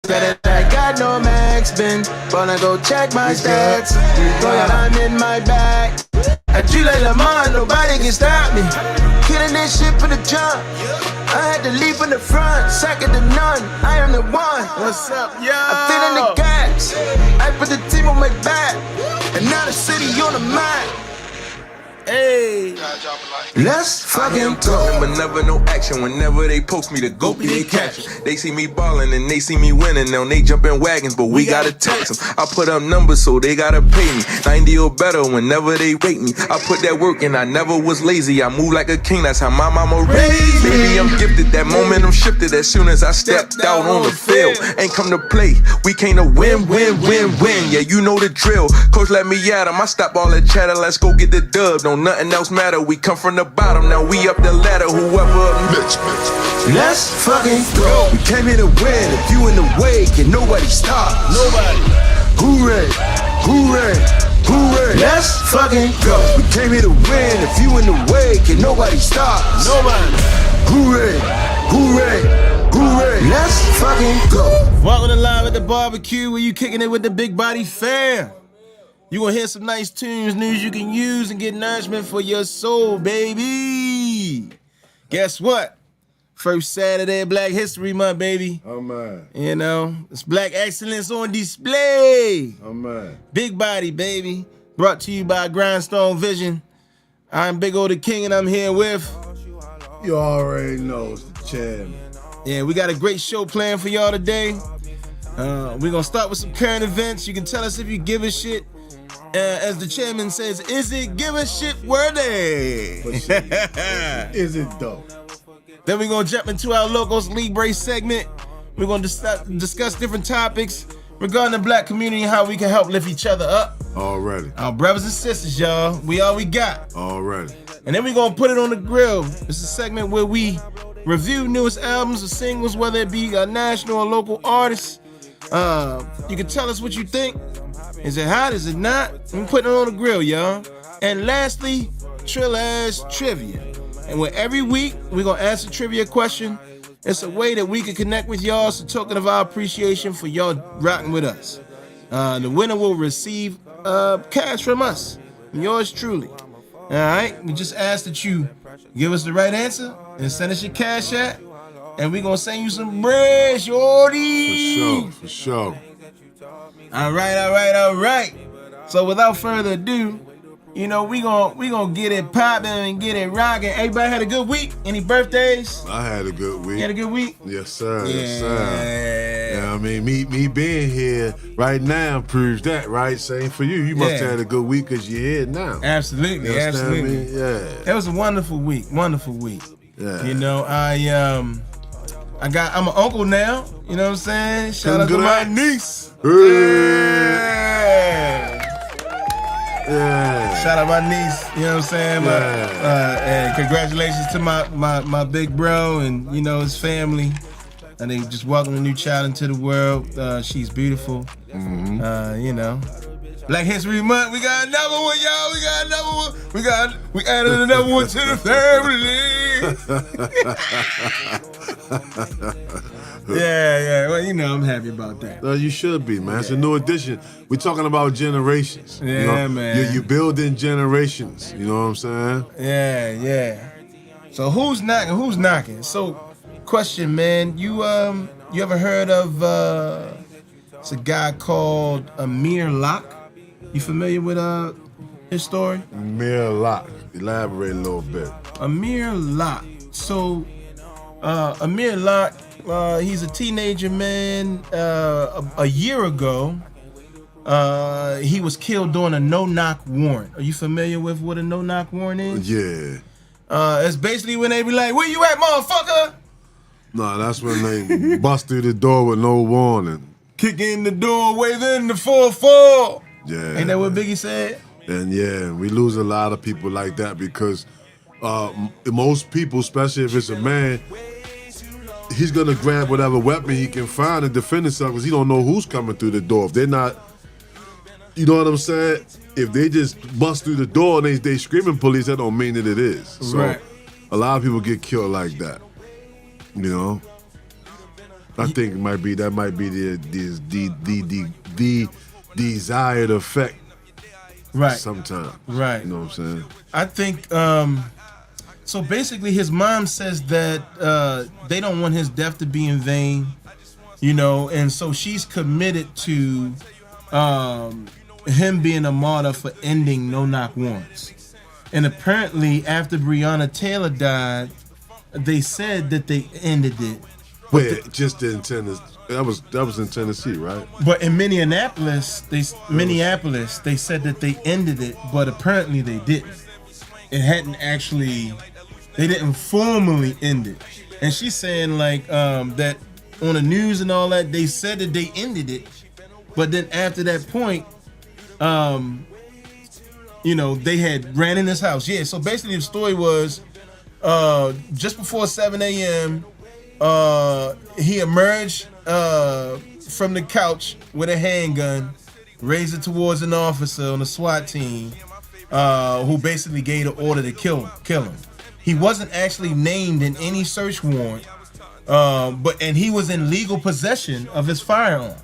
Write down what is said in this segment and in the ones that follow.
Got it, I got no max, been wanna go check my stats. Boy, I'm in my bag. I treat like Lamar, nobody can stop me. Killing this shit for the jump. I had to leave from the front, second to none. I am the one. What's up, yo? I fit in the gaps. I put the team on my back, and now the city on the map. Hey, let's fucking go. But never no action. Whenever they post me, the goat be they caption. They see me ballin' and they see me winning. Now they jump in wagons, but we gotta tax them. I put up numbers, so they gotta pay me 90 or better whenever they rate me. I put that work and I never was lazy. I move like a king, that's how my mama raised me. Baby, I'm gifted, that momentum shifted as soon as I stepped out on the field. Ain't come to play, we came to win, win, win, win. Yeah, you know the drill. Coach let me at him, I stop all that chatter, let's go get the dub. Don't nothing else matter, we come from the bottom, now we up the ladder, whoever next. Let's fucking go. We came here to win, if you in the way, can nobody stop? nobody. Hooray, hooray, hooray. Let's fucking go. We came here to win, if you in the way, can nobody stop? Nobody. Hooray, hooray, hooray. Let's fucking go. Welcome to Live at the Barbecue, where you kicking it with the Big Body Fam. You gonna hear some nice tunes, news you can use and get nourishment for your soul, baby. Guess what? First Saturday of Black History Month, baby. Oh man, You know, it's Black excellence on display. oh man. Big Body, baby. Brought to you by Grindstone Vision. I'm BigOTheKing and I'm here with... You already know it's the chairman. Yeah, we got a great show planned for y'all today. We're gonna start with some current events. You can tell us if you give a shit. As the chairman says, is it give a shit worthy? Is it though? Then we're gonna jump into our Locos Libre segment. We're gonna discuss different topics regarding the black community and how we can help lift each other up. Already, Our brothers and sisters, y'all. We all we got. already. And then we're gonna put it on the grill. It's a segment where we review newest albums or singles, whether it be a national or local artist. You can tell us what you think. Is it hot? Is it not? I'm putting it on the grill, y'all. And lastly, Trill Ass Trivia. And where every week we're gonna ask a trivia question. It's a way that we can connect with y'all. It's a token of our appreciation for y'all rocking with us. The winner will receive cash from us, yours truly. All right, we just ask that you give us the right answer and send us your cash app, and we're gonna send you some bread, shorty. For sure. All right. So without further ado, you know, we gonna get it popping and get it rocking. Everybody had a good week? Any birthdays? I had a good week. You had a good week? Yes, sir. Yeah. Yes, sir. Yeah, I mean, me being here right now proves that, right? Same for you. You must have had a good week because you're here now. Absolutely, You understand absolutely. me? Yeah. It was a wonderful week. Yeah. You know, I'm an uncle now. You know what I'm saying? Shout out to my niece. Yeah. Shout out my niece. You know what I'm saying? And congratulations to my big bro and you know his family. And they just welcomed a new child into the world. She's beautiful. Mm-hmm. You know. Black History Month, we got another one, y'all. We got another one. We added another one to the family. Yeah. Well, you know, I'm happy about that. You should be, man. It's a new addition. We're talking about generations. Yeah, you know? man. You building generations. You know what I'm saying? Yeah. So who's knocking? So, question, man. You ever heard of it's a guy called Amir Locke? You familiar with his story? Amir Locke. Elaborate a little bit. Amir Locke. So, Amir Locke, he's a teenager, man. A year ago, he was killed during a no-knock warrant. Are you familiar with what a no-knock warrant is? Yeah. It's basically when they be like, "Where you at, motherfucker?" No, that's when they bust through the door with no warning. Kick in the door, wave in the 4-4. Yeah. Ain't that what Biggie said? And yeah, we lose a lot of people like that because most people, especially if it's a man, he's gonna grab whatever weapon he can find and defend himself because he don't know who's coming through the door. If they're not, you know what I'm saying? If they just bust through the door and they screaming police, that don't mean that it is. So Right. a lot of people get killed like that, you know? I think that might be the desired effect. Right. Sometimes. Right. You know what I'm saying? I think so basically his mom says that they don't want his death to be in vain, you know, and so she's committed to him being a martyr for ending no-knock warrants. And apparently after Breonna Taylor died, they said that they ended it. Wait, just in Tennessee. That was in Tennessee, right? But in Minneapolis, they said that they ended it, but apparently they didn't. It hadn't actually, they didn't formally end it. And she's saying like that on the news and all that, they said that they ended it, but then after that point, you know, they had ran in his house. Yeah, so basically the story was just before 7 a.m., he emerged from the couch with a handgun, raised it towards an officer on the SWAT team, who basically gave the order to kill him. He wasn't actually named in any search warrant, and he was in legal possession of his firearm.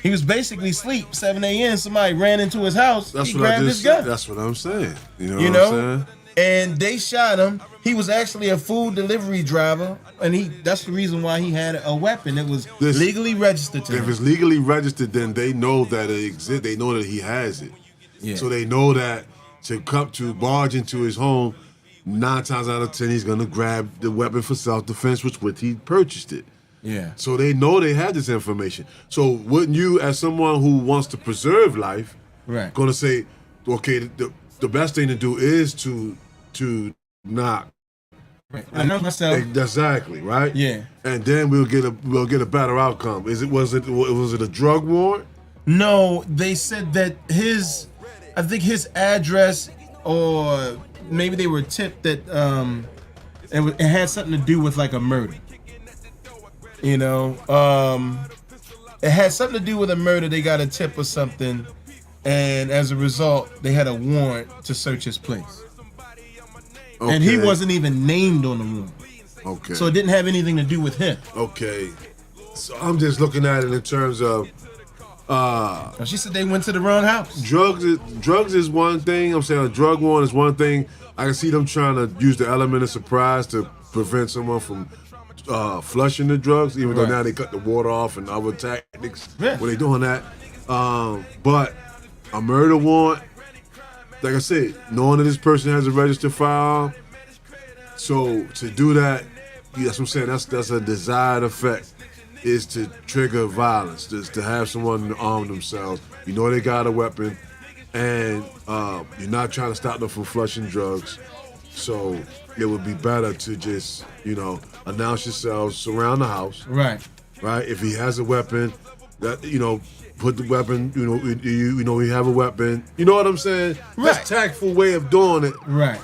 He was basically asleep. 7 a.m. Somebody ran into his house. He grabbed his gun. That's what I'm saying. You know what I'm saying? And they shot him. He was actually a food delivery driver, and that's the reason why he had a weapon. It was legally registered to him. If it's legally registered, then they know that it exists. They know that he has it. Yeah. So they know that to barge into his home, 9 times out of 10, he's going to grab the weapon for self-defense, which he purchased it. Yeah. So they know they have this information. So wouldn't you, as someone who wants to preserve life, right, going to say, okay, the best thing to do is to knock. Right. I know myself. Exactly, right? Yeah. And then we'll get a better outcome. Was it a drug warrant? No, they said that I think his address, or maybe they were tipped that it had something to do with like a murder. You know, it had something to do with a murder. They got a tip or something, and as a result, they had a warrant to search his place. Okay. And he wasn't even named on the warrant. Okay. So it didn't have anything to do with him. Okay. So I'm just looking at it in terms of. She said they went to the wrong house. Drugs is one thing. I'm saying a drug warrant is one thing. I can see them trying to use the element of surprise to prevent someone from flushing the drugs, even though now they cut the water off and other tactics when they doing that. But a murder warrant, like I said, knowing that this person has a registered firearm, so to do that, that's what I'm saying. That's a desired effect, is to trigger violence, just to have someone arm themselves. You know they got a weapon, and you're not trying to stop them from flushing drugs. So it would be better to just, announce yourselves, surround the house. Right. Right. If he has a weapon, that put the weapon. We have a weapon. You know what I'm saying? Right. That's a tactful way of doing it. Right.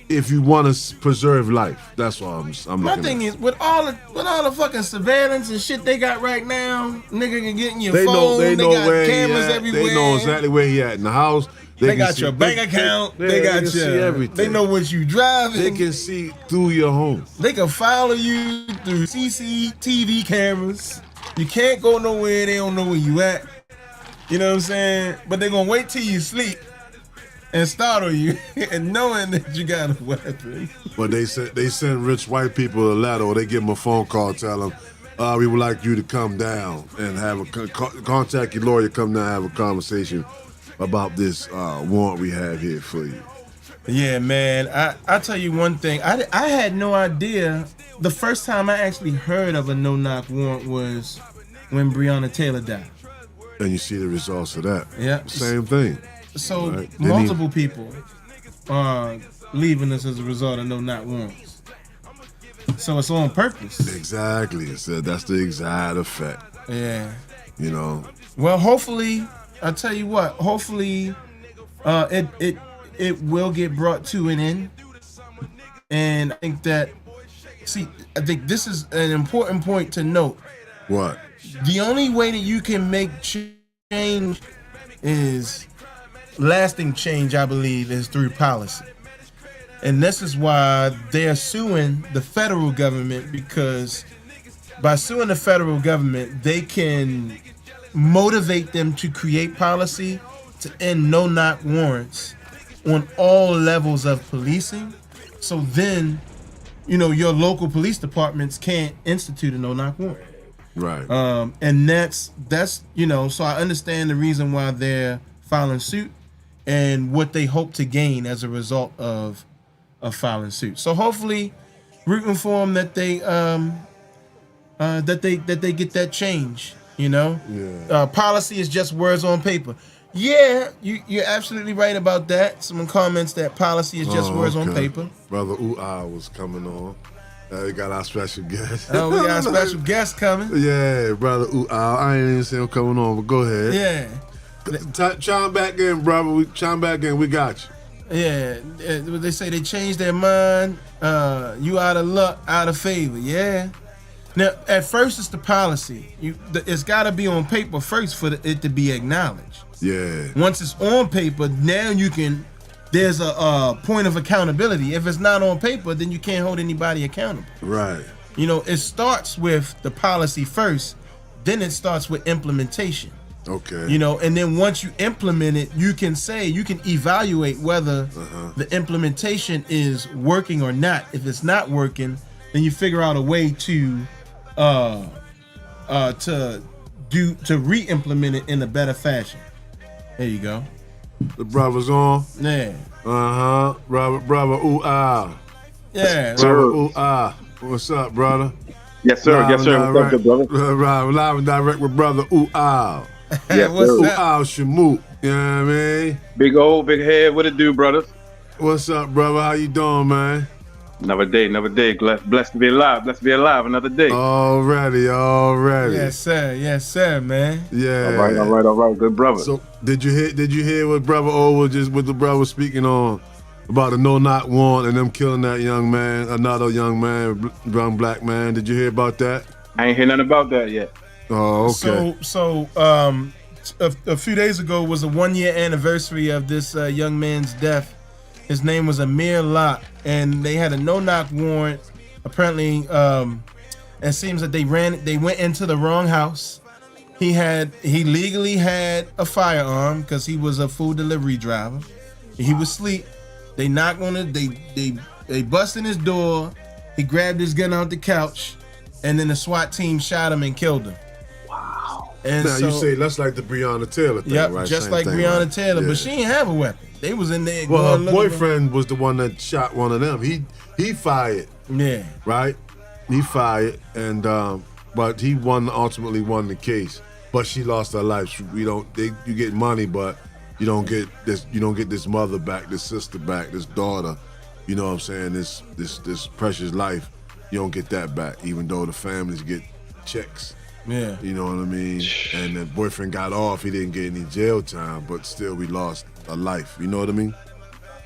If you want to preserve life, that's what I'm looking My at. thing is, with all the fucking surveillance and shit they got right now, nigga can get in your phone. They got where cameras he at. everywhere. They know exactly where he at in the house. They got your bank account. They got see everything. They know what you driving. They can see through your home. They can follow you through CCTV cameras. You can't go nowhere. They don't know where you at. You know what I'm saying? But they're gonna wait till you sleep and startle you, and knowing that you got a weapon. But they send rich white people a letter, or they give them a phone call, tell them, we would like you to come down and have contact your lawyer, come down and have a conversation about this warrant we have here for you. Yeah, man. I tell you one thing. I had no idea. The first time I actually heard of a no-knock warrant was when Breonna Taylor died. And you see the results of that. Yeah. Same thing. So right? multiple people are leaving us as a result of no-knock warrants. So it's on purpose. Exactly. That's the exact effect. Yeah. Well, hopefully, I'll tell you what. Hopefully, it will get brought to an end. And I think this is an important point to note. What? The only way that you can make change lasting change, I believe, is through policy. And this is why they're suing the federal government, because by suing the federal government, they can motivate them to create policy to end no-knock warrants on all levels of policing. So then, your local police departments can't institute a no-knock warrant. Right. And that's so I understand the reason why they're filing suit and what they hope to gain as a result of filing suit. So hopefully, rooting for them that they get that change. Yeah. Policy is just words on paper. Yeah, you're absolutely right about that. Someone comments that policy is just words on paper. Brother was coming on. We got our special guest. Oh, we got our special guest coming. Yeah, brother I ain't even see him coming on, but go ahead. Yeah. Chime back in, brother. Chime back in. We got you. Yeah. They say they changed their mind. You out of luck, out of favor. Yeah. Now, at first, it's the policy. It's got to be on paper first for it to be acknowledged. Yeah. Once it's on paper, now there's a point of accountability. If it's not on paper, then you can't hold anybody accountable. Right. It starts with the policy first, then it starts with implementation. Okay. And then once you implement it, you can evaluate whether the implementation is working or not. If it's not working, then you figure out a way to re-implement it in a better fashion. There you go. The brother's on. Yeah. Brother Yeah. Brother What's up, brother? Yes, sir. Yes, sir. What's up, good brother? Live and direct with brother Yes, What's sir. up? Shamoot. You know what I mean? Big old, big head. What it do, brothers? What's up, brother? How you doing, man? Another day. Blessed to be alive. Blessed to be alive. Another day. Already. Yes, sir, man. Yeah. All right. Good brother. So did you hear what brother O was the brother was speaking on about the no-knock warrant and them killing that young man, another young man, young black man? Did you hear about that? I ain't hear nothing about that yet. Oh, okay. So a few days ago was a 1-year anniversary of this young man's death. His name was Amir Locke, and they had a no-knock warrant. Apparently, it seems that they went into the wrong house. He legally had a firearm because he was a food delivery driver. He was asleep. They knocked on it. They busted his door. He grabbed his gun out the couch, and then the SWAT team shot him and killed him. Wow. And now you say that's like the Breonna Taylor thing, yep, right? just Same like thing, Breonna right? Taylor, Yeah. but she didn't have a weapon. They was in there. Well, going her boyfriend was the one that shot one of them. He fired. Yeah. Right. He fired, and but he ultimately won the case. But she lost her life. You get money, but you don't get this. You don't get this mother back, this sister back, this daughter. You know what I'm saying? This precious life. You don't get that back, even though the families get checks. Yeah. You know what I mean? And the boyfriend got off. He didn't get any jail time, but still we lost a life. You know what I mean?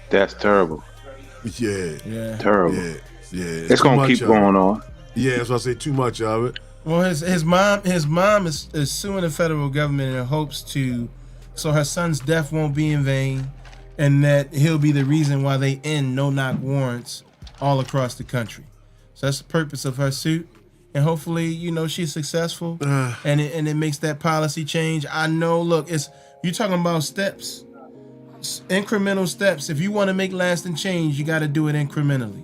That's terrible. Yeah. Terrible. Yeah. It's gonna keep going on. Yeah, that's why I say too much of it. Well, his mom is suing the federal government in hopes so her son's death won't be in vain, and that he'll be the reason why they end no-knock warrants all across the country. So that's the purpose of her suit. And hopefully, she's successful, and it makes that policy change. I know. Look, you're talking about steps, incremental steps. If you want to make lasting change, you got to do it incrementally.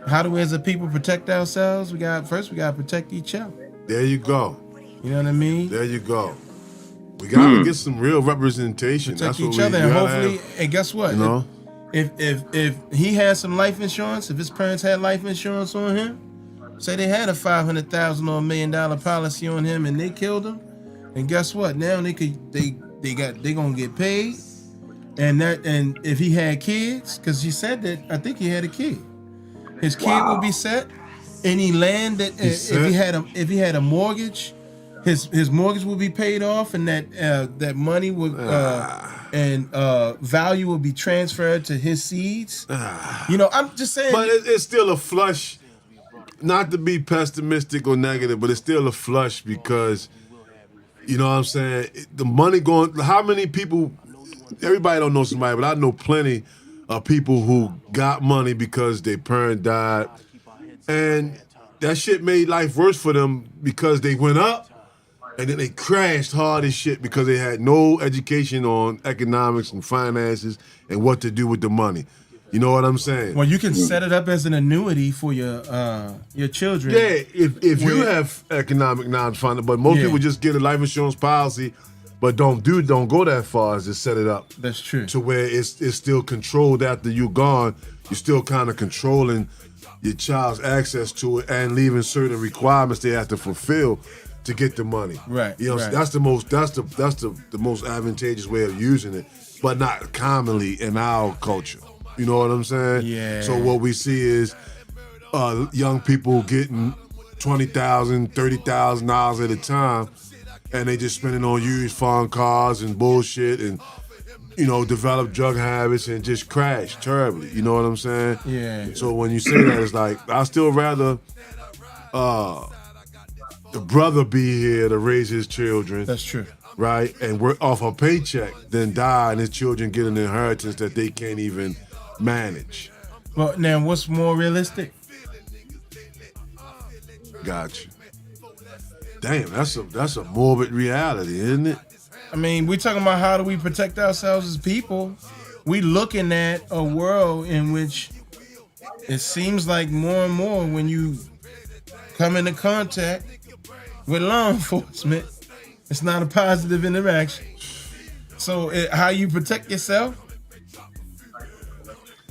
How do we, as a people, protect ourselves? We got to protect each other. There you go. You know what I mean? There you go. We gotta get some real representation. Protect That's what each other, and hopefully, have, and guess what? If he has some life insurance, if his parents had life insurance on him. Say they had a $500,000 or $1 million policy on him and they killed him, and guess what? Now they gonna get paid, and if he had kids, because he said that I think he had a kid, his kid will be set. Any land that if he had a mortgage, his mortgage will be paid off, and that money would value will be transferred to his seeds. I'm just saying. But it's still a flush. Not to be pessimistic or negative, but it's still a flush because, you know what I'm saying, the money going, how many people, everybody don't know somebody, but I know plenty people who got money because their parent died, and that shit made life worse for them because they went up and then they crashed hard as shit because they had no education on economics and finances and what to do with the money. You know what I'm saying? Well, you can set it up as an annuity for your children. Yeah, if you have economic knowledge, fine, but most people just get a life insurance policy, but don't go that far as to set it up. That's true. To where it's still controlled after you're gone. You're still kind of controlling your child's access to it and leaving certain requirements they have to fulfill to get the money. Right. You know, right. that's the most advantageous way of using it, but not commonly in our culture. You know what I'm saying? Yeah. So what we see is young people getting $20,000, $30,000 at a time, and they just spending on used foreign cars and bullshit, and develop drug habits and just crash terribly. You know what I'm saying? Yeah. So when you say that, it's like I still rather the brother be here to raise his children. That's true. Right, and work off a paycheck than die and his children get an inheritance that they can't even manage. Well, now what's more realistic? Gotcha. Damn, that's a morbid reality, isn't it? I mean, we're talking about how do we protect ourselves as people. We looking at a world in which it seems like more and more when you come into contact with law enforcement, it's not a positive interaction. So how you protect yourself?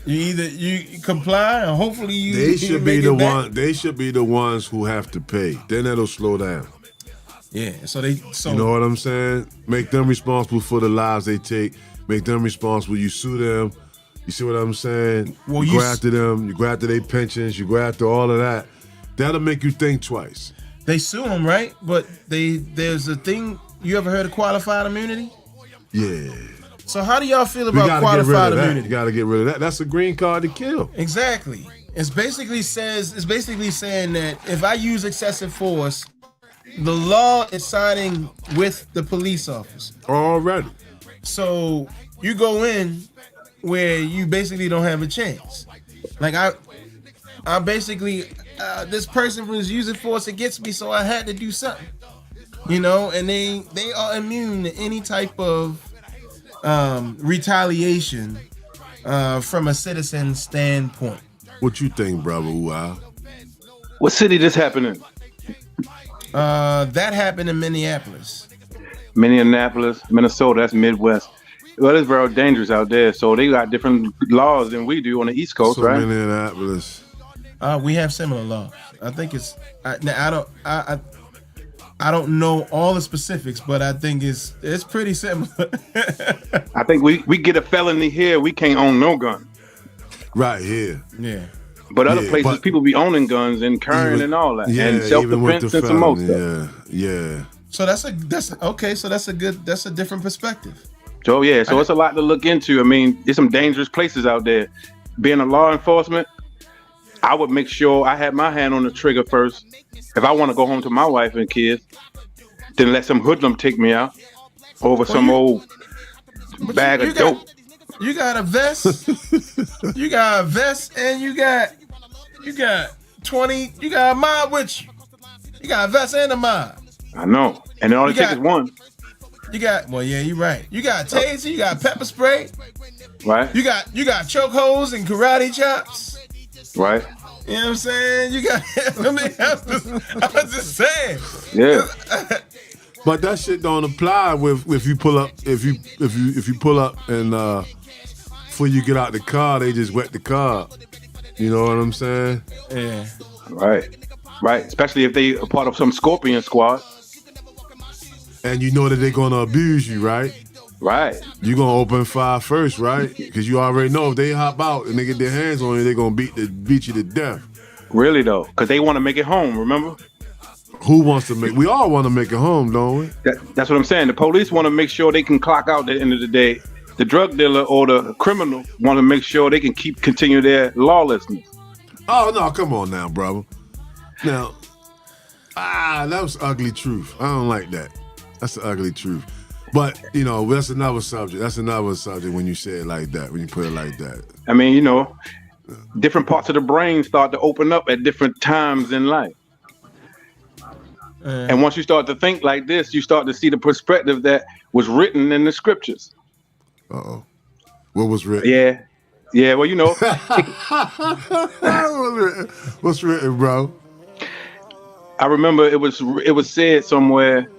You comply, and hopefully you. They should be the one. They should be the ones who have to pay. Then it'll slow down. Yeah. So you know what I'm saying? Make them responsible for the lives they take. Make them responsible. You sue them. You see what I'm saying? Well, you go after them. You go after their pensions. You go after all of that. That'll make you think twice. They sue them, right? But there's a thing. You ever heard of qualified immunity? Yeah. So how do y'all feel about qualified immunity? You got to get rid of that. That's a green card to kill. Exactly. It's basically saying that if I use excessive force, the law is siding with the police officer. Already. So you go in where you basically don't have a chance. Like I basically this person was using force against me, so I had to do something. And they are immune to any type of retaliation from a citizen standpoint. What you think, brother? Wow. What city this happened in? That happened in Minneapolis. Minneapolis, Minnesota. That's Midwest. Well, it's very dangerous out there. So they got different laws than we do on the East Coast, right? Minneapolis. We have similar laws. I think it's. I don't know all the specifics, but I think it's pretty similar. I think we get a felony here. We can't own no gun. Right here. Yeah. But other places, people be owning guns and carrying and all that, and self-defense and some more stuff. Yeah. So that's okay. So that's a different perspective. So yeah, it's a lot to look into. I mean, there's some dangerous places out there. Being a law enforcement, I would make sure I had my hand on the trigger first. If I want to go home to my wife and kids, then let some hoodlum take me out over some old bag of dope. You got a vest. You got a vest, and you got 20. You got a mob with you. You got a vest and a mob. I know, and it only takes is one. You're right. You got taser. You got pepper spray. Right. You got chokeholds and karate chops. Right. You know what I'm saying? You got. I was just saying. Yeah. But that shit don't apply if you pull up. If you pull up and before you get out the car, they just wet the car. You know what I'm saying? Yeah. Right. Especially if they are part of some scorpion squad. And you know that they're gonna abuse you, right? Right. You're gonna open fire first, right? Because you already know if they hop out and they get their hands on you, they're gonna beat you to death. Really though, because they want to make it home. Remember? Who wants to make? We all want to make it home, don't we? That's what I'm saying. The police want to make sure they can clock out at the end of the day. The drug dealer or the criminal want to make sure they can continue their lawlessness. Oh no, come on now, brother. Now, that was ugly truth. I don't like that. That's the ugly truth. But that's another subject. That's another subject when you say it like that. When you put it like that. I mean, different parts of the brain start to open up at different times in life. And once you start to think like this, you start to see the perspective that was written in the scriptures. Uh-oh. What was written? Yeah. Well, What's written, bro? I remember it was said somewhere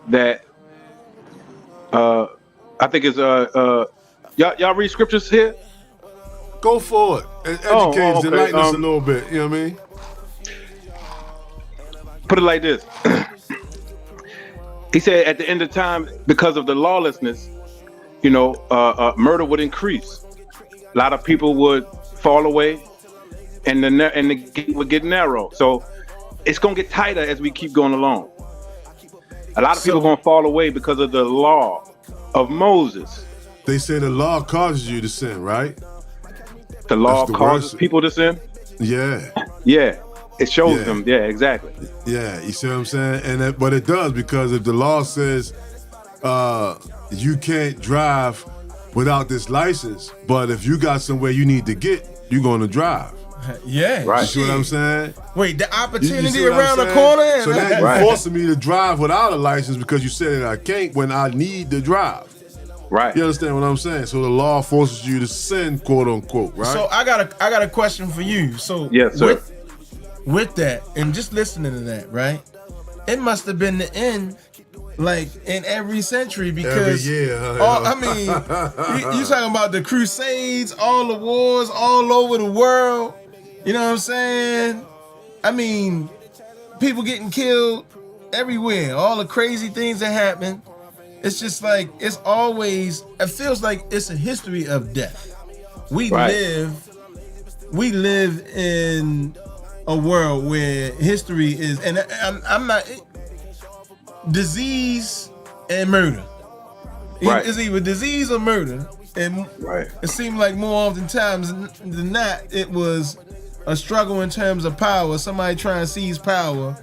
that I think it's y'all read scriptures here? Go for it. Educate us, enlighten us a little bit. You know what I mean? Put it like this. He said at the end of time, because of the lawlessness, murder would increase. A lot of people would fall away, and the gate would get narrow. So it's gonna get tighter as we keep going along. A lot of people are gonna fall away because of the law of Moses. They say the law causes you to sin, right? The law causes people to sin? Yeah. Yeah. It shows them. Yeah, exactly. Yeah, you see what I'm saying? But it does, because if the law says you can't drive without this license, but if you got somewhere you need to get, you're going to drive. Yeah. Right. You see what I'm saying? Wait, the opportunity You see what around I'm the saying? corner? So now you're forcing me to drive without a license because you said that I can't when I need to drive. Right. You understand what I'm saying? So the law forces you to sin, quote unquote, right? So I got a question for you. So yes, sir. With that, and just listening to that, right? It must have been the end, like in every century, because every year. I mean, you talking about the Crusades, all the wars all over the world. You know what I'm saying? I mean, people getting killed everywhere. All the crazy things that happen. It's just like it feels like it's a history of death. We live in a world where history is, and I'm not, disease and murder. Right. It's either disease or murder, and it seemed like more oftentimes than not, it was a struggle in terms of power. Somebody trying to seize power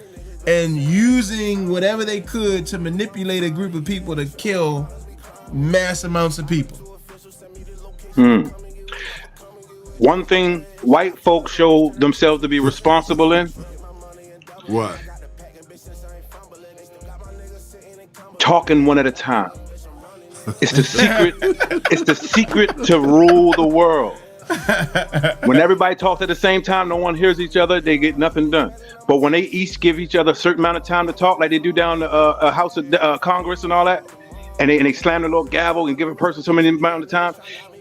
and using whatever they could to manipulate a group of people to kill mass amounts of people. One thing white folks show themselves to be responsible in. What? Talking one at a time. It's the secret. It's the secret to rule the world. When everybody talks at the same time, no one hears each other, they get nothing done. But when they each give each other a certain amount of time to talk, like they do down the House of Congress and all that, and they slam the little gavel and give a person so many amount of time,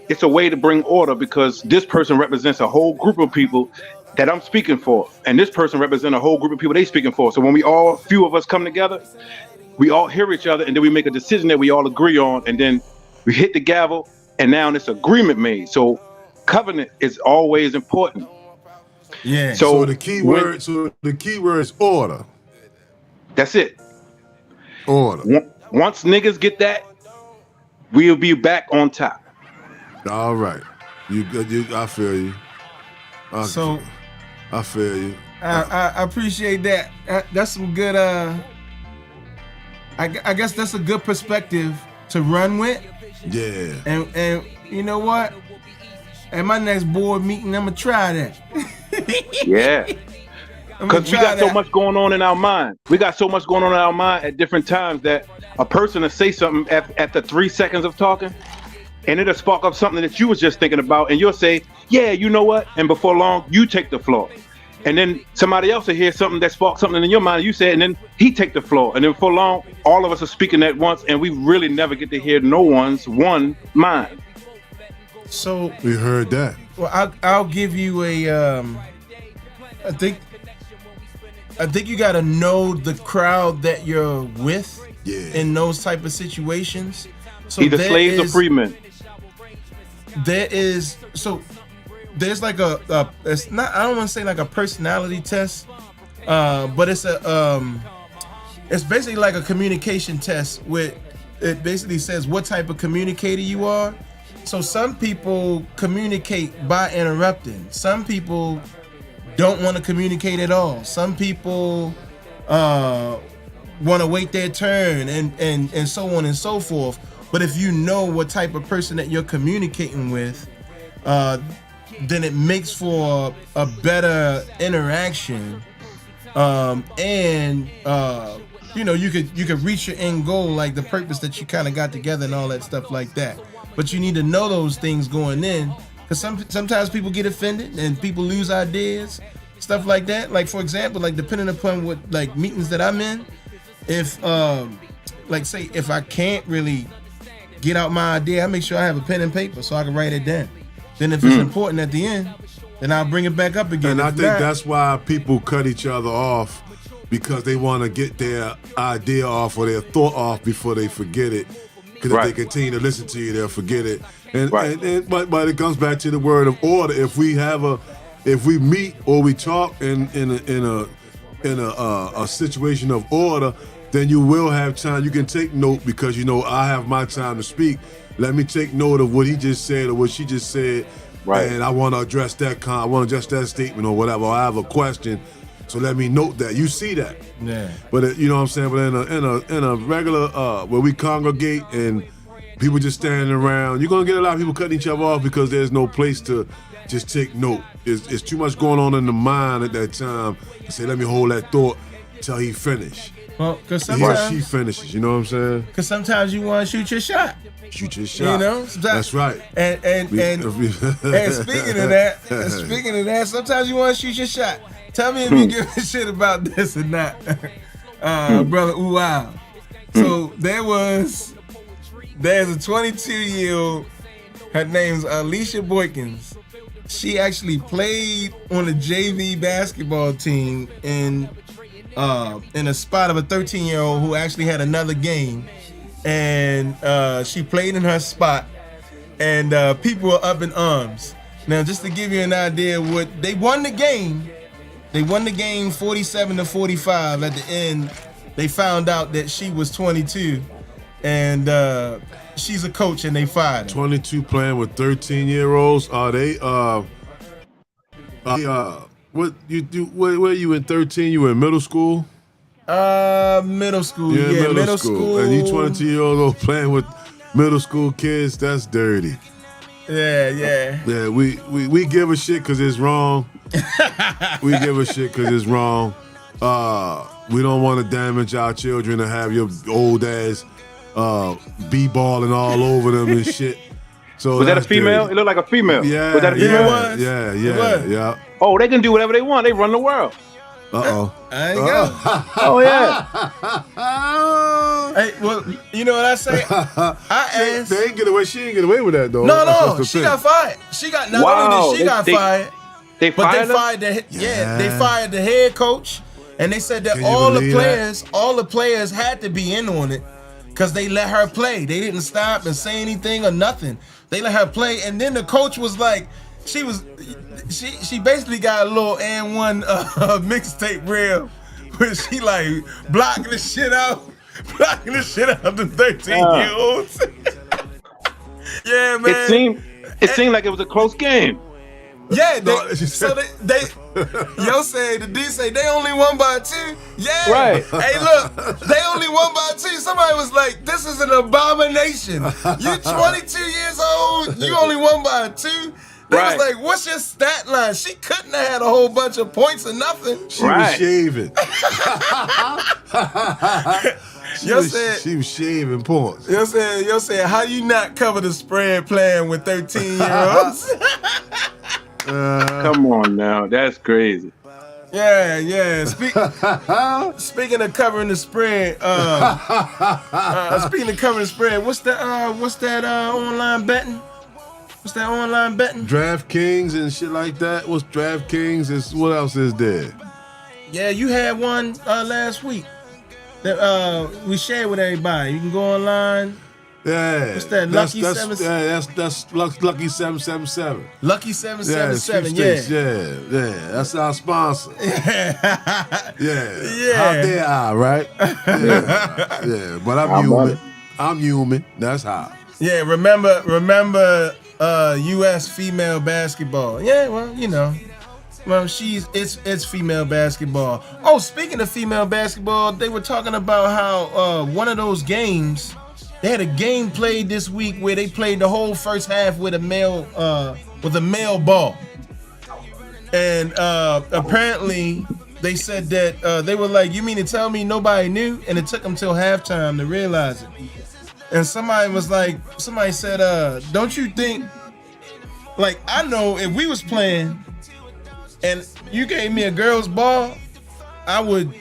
it's a way to bring order, because this person represents a whole group of people that I'm speaking for, and this person represents a whole group of people they speaking for. So when few of us come together, we all hear each other, and then we make a decision that we all agree on, and then we hit the gavel, and now this agreement made. So covenant is always important. Yeah. So the key word is order. That's it. Order. Once niggas get that, we'll be back on top. All right. I feel you. I feel you. I appreciate that. That's some good. I guess that's a good perspective to run with. Yeah. And you know what? At my next board meeting, I'm gonna try that. Yeah. Because we got so much going on in our mind. We got so much going on in our mind at different times that a person will say something after 3 seconds of talking, and it'll spark up something that you was just thinking about, and you'll say, yeah, you know what? And before long, you take the floor. And then somebody else will hear something that sparks something in your mind, you say it, and then he take the floor. And then before long, all of us are speaking at once, and we really never get to hear no one's one mind. So we heard that. Well, I'll give you a. I think you got to know the crowd that you're with. Yeah. In those type of situations. So either slaves or freemen. There's like it's not, I don't want to say like a personality test, but it's basically like a communication test with, it basically says what type of communicator you are. So some people communicate by interrupting. Some people don't want to communicate at all. Some people want to wait their turn and so on and so forth. But if you know what type of person that you're communicating with, then it makes for a better interaction, and you could reach your end goal, like the purpose that you kind of got together and all that stuff like that. But you need to know those things going in, because sometimes people get offended and people lose ideas, stuff like that. Like, for example, like depending upon what like meetings that I'm in, if like say if I can't really get out my idea, I make sure I have a pen and paper so I can write it down. Then if it's important at the end, then I'll bring it back up again. And I think that's why people cut each other off, because they want to get their idea off or their thought off before they forget it. Because if they continue to listen to you, they'll forget it. But it comes back to the word of order. If we meet or we talk in a situation of order, then you will have time. You can take note, because I have my time to speak. Let me take note of what he just said or what she just said, and I want to address that. I want to address that statement or whatever. Or I have a question, so let me note that. You see that? Yeah. But you know what I'm saying. But in a regular where we congregate and people just standing around, you're gonna get a lot of people cutting each other off because there's no place to just take note. It's too much going on in the mind at that time to say, let me hold that thought till he finish. Well, because sometimes she finishes. You know what I'm saying? Because sometimes you want to shoot your shot. Shoot your shot. That's right. And speaking of that, sometimes you want to shoot your shot. Tell me if you give a shit about this or not, brother. Ooh, wow. So there's a 22-year-old. Her name's Alicia Boykins. She actually played on the JV basketball team in a spot of a 13-year-old who actually had another game. And she played in her spot, and people were up in arms. Now, just to give you an idea, they won the game. They won the game 47-45. At the end, they found out that she was 22, and she's a coach, and they fired her. 22 playing with 13-year-olds. Are they? What you do? Where you in 13? You in middle school? Middle school. Yeah, middle school. And you 22-year-old playing with middle school kids? That's dirty. Yeah. Yeah, we give a shit because it's wrong. We give a shit because it's wrong. We don't want to damage our children to have your old ass b-balling all over them and shit. So was that a female? Dirty. It looked like a female. Yeah, was that a female? Yeah. Oh, they can do whatever they want. They run the world. Uh-oh. There you go. Oh, yeah. Hey, well, you know what I say? I asked. They ain't get away. She didn't get away with that, though. No, she got fired. She got not only did she got fired, they fired they fired the head coach, and they said that all the players had to be in on it because they let her play. They didn't stop and say anything or nothing. They let her play, and then the coach was like, she basically got a little and1 mixtape reel where she like blocking the shit out of the 13-year-olds. Yeah, man. It seemed like it was a close game. Yeah, the D say they only won by 2. Yeah. Right. Hey, look, they only won by 2. Somebody was like, this is an abomination. You 22 years old, you only won by 2. They was like, what's your stat line? She couldn't have had a whole bunch of points or nothing. She was shaving. She was shaving points. Yo said, how you not cover the spread playing with 13-year-olds? Come on now, that's crazy. Yeah. Speaking of covering the spread, what's that online betting? What's that online betting? DraftKings and shit like that. What's DraftKings? What else is there? Yeah, you had one last week that we shared with everybody. You can go online. Yeah. What's that? Lucky 777. That's Lucky 777. Lucky 777. Yeah. That's our sponsor. Yeah. How dare I, right? Yeah. But I'm human. That's how. Yeah. Remember. U.S. female basketball. Yeah. Well, Well, it's female basketball. Oh, speaking of female basketball, they were talking about how one of those games, they had a game played this week where they played the whole first half with a male ball, and apparently they said that they were like, "You mean to tell me nobody knew?" And it took them till halftime to realize it. And somebody said, "Don't you think? Like, I know if we was playing." And you gave me a girl's ball, I would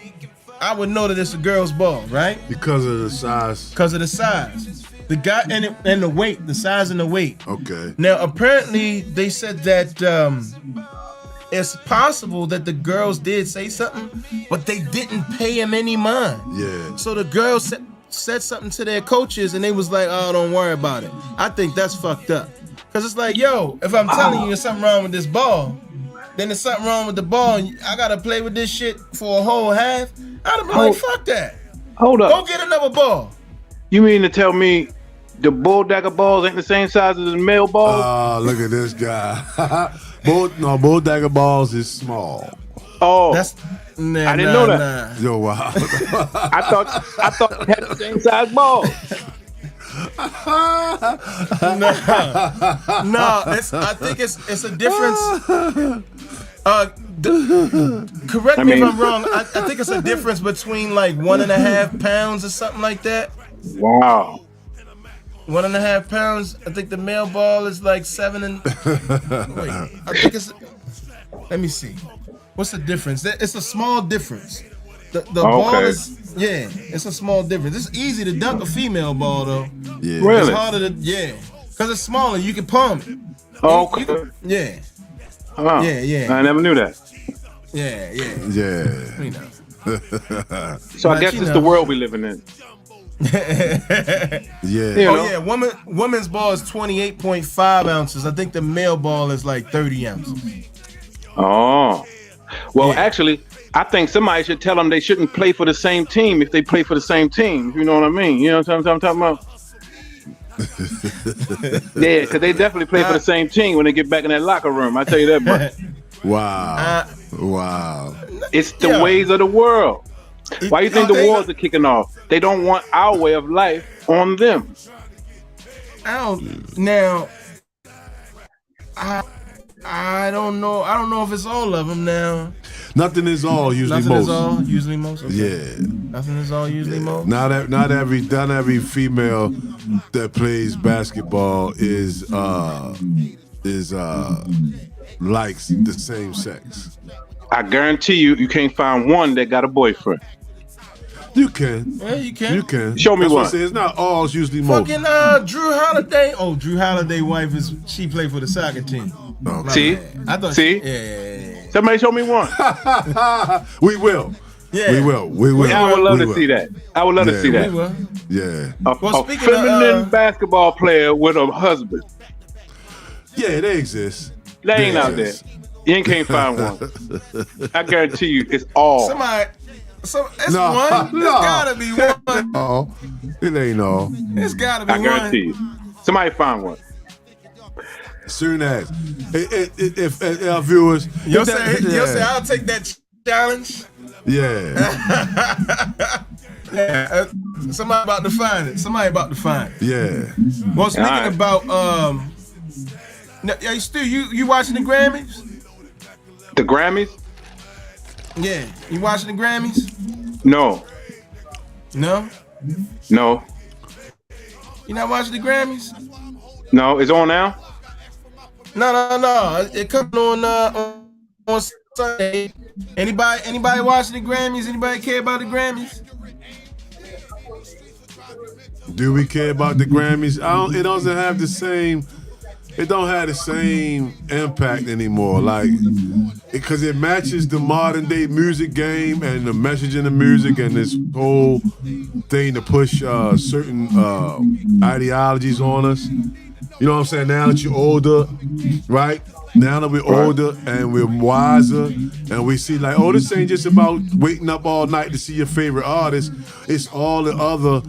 know that it's a girl's ball, right? Because of the size. Because of the size, the guy and the weight, the size and the weight. Okay. Now apparently they said that it's possible that the girls did say something, but they didn't pay him any mind. Yeah. So the girls said something to their coaches, and they was like, "Oh, don't worry about it." I think that's fucked up, because it's like, yo, if I'm telling you there's something wrong with this ball, then there's something wrong with the ball, and I gotta play with this shit for a whole half. I'd have been like, fuck that. Hold up. Go get another ball. You mean to tell me the bull dagger balls ain't the same size as the male balls? Oh, look at this guy. Bull dagger balls is small. Oh, That's I didn't know that. Yo, wow. I thought they had the same size balls. No, I think it's a difference. Correct me if I'm wrong. I think it's a difference between like 1.5 pounds or something like that. Wow. 1.5 pounds. I think the male ball is like 7 and. Wait, I think it's. Let me see. What's the difference? It's a small difference. The ball is, it's a small difference. It's easy to dunk a female ball though. Yeah. Really? It's harder to, because it's smaller. You can palm it. Okay. Yeah. Wow. Yeah. I never knew that. Yeah. Yeah. You know. So I guess it's the world we living in. Yeah. You know? Oh yeah, women's ball is 28.5 ounces. I think the male ball is like 30 ounces. Oh. Well, actually, I think somebody should tell them they shouldn't play for the same team if they play for the same team. You know what I mean? You know what I'm talking about? Yeah, because they definitely play for the same team when they get back in that locker room. I tell you that much. Wow. Wow. It's the ways of the world. Why do you think the wars are kicking off? They don't want our way of life on them. I don't know. I don't know if it's all of them now. Nothing is all. Usually Nothing most. is all. Usually most. Okay. Yeah. Nothing is all. Usually most. Not every female that plays basketball is likes the same sex. I guarantee you can't find one that got a boyfriend. You can. Yeah, you can. You can. Show me That's what one. I say. It's not all. It's usually most. Fucking Drew Holiday. Oh, Drew Holiday wife she played for the soccer team. Okay. See? I thought. See? Yeah. Somebody show me one. We will. Yeah. We will. I would love We to will. see that. I would love to see that. We will. Yeah. Well, A speaking feminine of, basketball player with a husband. Yeah, they exist. They ain't out there. You ain't can't find one. I guarantee you, it's all. It's No, one. no. It's gotta be one. Oh, it ain't all. It's gotta be I guarantee one. you. Somebody find one. Soon as if our viewers, You'll if that- say I'll take that challenge. yeah. Yeah, somebody about to find it. Yeah. Well, speaking All right. about hey Stu, you watching the Grammys? The Grammys? Yeah, you watching the Grammys? No. No, No. you not watching the Grammys? No. It's on now? No. It comes on Sunday. Anybody watching the Grammys? Anybody care about the Grammys? Do we care about the Grammys? It doesn't have the same. It don't have the same impact anymore. Like, because it matches the modern day music game and the message in the music and this whole thing to push certain ideologies on us. You know what I'm saying? Now that you're older, right? Now that we're older and we're wiser and we see like, oh, this ain't just about waiting up all night to see your favorite artist. It's all the other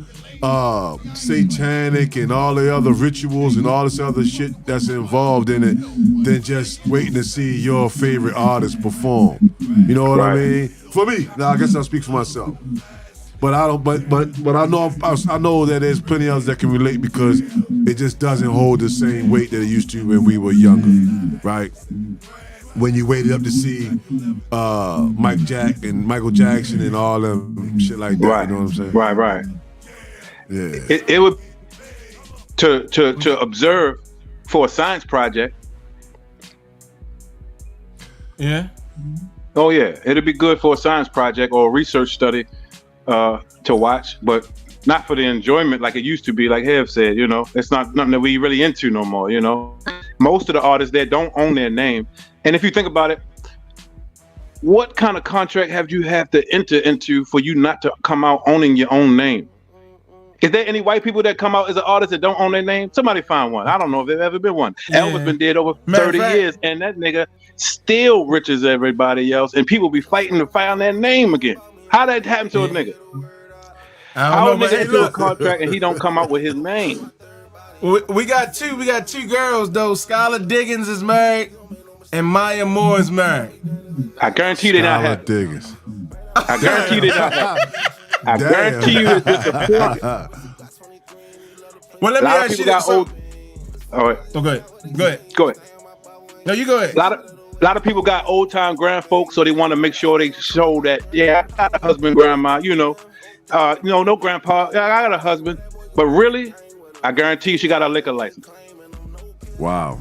satanic and all the other rituals and all this other shit that's involved in it than just waiting to see your favorite artist perform. You know what I mean? For me, now I guess I'll speak for myself. But I don't. But I know that there's plenty others that can relate because it just doesn't hold the same weight that it used to when we were younger, right? When you waited up to see Michael Jackson and all them shit like that. Right. You know what I'm saying? Right. Yeah. It would to observe for a science project. Yeah. Oh yeah, it'd be good for a science project or a research study to watch, but not for the enjoyment like it used to be. Like Hev said, you know, it's not nothing that we really into no more. You know, most of the artists there don't own their name, and if you think about it, what kind of contract have you to enter into for you not to come out owning your own name? Is there any white people that come out as an artist that don't own their name? Somebody find one. I don't know if there's ever been one. Yeah. Elvis been dead over 30 years, and that nigga still rich as everybody else, and people be fighting to find their name again. How that happen to a nigga? How a nigga into a contract and he don't come out with his name? We got two girls though. Skylar Diggins is married, and Maya Moore is married. I guarantee they not happy. Diggins. I guarantee they not happy. I guarantee you it's disappointing. Well, let me ask you this. All right. Oh, go ahead. Go ahead. No, you go ahead. A lot of people got old time grand folks, so they want to make sure they show that, yeah, I got a husband, grandma, no grandpa, I got a husband. But really, I guarantee you she got a liquor license. Wow.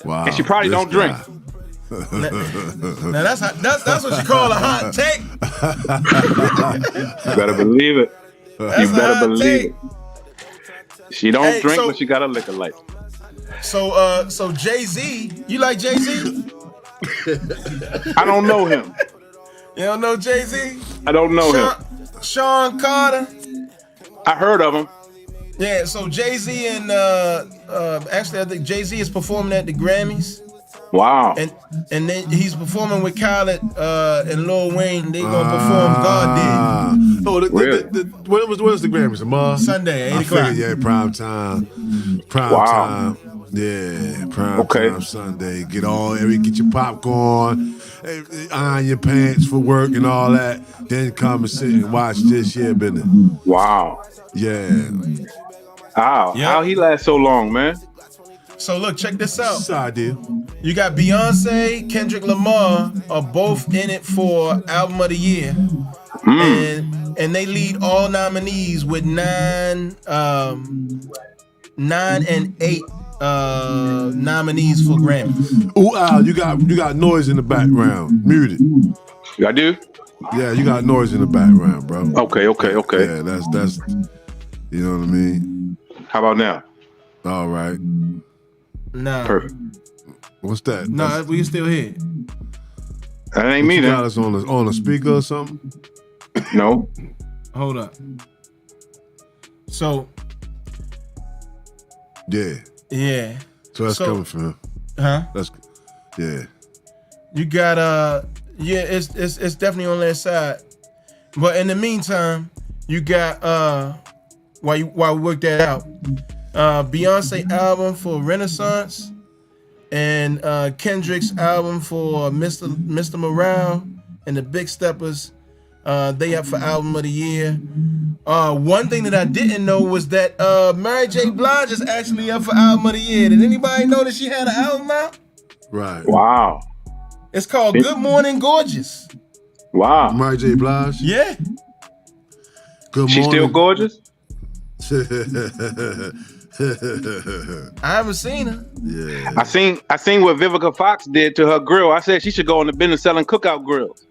And she probably don't drink. Now that's what you call a hot take. You better believe it. That's you better believe take. it. She don't drink, but she got a liquor license. So Jay-Z, you like Jay-Z? I don't know him. You don't know Jay-Z? I don't know him. Sean Carter. I heard of him. Yeah, so Jay-Z and actually I think Jay-Z is performing at the Grammys. Wow. And then he's performing with Khaled and Lil Wayne. They gonna perform God Did. When's the Grammys? Tomorrow? Sunday, 8 o'clock. Yeah, prime time. Time. Yeah, prime time Sunday. Get your popcorn, iron your pants for work and all that. Then come and sit and watch this here business. Wow. Yeah. Wow. Yep. How he last so long, man? So look, check this out. Side deal. You got Beyonce, Kendrick Lamar are both in it for Album of the Year. And they lead all nominees with 9 and 8 nominees for Grammys. Ooh, you got noise in the background. Muted. I do? Yeah, you got noise in the background, bro. Okay. Yeah, that's you know what I mean? How about now? All right. Nah. Perfect. What's that? Nah, we still here. That ain't me You then. got us on a speaker or something? No. Hold up. So Yeah. So that's coming from him. Huh? Yeah. You got it's definitely on their side. But in the meantime, you got while we work that out, Beyonce album for Renaissance and Kendrick's album for Mr. Morale and the Big Steppers. They up for Album of the Year. One thing that I didn't know was that Mary J. Blige is actually up for Album of the Year. Did anybody know that she had an album out? Right. Wow. It's called Good Morning Gorgeous. Wow. Mary J. Blige? Yeah. Good morning. She's still gorgeous? I haven't seen her. Yeah. I seen what Vivica Fox did to her grill. I said she should go in the business selling cookout grills.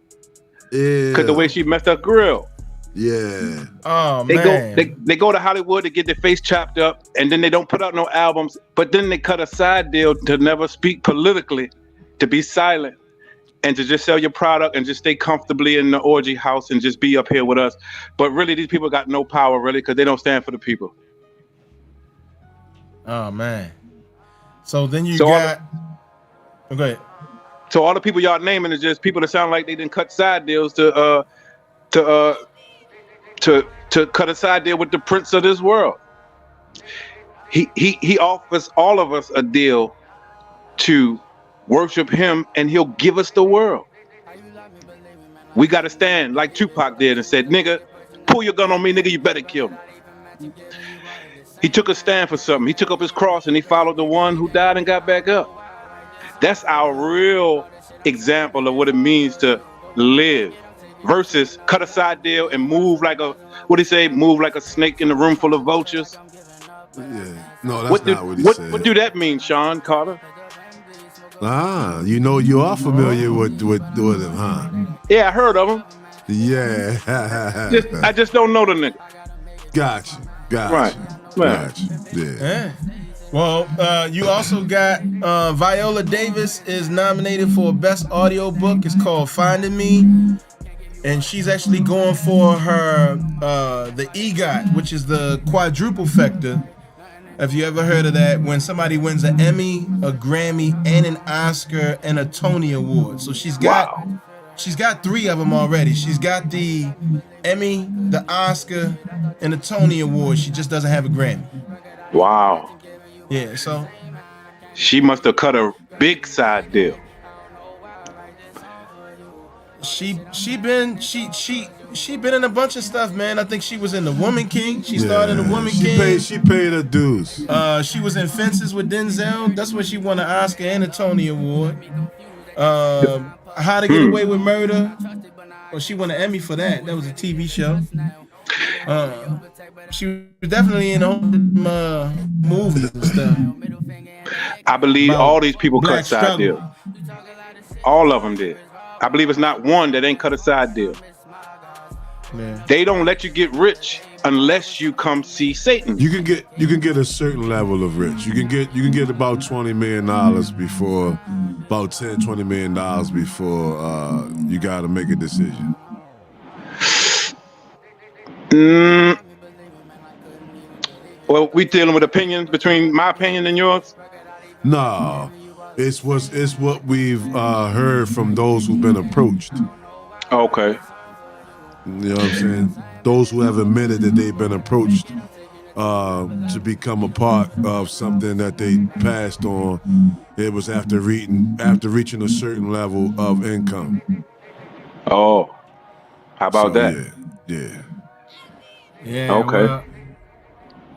Yeah. Cause the way she messed up grill. Yeah. Oh They man. they go to Hollywood to get their face chopped up, and then they don't put out no albums. But then they cut a side deal to never speak politically, to be silent, and to just sell your product and just stay comfortably in the orgy house and just be up here with us. But really, these people got no power, really, because they don't stand for the people. Oh man. So then you got. Go ahead. So all the people y'all naming is just people that sound like they didn't cut side deals to to cut a side deal with the prince of this world. He offers all of us a deal to worship him, and he'll give us the world. We got to stand like Tupac did and said, "Nigga, pull your gun on me, nigga, you better kill me." He took a stand for something. He took up his cross and he followed the one who died and got back up. That's our real example of what it means to live versus cut a side deal and move like a, what do you say, move like a snake in a room full of vultures. Yeah, no, that's not what he said. What do that mean, Sean Carter? Ah, you know, you are familiar with him, huh? Yeah, I heard of him. Yeah. I just don't know the nigga. Gotcha. Right. Yeah. Well, you also got Viola Davis is nominated for Best Audio Book. It's called Finding Me. And she's actually going for her the EGOT, which is the quadruple factor. Have you ever heard of that? When somebody wins an Emmy, a Grammy, and an Oscar and a Tony Award. So she's got 3 of them already. She's got the Emmy, the Oscar, and the Tony Award. She just doesn't have a Grammy. Wow. Yeah, so she must have cut a big side deal. She been in a bunch of stuff, man. I think she was in The Woman King. She started in The Woman King. She paid her dues. She was in Fences with Denzel. That's where she won an Oscar and a Tony Award. How to Get Away with Murder. Well, she won an Emmy for that. That was a TV show. She was definitely in movies and stuff. I believe all these people Black cut side deals. All of them did. I believe it's not one that ain't cut a side deal. Man. They don't let you get rich unless you come see Satan. You can get a certain level of rich. You can get about $20 million before, about $10-20 million before you got to make a decision. Well, we dealing with opinions between my opinion and yours. No, it's what we've heard from those who've been approached. Okay. You know what I'm saying? Those who have admitted that they've been approached to become a part of something that they passed on. It was after reaching a certain level of income. Oh, how about that? Yeah. Okay. Well,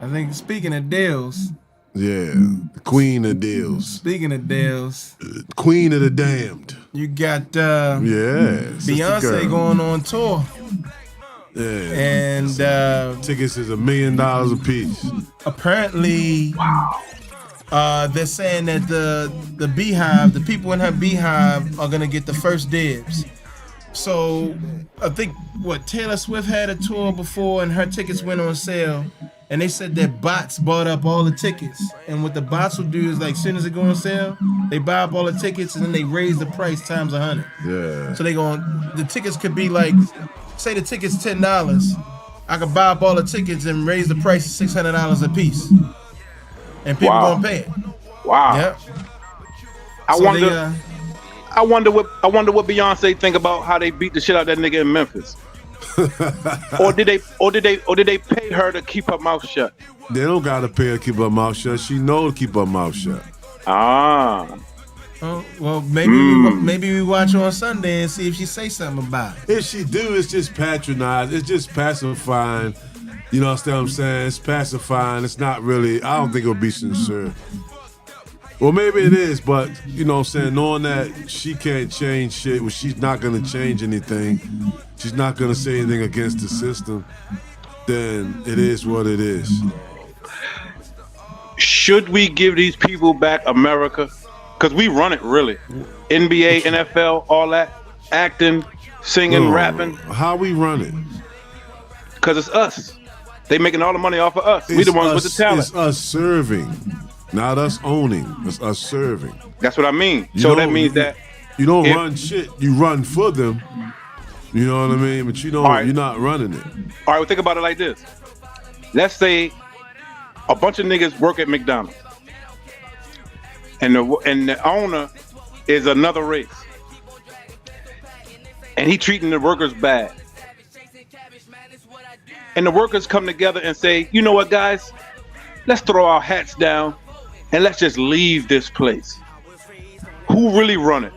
I think speaking of deals. Yeah, the queen of deals. Speaking of deals. Queen of the damned. You got Beyonce going on tour. Yeah. And tickets is $1 million a piece. Apparently, they're saying that the Beehive, the people in her Beehive are gonna get the first dibs. So I think Taylor Swift had a tour before and her tickets went on sale. And they said that bots bought up all the tickets. And what the bots will do is, like, as soon as it go on sale, they buy up all the tickets and then they raise the price times 100. Yeah. So the tickets could be like, say the ticket's $10. I could buy up all the tickets and raise the price to $600 a piece. And people gonna pay it. Wow. Yep. I wonder what Beyonce think about how they beat the shit out of that nigga in Memphis. or did they pay her to keep her mouth shut? They don't gotta pay her to keep her mouth shut. She knows to keep her mouth shut. Ah. Oh, well, maybe we watch her on Sunday and see if she say something about it. If she do, it's just patronizing. It's just pacifying. You know what I'm saying? It's pacifying. It's not really. I don't think it'll be sincere. Well, maybe it is, but you know what I'm saying, knowing that she can't change shit, well, she's not going to change anything, she's not going to say anything against the system, then it is what it is. Should we give these people back America? Because we run it, really. NBA, NFL, all that, acting, singing, rapping. How we run it? Because it's us. They making all the money off of us. We the ones with the talent. It's us serving. Not us owning, it's us serving. That's what I mean. So that means that you don't run shit, you run for them. You know what I mean? But you're not running it. All right, well, think about it like this. Let's say a bunch of niggas work at McDonald's. And the owner is another race. And he treating the workers bad. and the workers come together and say, you know what, guys, let's throw our hats down and let's just leave this place. Who really run it?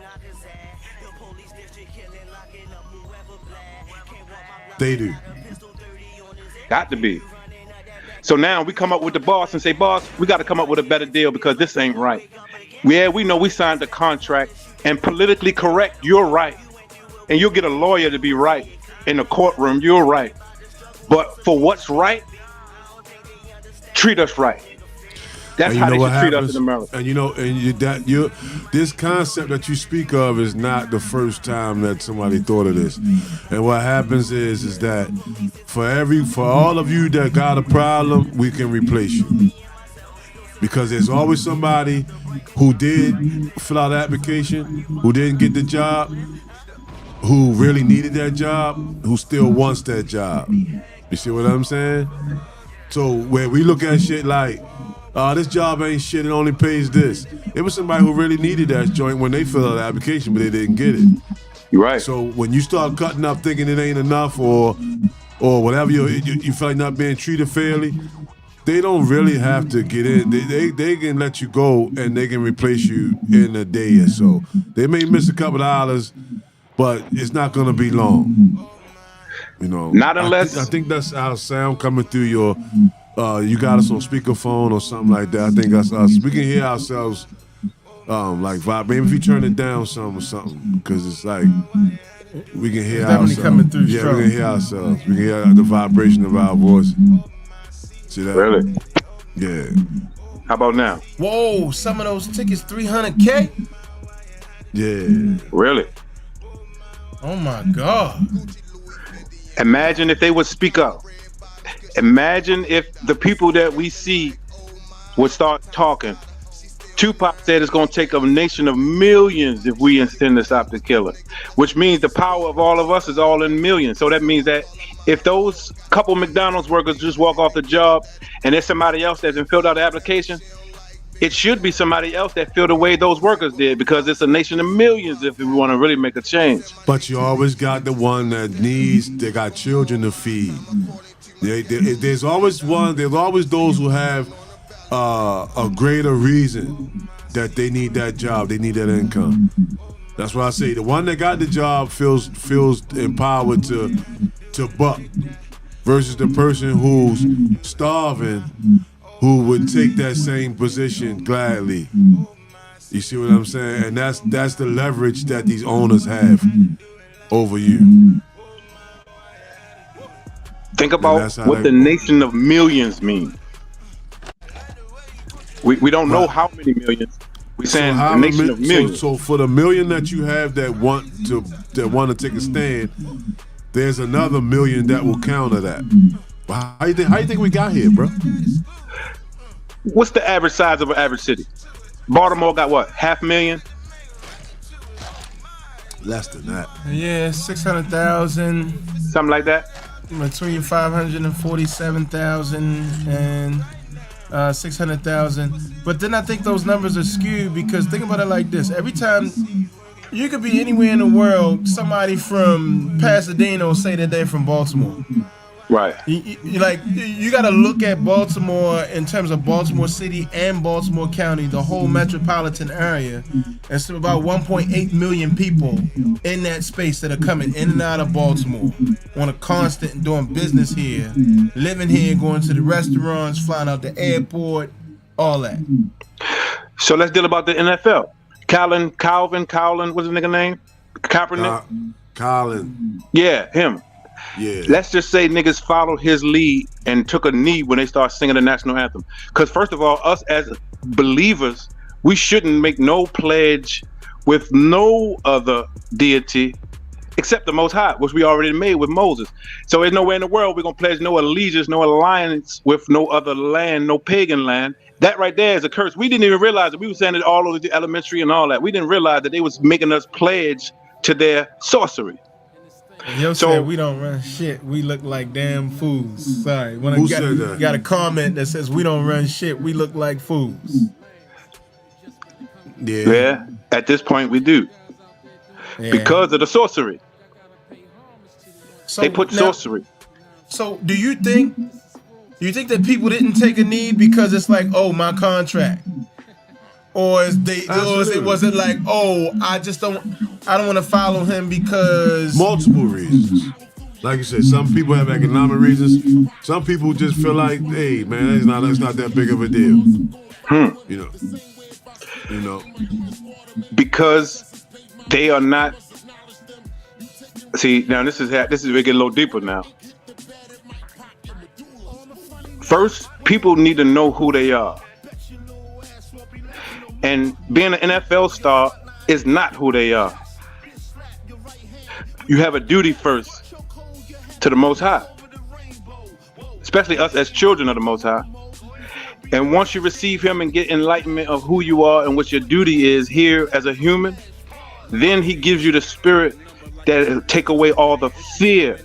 They do. Got to be. So now we come up with the boss and say, boss, we got to come up with a better deal because this ain't right. Yeah, we know we signed a contract, and politically correct, you're right. And you'll get a lawyer to be right in the courtroom, you're right. But for what's right, treat us right. That's how they should treat us in America. And this concept that you speak of is not the first time that somebody thought of this. And what happens is that for all of you that got a problem, we can replace you. Because there's always somebody who did fill out an application, who didn't get the job, who really needed that job, who still wants that job. You see what I'm saying? So where we look at shit like, this job ain't shit, it only pays this. It was somebody who really needed that joint when they filled out the application, but they didn't get it. You're right. So when you start cutting up thinking it ain't enough or whatever, you feel like not being treated fairly, they don't really have to get in. They can let you go and they can replace you in a day or so. They may miss a couple of dollars, but it's not going to be long. You know, not unless I think that's our sound coming through your. You got us on speakerphone or something like that. I think that's us. We can hear ourselves like vibe. Maybe if you turn it down some or something, because it's like we can hear ourselves. Coming through yeah, strong. we can hear ourselves. We can hear the vibration of our voice. See that? Really? Yeah. How about now? Whoa, some of those tickets $300K? Yeah. Really? Oh my God. Imagine if they would speak up. Imagine if the people that we see would start talking. Tupac said it's going to take a nation of millions if we intend to stop the killing, which means the power of all of us is all in millions. So that means that if those couple McDonald's workers just walk off the job and there's somebody else that hasn't filled out the application, it should be somebody else that filled the way those workers did, because it's a nation of millions if we want to really make a change. But you always got the one they got children to feed. There's always those who have a greater reason that they need that job, they need that income. That's why I say the one that got the job feels empowered to buck versus the person who's starving, who would take that same position gladly. You see what I'm saying? And that's the leverage that these owners have over you. Think about what the nation of millions mean. We don't know how many millions. We're saying the nation of millions. So for the million that you have that want to take a stand, there's another million that will counter that. How you think we got here, bro? What's the average size of an average city? Baltimore got what? 500,000? Less than that. Yeah, 600,000. Something like that. Between 547,000 and 600,000. But then I think those numbers are skewed, because think about it like this: every time you could be anywhere in the world, somebody from Pasadena will say that they're from Baltimore. Right. You got to look at Baltimore in terms of Baltimore City and Baltimore County, the whole metropolitan area. And so about 1.8 million people in that space that are coming in and out of Baltimore on a constant and doing business here, living here, going to the restaurants, flying out the airport, all that. So let's deal about the NFL. Calvin, what's the nigga name? Kaepernick? Colin. Yeah, him. Yeah. Let's just say niggas followed his lead and took a knee when they start singing the national anthem. Because first of all, us as believers, we shouldn't make no pledge with no other deity except the Most High, which we already made with Moses. So there's nowhere in the world we're going to pledge no allegiance, no alliance with no other land, no pagan land. That right there is a curse. We didn't even realize that. We were saying it all over the elementary and all that. We didn't realize that they was making us pledge to their sorcery. Yo said we don't run shit. We look like damn fools. Sorry. Who said that? Got a comment that says we don't run shit. We look like fools. Yeah. At this point, we do. Yeah. Because of the sorcery. So they put sorcery. So do you think that people didn't take a knee because it's like, oh, my contract? Or was it like, oh, I don't want to follow him because multiple reasons. Like you said, some people have economic reasons. Some people just feel like, hey, man, it's not that big of a deal. You know. Because they are not. See, now this is where it get a little deeper now. First, people need to know who they are. And being an NFL star is not who they are. You have a duty first to the Most High, especially us as children of the Most High. And once you receive Him and get enlightenment of who you are and what your duty is here as a human, then He gives you the spirit that take away all the fear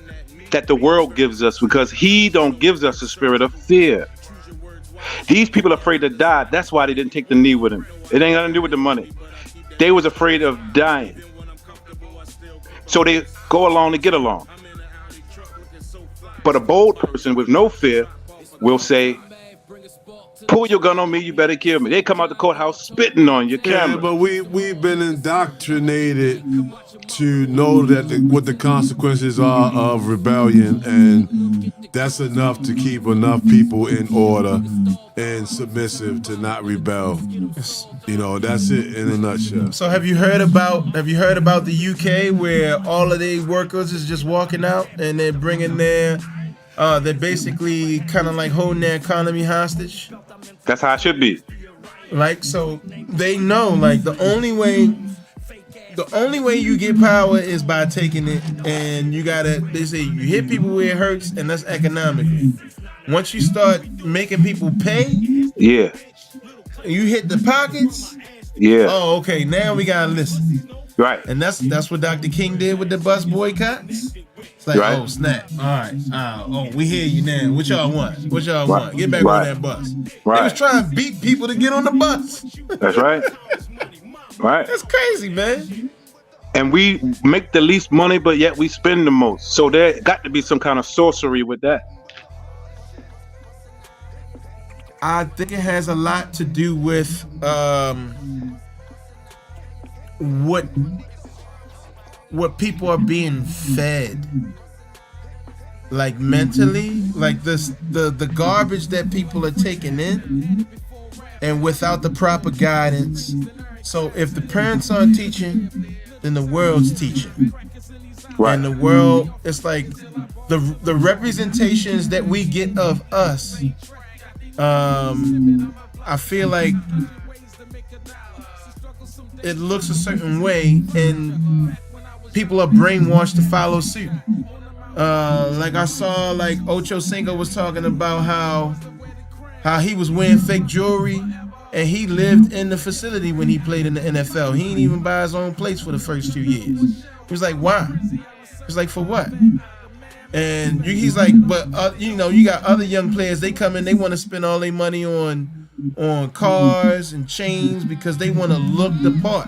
that the world gives us, because He don't gives us a spirit of fear. These people are afraid to die. That's why they didn't take the knee with Him. It ain't nothing to do with the money. They was afraid of dying. So they go along to get along. But a bold person with no fear will say, pull your gun on me, you better kill me. They come out the courthouse spitting on your camera. Yeah, but we've been indoctrinated to know what the consequences are of rebellion, and that's enough to keep enough people in order and submissive to not rebel. You know, that's it in a nutshell. So have you heard about the UK where all of their workers is just walking out and they're bringing they're basically kind of like holding their economy hostage? That's how it should be. Like, so they know, like, the only way you get power is by taking it, and they say you hit people where it hurts, and that's economically. Once you start making people pay, yeah, you hit the pockets, yeah. Oh, okay, now we gotta listen. Right. And that's what Dr. King did with the bus boycotts. It's like, right. Oh, snap. All right. Oh, we hear you now. What y'all want? Want? Get back on that bus. Right. They was trying to beat people to get on the bus. That's right. Right. That's crazy, man. And we make the least money, but yet we spend the most. So there got to be some kind of sorcery with that. I think it has a lot to do with what people are being fed, like mentally, like the garbage that people are taking in, and without the proper guidance. So if the parents aren't teaching, then the world's teaching. Right. And the world, it's like the representations that we get of us. I feel like it looks a certain way, and people are brainwashed to follow suit. Like I saw, like Ocho Cinco was talking about how he was wearing fake jewelry, and he lived in the facility when he played in the NFL. He didn't even buy his own place for the first 2 years. He was like, why? He's like, for what? And he's like, but you got other young players. They come in, they want to spend all their money on cars and chains because they want to look the part.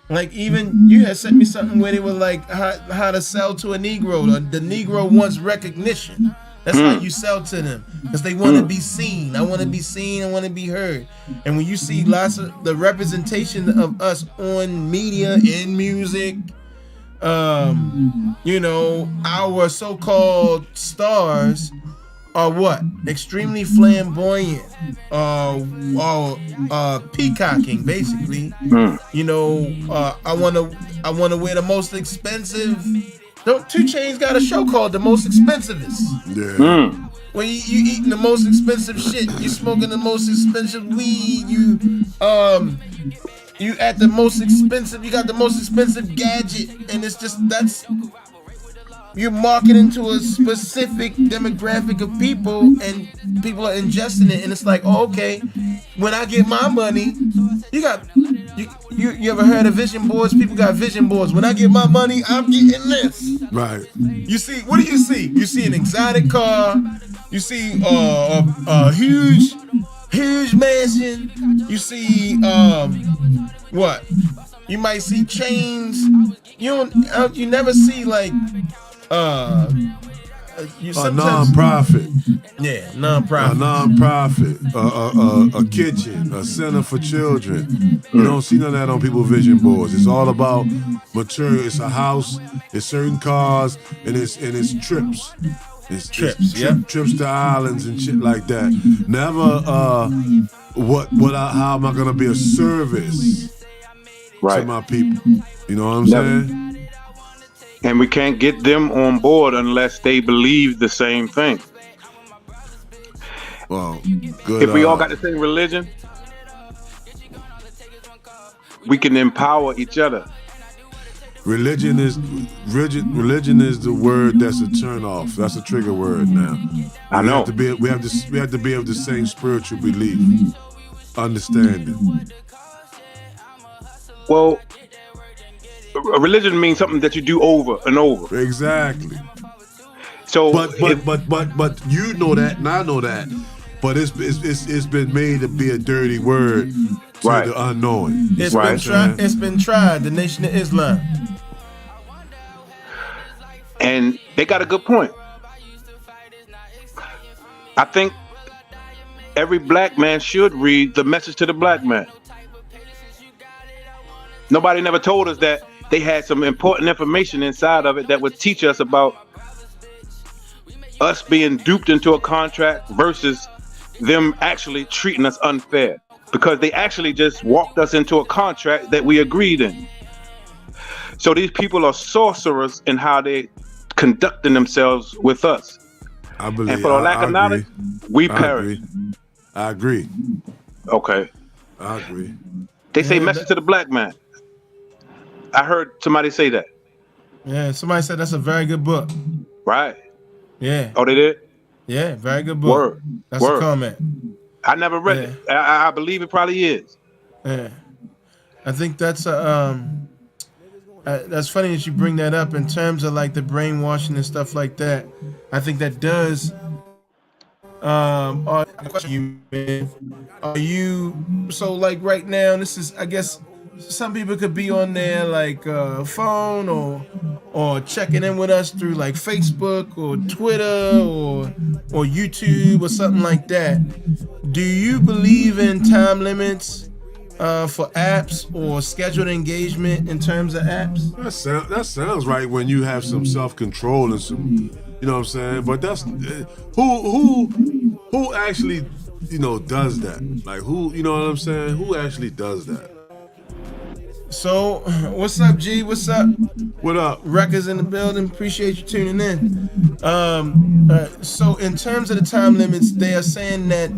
Like, even you had sent me something where they were like how to sell to a Negro. The Negro wants recognition. That's how you sell to them, because they want to be seen. I want to be seen. I want to be heard. And when you see lots of the representation of us on media, in music, our so-called stars are what? Extremely flamboyant, peacocking, basically. I wanna wear the most expensive. 2 Chainz got a show called The Most Expensivest. Yeah. When you eating the most expensive shit, you smoking the most expensive weed, you at the most expensive, you got the most expensive gadget, and it's just, you're marketing to a specific demographic of people, and people are ingesting it, and it's like, oh, okay, when I get my money, you ever heard of vision boards? People got vision boards. When I get my money, I'm getting this. Right. You see, what do you see? You see an exotic car. You see a huge mansion. You see what? You might see chains. You never see like A non-profit. Yeah, A non-profit. non-profit, a kitchen, a center for children. You don't see none of that on people's vision boards. It's all about material. It's a house, it's certain cars, and it's trips. It's Trips, trips to islands and shit like that. Never, how am I gonna be a service to my people? You know what I'm saying? And we can't get them on board unless they believe the same thing. Well, good. If we all got the same religion, we can empower each other. Religion is the word that's a turn off. That's a trigger word now. I know. We have to be of the same spiritual belief, understanding. Well, a religion means something that you do over and over. Exactly. So, but you know that, and I know that. But it's been made to be a dirty word to the unknowing. It's been tried. The Nation of Islam. And they got a good point. I think every black man should read The Message to the Black Man. Nobody never told us that they had some important information inside of it that would teach us about us being duped into a contract versus them actually treating us unfair, because they actually just walked us into a contract that we agreed in. So these people are sorcerers in how they conducting themselves with us. I believe. And for the lack of knowledge, we perish. I agree. Okay. I agree. They say Message to the Black Man. I heard somebody say that. Yeah, somebody said that's a very good book. Right. Yeah. Oh, they did? Yeah, very good book. Word. That's a comment. I never read it. I believe it probably is. Yeah. I think that's that's funny that you bring that up in terms of like the brainwashing and stuff like that. I think that does. Are you so like right now? This is, I guess, some people could be on there like phone or checking in with us through like Facebook or Twitter or YouTube or something like that. Do you believe in time limits for apps or scheduled engagement in terms of apps? That sounds right when you have some self-control and some, you know what I'm saying? But that's who actually, does that? Like who, you know what I'm saying? Who actually does that? So, what's up, G? What's up? What up? Records in the building. Appreciate you tuning in. So, in terms of the time limits, they are saying that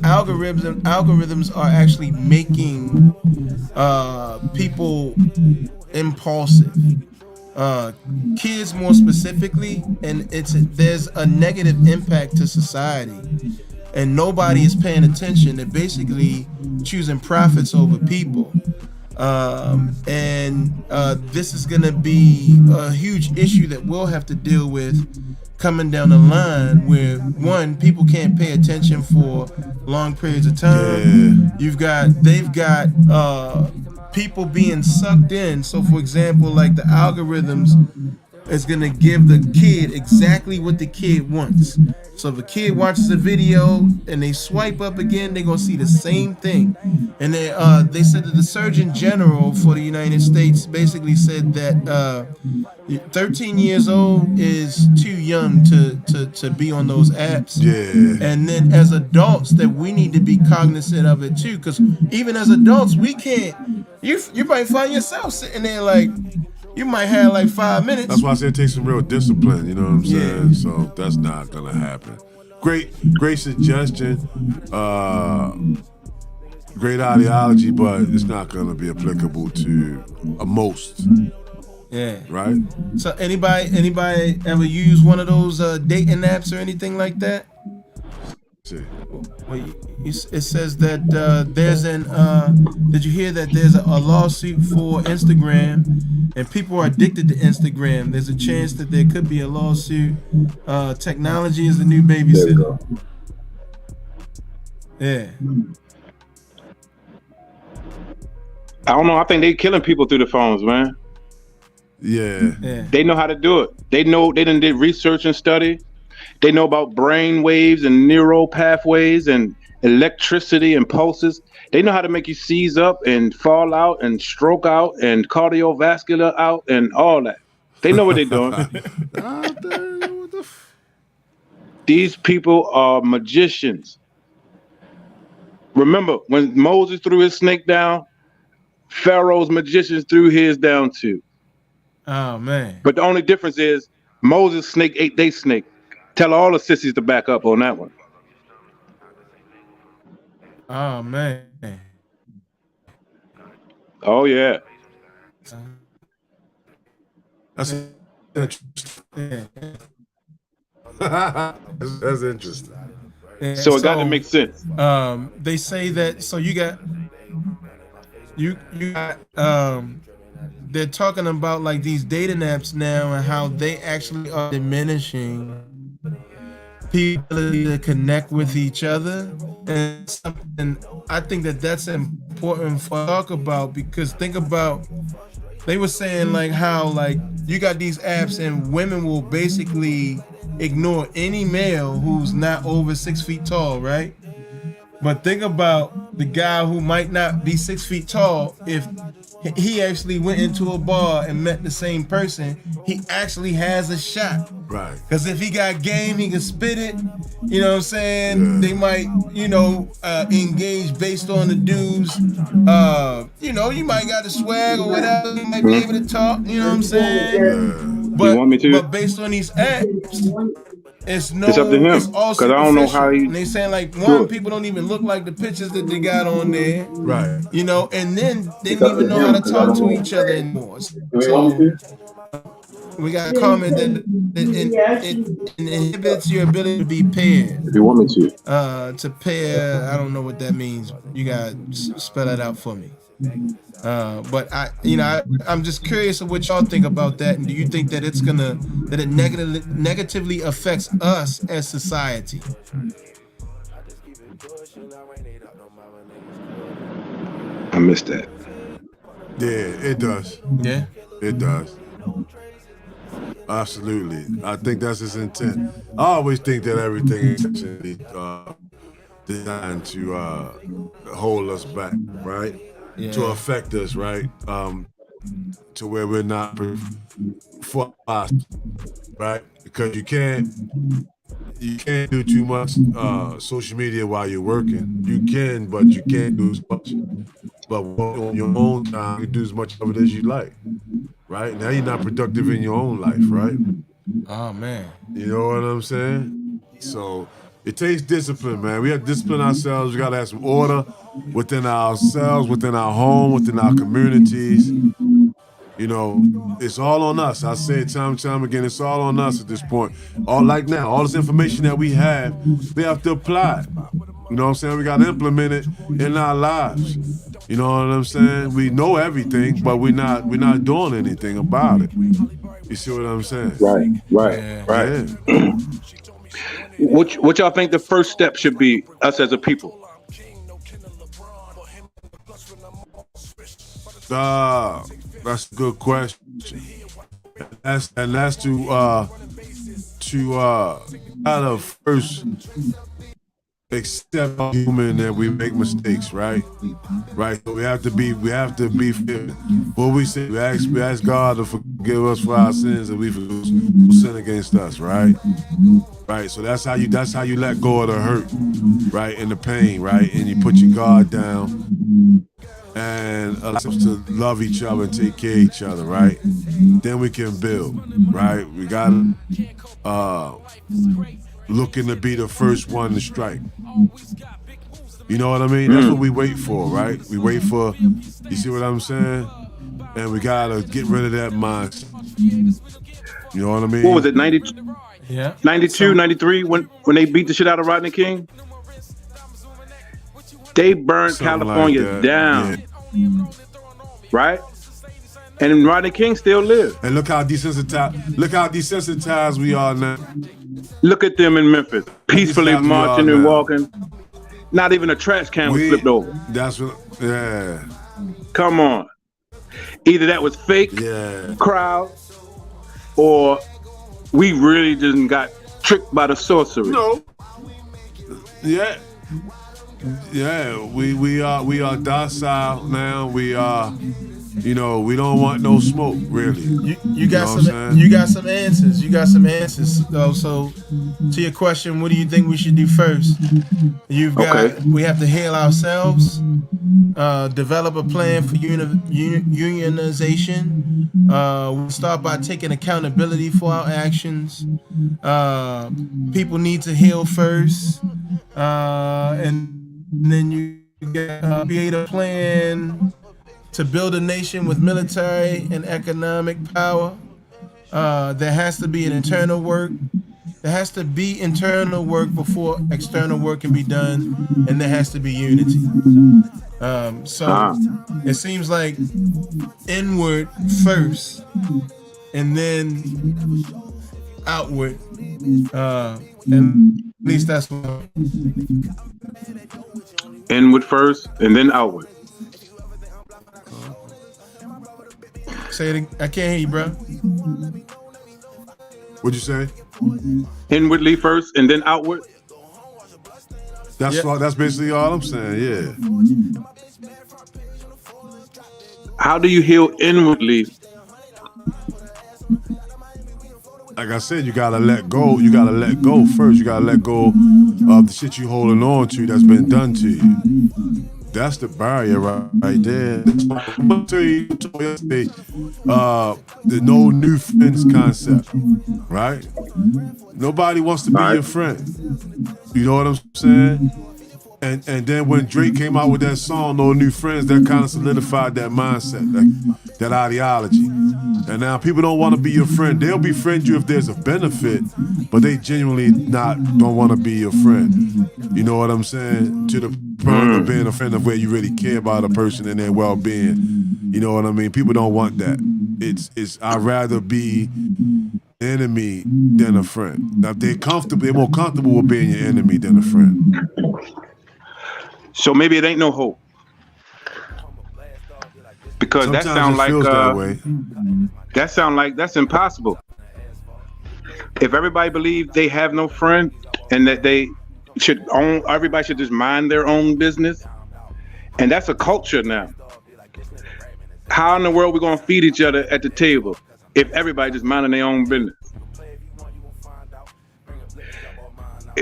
algorithms are actually making people impulsive. Kids more specifically, and there's a negative impact to society. And nobody is paying attention. They're basically choosing profits over people. This is going to be a huge issue that we'll have to deal with coming down the line, where one, people can't pay attention for long periods of time. They've got people being sucked in. So for example, like the algorithms is going to give the kid exactly what the kid wants. So if a kid watches a video and they swipe up again, they're going to see the same thing. And they said that the Surgeon General for the United States basically said that 13 years old is too young to be on those apps. Yeah. And then as adults, that we need to be cognizant of it too, because even as adults, we can't. You might find yourself sitting there like, you might have like 5 minutes. That's why I said it takes some real discipline, you know what I'm saying? So that's not gonna happen. Great suggestion. Great ideology, but it's not gonna be applicable to most. Yeah. Right? So anybody ever use one of those dating apps or anything like that? See. Well, it says that there's did you hear that there's a lawsuit for Instagram, and people are addicted to Instagram? There's a chance that there could be a lawsuit. Technology is the new babysitter. Yeah. I don't know. I think they killing people through the phones, man. Yeah. They know how to do it. They know they done did research and study. They know about brain waves and neural pathways and electricity and pulses. They know how to make you seize up and fall out and stroke out and cardiovascular out and all that. They know what they're doing. These people are magicians. Remember, when Moses threw his snake down, Pharaoh's magicians threw his down too. Oh, man. But the only difference is Moses' snake ate their snake. Tell all the sissies to back up on that one. Oh, man. Oh, yeah. That's interesting. That's interesting. So it got to make sense. They say that, so you got they're talking about like these dating apps now and how they actually are diminishing people's ability to connect with each other, and something I think that's important for talk about, because think about, they were saying like how like you got these apps and women will basically ignore any male who's not over 6 feet tall, right? But think about the guy who might not be 6 feet tall. If he actually went into a bar and met the same person, he actually has a shot. Right. Because if he got game, he can spit it. You know what I'm saying? Yeah. They might, engage based on the dudes. You might got the swag or whatever. You might be able to talk. You know what I'm saying? Yeah. But, you want me to? But based on these apps, it's up to him. It's all because I don't know how he. And they saying like people don't even look like the pictures that they got on there. Right. And then they don't even know how to talk to each other anymore. So we got a comment that it inhibits your ability to be paired. If you want me to. To pair, I don't know what that means. You gotta spell that out for me. But I'm just curious of what y'all think about that, and do you think that it negatively affects us as society? I missed that. Yeah, it does. Yeah, it does. Absolutely, I think that's his intent. I always think that everything is designed to hold us back, right? Yeah. To affect us, right? To where we're not for us, right? Because you can't do too much social media while you're working. You can, but you can't do as much. But on your own time, you do as much of it as you like, right? Now you're not productive in your own life, right? Oh man, you know what I'm saying? So it takes discipline, man. We have to discipline ourselves. We got to have some order within ourselves, within our home, within our communities. It's all on us. I say it time and time again, it's all on us at this point. All this information that we have to apply it. You know what I'm saying? We got to implement it in our lives. You know what I'm saying? We know everything, but we're not doing anything about it. You see what I'm saying? Right. Yeah. What y'all think the first step should be, us as a people? That's a good question. That's to kind of first accept human that we make mistakes, right? Right. So we have to be what we say. We ask God to forgive us for our sins and we sin against us, right? Right. So that's how you let go of the hurt, right, and the pain, right, and you put your guard down and allow us to love each other and take care of each other, right? Then we can build, right? We gotta looking to be the first one to strike. You know what I mean? That's what we wait for, right? We wait for, you see what I'm saying? And we gotta get rid of that mindset. You know what I mean? What was it, 92? Yeah. 92, 93, when they beat the shit out of Rodney King? They burned California like down. Yeah. Right? And Rodney King still lives. And look how desensitized we are now. Look at them in Memphis, peacefully marching and walking. Not even a trash can was flipped over. That's what, yeah. Come on. Either that was fake crowd, or we really just got tricked by the sorcery. No. Yeah. Yeah, we are docile now. We are, we don't want no smoke, really. You got some answers. You got some answers. So to your question, what do you think we should do first? We have to heal ourselves, develop a plan for unionization. We'll start by taking accountability for our actions. People need to heal first, and then you create a plan to build a nation with military and economic power. There has to be an internal work. There has to be internal work before external work can be done, and there has to be unity. It seems like inward first, and then outward. And at least that's what. Inward first, and then outward. Say it again. I can't hear you, bro. What'd you say? Inwardly first, and then outward. That's basically all I'm saying. Yeah. How do you heal inwardly? Like I said, you gotta let go. You gotta let go first. You gotta let go of the shit you holding on to that's been done to you. That's the barrier right there. I'll tell you yesterday, the no new friends concept, right? Nobody wants to be your friend. You know what I'm saying? And then when Drake came out with that song, No New Friends, that kind of solidified that mindset, that ideology. And now people don't want to be your friend. They'll befriend you if there's a benefit, but they genuinely don't want to be your friend. You know what I'm saying? To the point of being a friend of where you really care about a person and their well-being. You know what I mean? People don't want that. I'd rather be enemy than a friend. Now if they're more comfortable with being your enemy than a friend. So maybe it ain't no hope. Because sometimes that sounds like that way. That sounds like that's impossible. If everybody believes they have no friend and that everybody should just mind their own business, and that's a culture now. How in the world are we gonna feed each other at the table if everybody just minding their own business?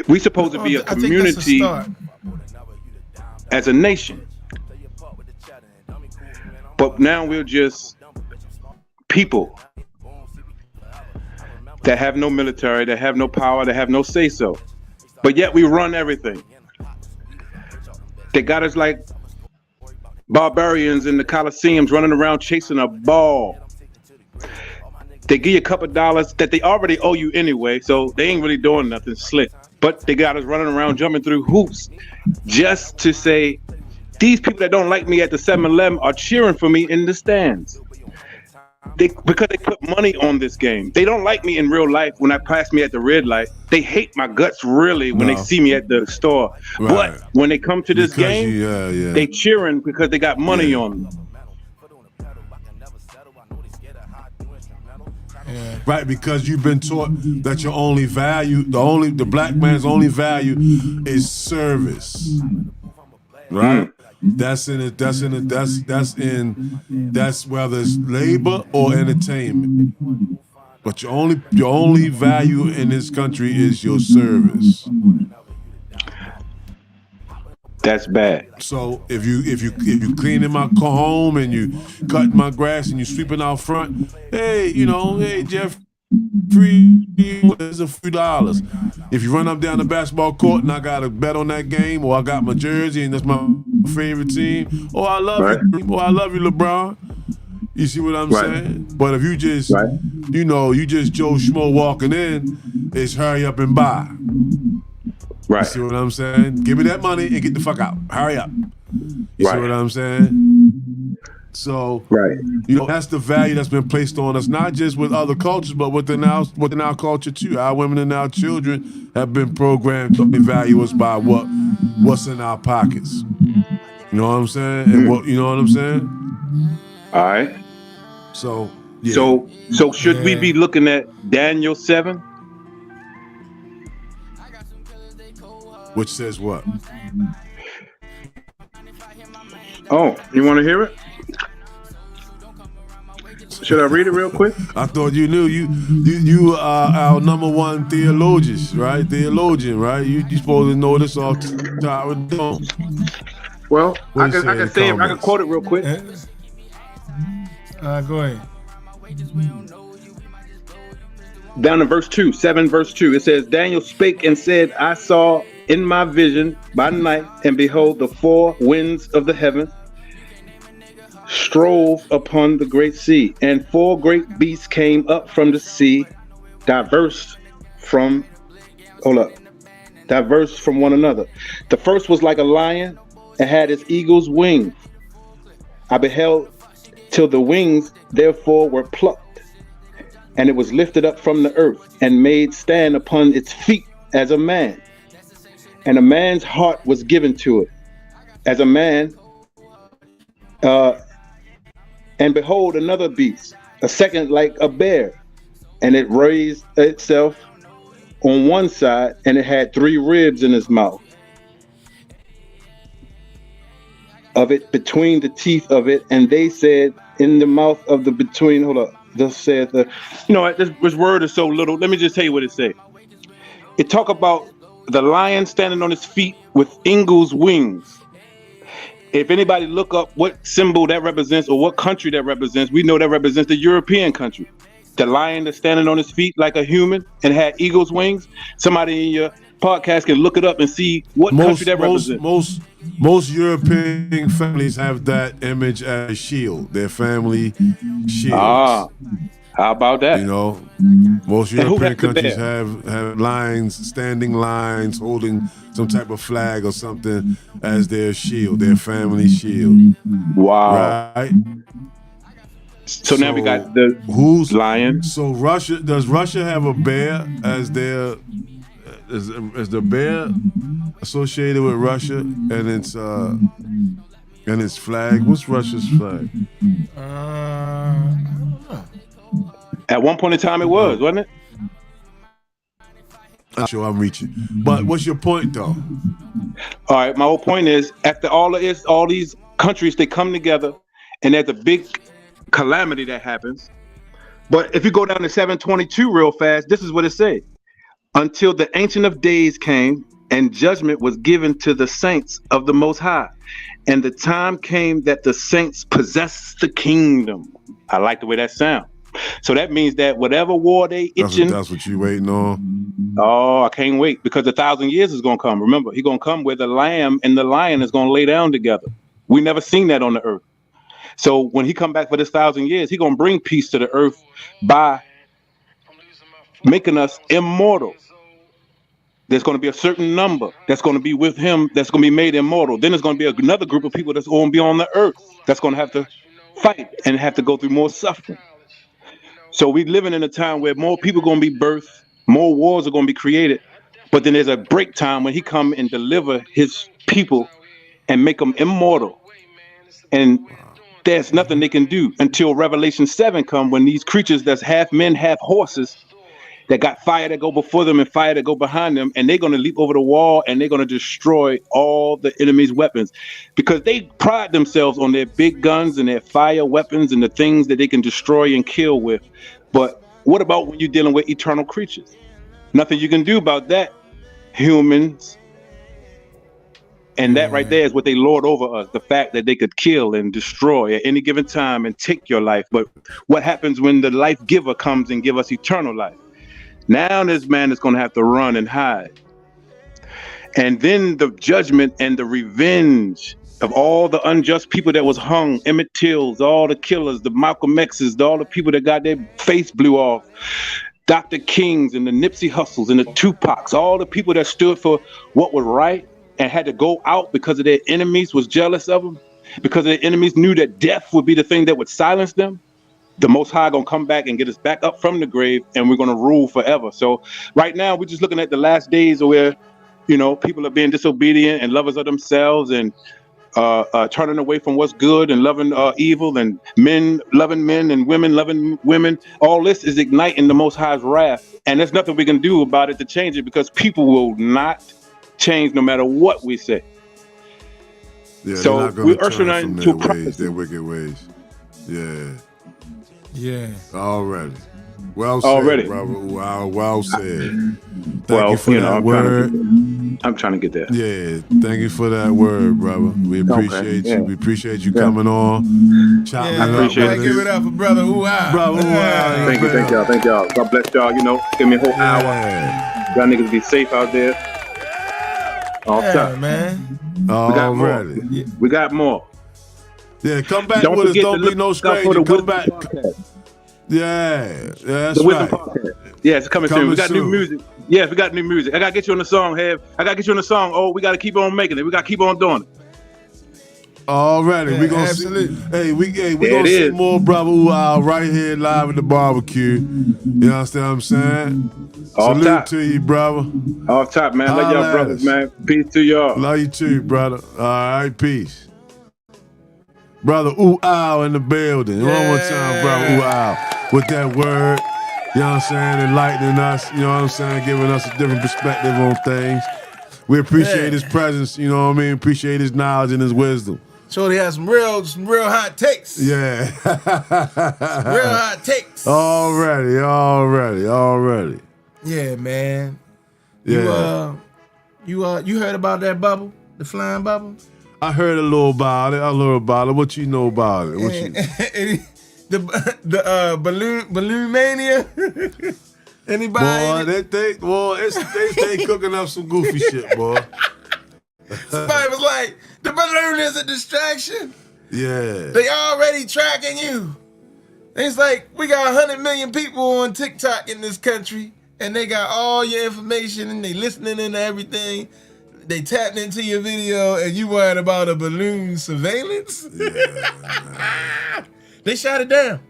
We supposed to be a community as a nation. But now we're just people that have no military, that have no power, that have no say-so. But yet we run everything. They got us like barbarians in the Colosseums running around chasing a ball. They give you a couple dollars that they already owe you anyway, so they ain't really doing nothing slick. But they got us running around jumping through hoops just to say, these people that don't like me at the 7-Eleven are cheering for me in the stands. Because they put money on this game. They don't like me in real life when I pass me at the red light. They hate my guts really when they see me at the store. Right. But when they come to this game, they cheering because they got money on me. Yeah. Right, because you've been taught that your only value, the black man's only value is service. Right? That's whether it's labor or entertainment. But your only value in this country is your service. That's bad. So if you cleaning my home and you cutting my grass and you sweeping out front, hey Jeff, there's a few dollars. If you run up down the basketball court and I got a bet on that game, or I got my jersey and that's my favorite team, I love you, I love you, LeBron. You see what I'm saying? But if you just, you just Joe Schmo walking in, it's hurry up and buy. Right. You see what I'm saying? Give me that money and get the fuck out. Hurry up. You see what I'm saying? So, that's the value that's been placed on us, not just with other cultures, but within our culture too. Our women and our children have been programmed to value us by what's in our pockets. You know what I'm saying? And you know what I'm saying? All right. So, so should we be looking at Daniel 7? which says what? Oh, you want to hear it? Should I read it real quick? I thought you knew. You are our number one theologian, right? You supposed to know this off the top of the dome. Well, I can say it. I can comments? quote it real quick. Go ahead. Down in verse 2, 7 verse 2, it says, Daniel spake and said, I saw in my vision by night, and behold, the four winds of the heaven strove upon the great sea, and four great beasts came up from the sea, diverse from one another. The first was like a lion and had its eagle's wings. I beheld till the wings therefore were plucked, and it was lifted up from the earth and made stand upon its feet as a man. And a man's heart was given to it as a man. And behold, another beast, a second like a bear, and it raised itself on one side, and it had 3 ribs in its mouth of it, between the teeth of it. And they said in the mouth of the between, thus saith the, this word is so little. Let me just tell you what it said. It talk about the lion standing on his feet with eagle's wings. If anybody look up what symbol that represents or what country that represents, we know that represents the European country. The lion that's standing on his feet like a human and had eagle's wings. Somebody in your podcast can look it up and see what country that represents. Most European families have that image as a shield. Their family shields. How about that? Most European countries have lines, standing lines, holding some type of flag or something as their shield, their family shield. Wow. Right? So now we got the lion. So does Russia have a bear as their is the bear associated with Russia and its flag? What's Russia's flag? At one point in time it was, wasn't it? I'm sure I'm reaching. But what's your point though? All right, my whole point is after all these countries, they come together and there's a big calamity that happens. But if you go down to 722 real fast, this is what it said. Until the Ancient of Days came and judgment was given to the saints of the Most High. And the time came that the saints possessed the kingdom. I like the way that sounds. So that means that whatever war they itching. That's what you waiting on. Oh, I can't wait, because 1,000 years is going to come. Remember, he's going to come where the lamb and the lion is going to lay down together. We never seen that on the earth. So when he come back for this 1,000 years, he's going to bring peace to the earth by making us immortal. There's going to be a certain number that's going to be with him that's going to be made immortal. Then there's going to be another group of people that's going to be on the earth that's going to have to fight and have to go through more suffering. So we're living in a time where more people are going to be birthed, more wars are going to be created, but then there's a break time when he come and deliver his people and make them immortal. And there's nothing they can do until Revelation 7 come, when these creatures that's half men, half horses, that got fire that go before them and fire that go behind them, and they're going to leap over the wall and they're going to destroy all the enemy's weapons, because they pride themselves on their big guns and their fire weapons and the things that they can destroy and kill with. But what about when you're dealing with eternal creatures? Nothing you can do about that, humans. And that right there is what they lord over us, the fact that they could kill and destroy at any given time and take your life. But what happens when the life giver comes and give us eternal life? Now this man is going to have to run and hide. And then the judgment and the revenge of all the unjust people that was hung, Emmett Tills, all the killers, the Malcolm X's, all the people that got their face blew off, Dr. Kings and the Nipsey Hussles and the Tupacs, all the people that stood for what was right and had to go out because of their enemies was jealous of them, because their enemies knew that death would be the thing that would silence them. The Most High gonna come back and get us back up from the grave, and we're gonna rule forever. So right now we're just looking at the last days where, people are being disobedient and lovers of themselves and turning away from what's good and loving evil, and men loving men and women loving women. All this is igniting the Most High's wrath, and there's nothing we can do about it to change it, because people will not change no matter what we say. Yeah, So they're not we're gonna ushering turn from into their ways, prophecy. their wicked ways. Yeah. Yeah. Already. Well said, Already. brother. Wow, well said. Thank Well, you for that I'm word. I'm trying to get there. Yeah, thank you for that word, brother. We appreciate yeah. you. We appreciate you coming on, chopping Yeah, it up appreciate with it. Give us. it up for brother Ooh-Ah. Brother Ooh-Ah. Thank y'all. God bless y'all. Give me a whole hour. Yeah. Y'all niggas be safe out there. All Yeah, time. man. We got more. Already. We got more. Yeah, come back Don't with us. forget Don't to be no look out for stranger. the Come Wisdom back. Podcast. Yeah, that's The Wisdom right. Podcast. Yeah, it's coming soon. Coming We got soon. new music. Yes, we got new music. I gotta get you on the song, Have. I gotta get you on the song. Oh, we gotta keep on making it. We gotta keep on doing it. Already, Yeah, we gonna absolutely. see. Hey, we There gonna it see is. more brother Ooh-Ah right here live at the barbecue. You understand what I'm saying? Off Salute top. to you, brother. Off top, man. Love Holla y'all at brothers, us. man. Peace to y'all. Love you too, brother. All right, peace. Brother Ooh-Ah in the building. One more time, brother Ooh-Ah with that word. You know what I'm saying? Enlightening us. You know what I'm saying? Giving us a different perspective on things. We appreciate his presence. You know what I mean? Appreciate his knowledge and his wisdom. Shorty has some real hot takes. Yeah. Real hot takes. Already. Yeah, man. Yeah. You heard about that bubble? The flying bubble? I heard a little about it. What you know about it? What you... the balloon mania? Anybody? Boy, they stay cooking up some goofy shit, boy. Somebody was like, the balloon is a distraction. Yeah. They already tracking you. It's like, we got 100 million people on TikTok in this country, and they got all your information, and they listening into everything. They tapped into your video, and you worried about a balloon surveillance? Yeah. They shot it down.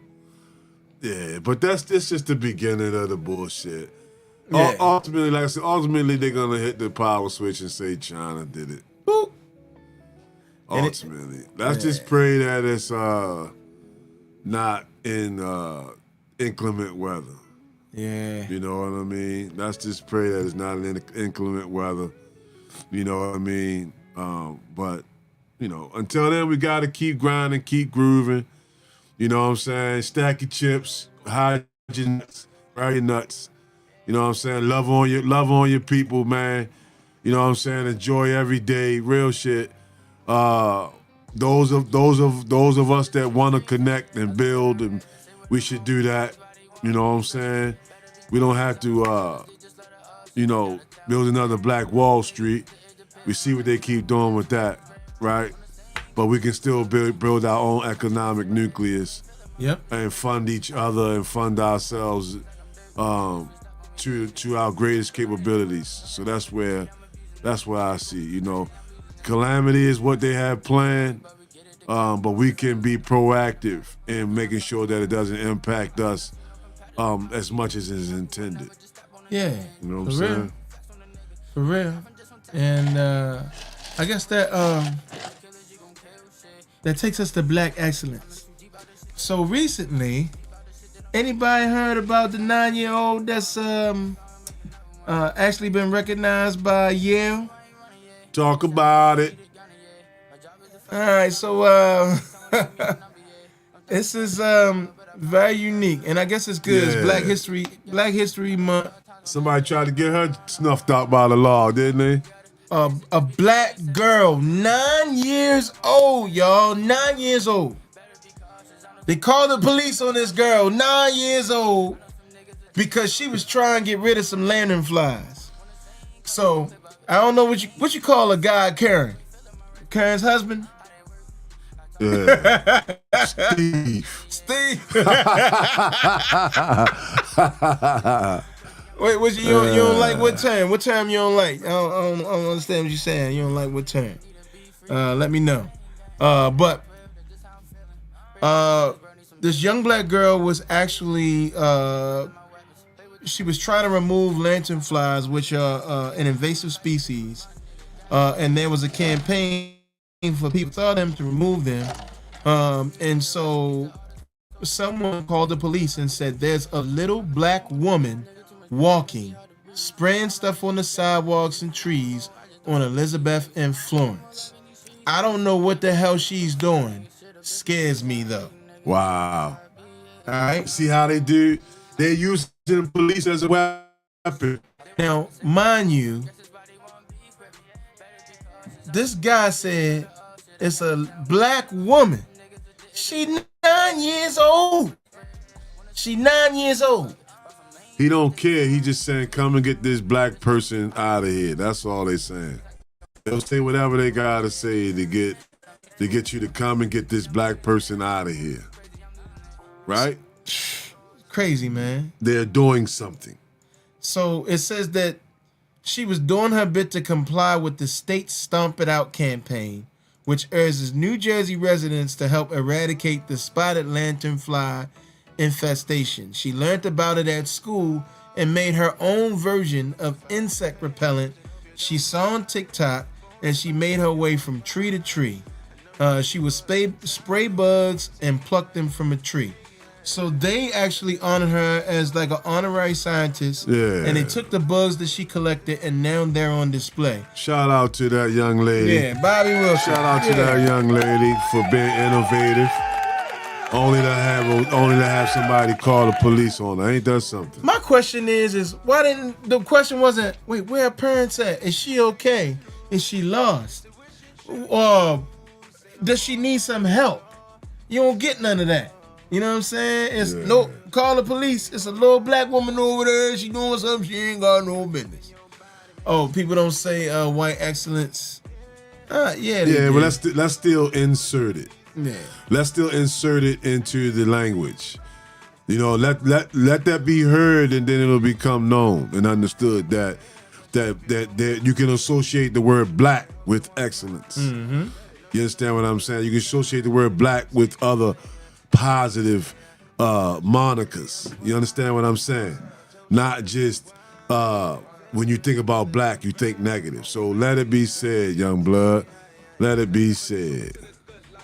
Yeah, but that's just the beginning of the bullshit. Yeah. Ultimately, like I said, they're gonna hit the power switch and say China did it. Boop. Ultimately, let's just pray that it's not in inclement weather. Yeah. You know what I mean? Let's just pray that it's not in inclement weather. You know what I mean? But until then, we gotta keep grinding, keep grooving. You know what I'm saying? Stack your chips, hide your nuts, fry your nuts. You know what I'm saying? Love on your people, man. You know what I'm saying? Enjoy every day, real shit. Those of us that want to connect and build, and we should do that. You know what I'm saying? We don't have to, build another Black Wall Street. We see what they keep doing with that, right? But we can still build our own economic nucleus. Yep. And fund each other and fund ourselves to our greatest capabilities. So that's where I see. Calamity is what they have planned, but we can be proactive in making sure that it doesn't impact us as much as is intended. Yeah. You know what I'm saying? For real. And I guess that takes us to Black excellence. So recently, anybody heard about the 9-year-old that's actually been recognized by Yale? Talk about it. All right, so this is very unique, and I guess it's good. Yeah. It's Black History Month. Somebody tried to get her snuffed out by the law, didn't they? A black girl, 9 years old, y'all, 9 years old. They called the police on this girl, 9 years old, because she was trying to get rid of some lantern flies. So I don't know what you call a guy, Karen. Karen's husband. Yeah. Steve. Wait, you don't like what term? What term you don't like? I don't understand what you're saying. You don't like what term? Let me know. But this young black girl was actually she was trying to remove lantern flies, which are an invasive species, and there was a campaign for people saw them to remove them, and so someone called the police and said there's a little black woman walking, spraying stuff on the sidewalks and trees on Elizabeth and Florence. I don't know what the hell she's doing. Scares me though. Wow. All right. See how they do? They're using police as a weapon. Now, mind you, this guy said it's a black woman. She 9 years old. She 9 years old. He don't care. He just saying, come and get this black person out of here. That's all they saying. They'll say whatever they gotta say to get you to come and get this black person out of here. Right? Crazy, man. They're doing something. So it says that she was doing her bit to comply with the state Stomp It Out campaign, which urges New Jersey residents to help eradicate the spotted lanternfly infestation. She learned about it at school and made her own version of insect repellent she saw on TikTok, and she made her way from tree to tree. She would spray bugs and pluck them from a tree. So they actually honored her as like an honorary scientist. Yeah. And they took the bugs that she collected, and now they're on display. Shout out to that young lady. Yeah, Bobby Wilson. Shout out to that young lady for being innovative. Only to have somebody call the police on her. Ain't that something? My question is why didn't the question wasn't, wait, where her parents at? Is she okay? Is she lost? Does she need some help? You don't get none of that. You know what I'm saying? It's no, call the police. It's a little black woman over there. She doing something she ain't got no business. Oh, people don't say white excellence. Yeah, but let's still insert it. Yeah. Let's still insert it into the language. You know, let that be heard, and then it'll become known and understood that you can associate the word black with excellence. Mm-hmm. You understand what I'm saying? You can associate the word black with other positive monikers. You understand what I'm saying? Not just when you think about black, you think negative. So let it be said, young blood. Let it be said.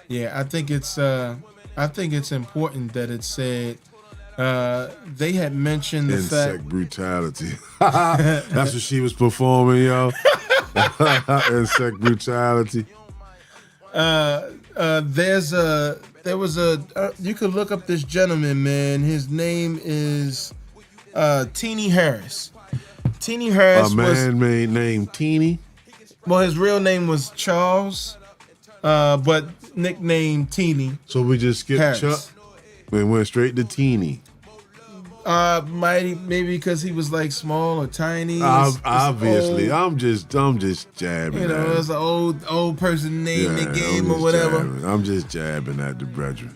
Yeah, I think it's important that it's said. They had mentioned the insect brutality. That's what she was performing, yo. Insect brutality. There was you could look up this gentleman, man. His name is Teeny Harris. Teeny Harris a man named Teeny. Well, his real name was Charles, but nicknamed Teeny. So we just skipped Harris. Chuck and went straight to Teeny. Maybe because he was like small or tiny. Obviously, old, I'm just jabbing. You know, it's an old person name they gave him or whatever. Jabbing. I'm just jabbing at the brethren.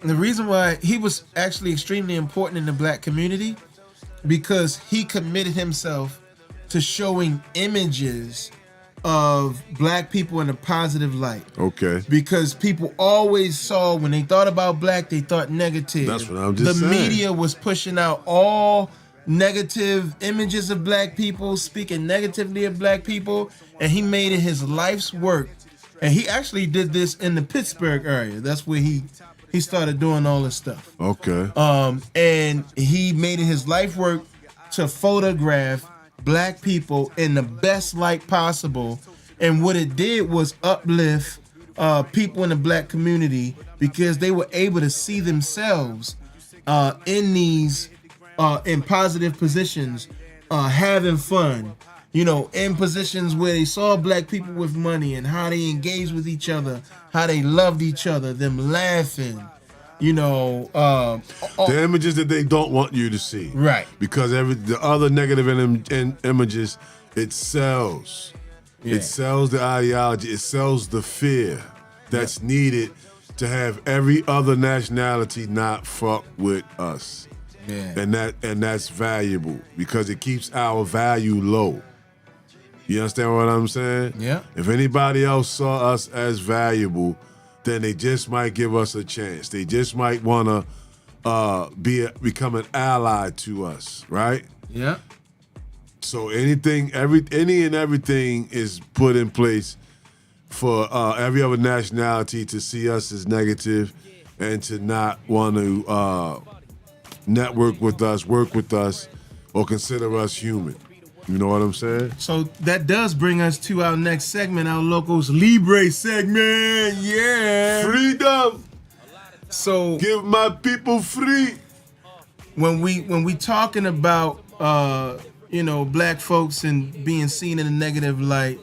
The reason why he was actually extremely important in the black community, because he committed himself to showing images of black people in a positive light. Okay. Because people always saw, when they thought about black, they thought negative. That's what I'm just saying. saying. The media was pushing out all negative images of black people, speaking negatively of black people, and he made it his life's work. And he actually did this in the Pittsburgh area. That's where he started doing all this stuff. Okay. And he made it his life work to photograph black people in the best light possible, and what it did was uplift people in the black community, because they were able to see themselves in these in positive positions, having fun, you know, in positions where they saw black people with money and how they engaged with each other, how they loved each other, them laughing. You know, the images that they don't want you to see, right? Because the other negative images, it sells. Yeah. It sells the ideology. It sells the fear that's needed to have every other nationality not fuck with us. Yeah. And that's valuable, because it keeps our value low. You understand what I'm saying? Yeah. If anybody else saw us as valuable, then they just might give us a chance. They just might want to become an ally to us, right? Yeah. So any and everything is put in place for every other nationality to see us as negative and to not want to network with us, work with us, or consider us human. You know what I'm saying? So that does bring us to our next segment, our Locos Libre segment. Yeah. Freedom. So Give my people free. when we talking about black folks and being seen in a negative light,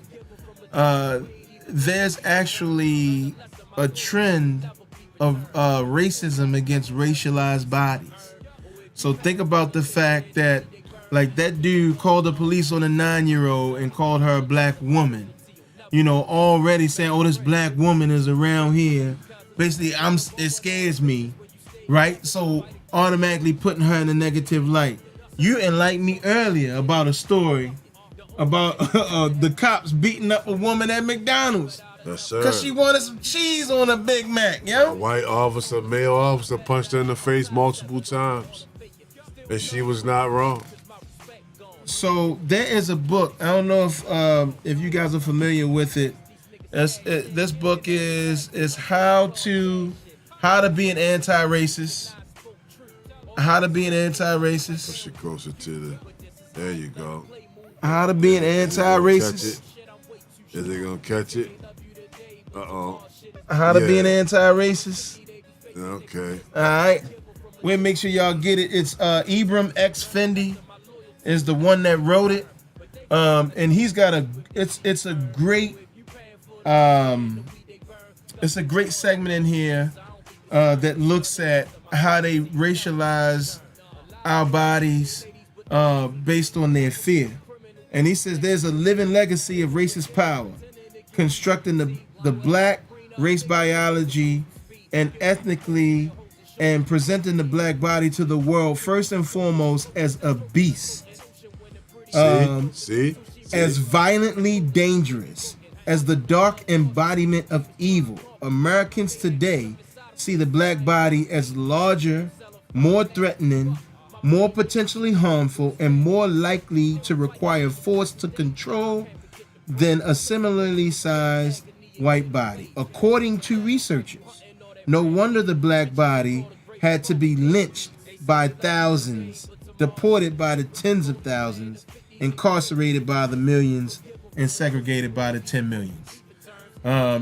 there's actually a trend of racism against racialized bodies. So think about the fact that, like, that dude called the police on a 9-year-old and called her a black woman. Already saying, "Oh, this black woman is around here." Basically, it scares me, right? So automatically putting her in a negative light. You enlightened me earlier about a story about the cops beating up a woman at McDonald's. Yes, sir. Because she wanted some cheese on a Big Mac, A white officer, male officer, punched her in the face multiple times. And she was not wrong. So there is a book. I don't know if you guys are familiar with it. This book is how to be an anti-racist. How to be an anti-racist. Push it closer to the. There you go. How to be an anti-racist. Is they gonna catch it? Uh-oh. How to be an anti-racist. Okay. All right. We'll make sure y'all get it. It's Ibram X. Fendi is the one that wrote it. And he's got it's a great segment in here that looks at how they racialize our bodies based on their fear. And he says there's a living legacy of racist power, constructing the black race biology and ethnically, and presenting the black body to the world first and foremost as a beast. See? As violently dangerous, as the dark embodiment of evil. Americans today see the black body as larger, more threatening, more potentially harmful, and more likely to require force to control than a similarly sized white body. According to researchers, no wonder the black body had to be lynched by thousands, deported by the tens of thousands, incarcerated by the millions, and segregated by the 10 millions.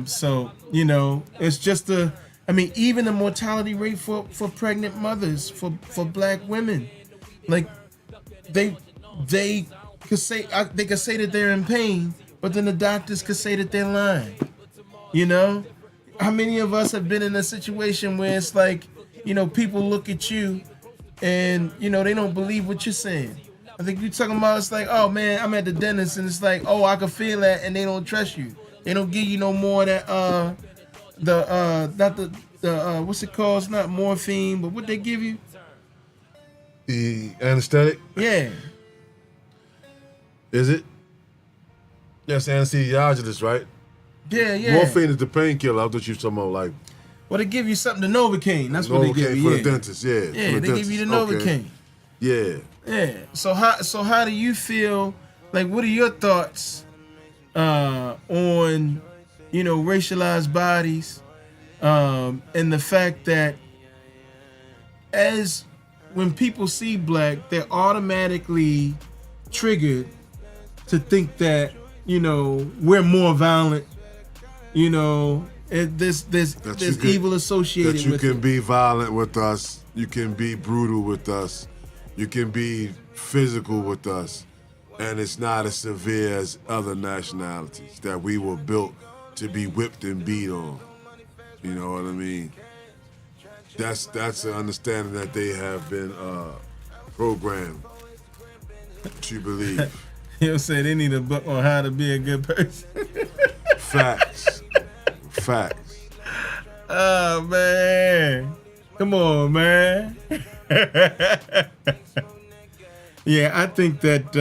So, it's just even the mortality rate for pregnant mothers, for black women, like they could say that they're in pain, but then the doctors could say that they're lying. How many of us have been in a situation where it's like, people look at you and, they don't believe what you're saying. I think you're talking about, it's like, oh man, I'm at the dentist and it's like, oh, I can feel that, and they don't trust you. They don't give you no more of that, what's it called? It's not morphine, but what they give you? The anesthetic? Yeah. Is it? Yes, anesthesiologist, right? Yeah. Morphine is the painkiller. I thought you were talking about like. Well, they give you something, the Novocaine. That's what they give you. For the dentist, yeah. Yeah, they give you the Novocaine. Yeah. Yeah. So how do you feel? Like, what are your thoughts on racialized bodies, and the fact that when people see black, they're automatically triggered to think that we're more violent. There's evil associated with it. That you can be violent with us. You can be brutal with us. You can be physical with us. And it's not as severe as other nationalities that we were built to be whipped and beat on. You know what I mean? That's an understanding that they have been programmed to believe. He'll say they need a book on how to be a good person. Facts. Oh, man. Come on, man. Yeah, I think that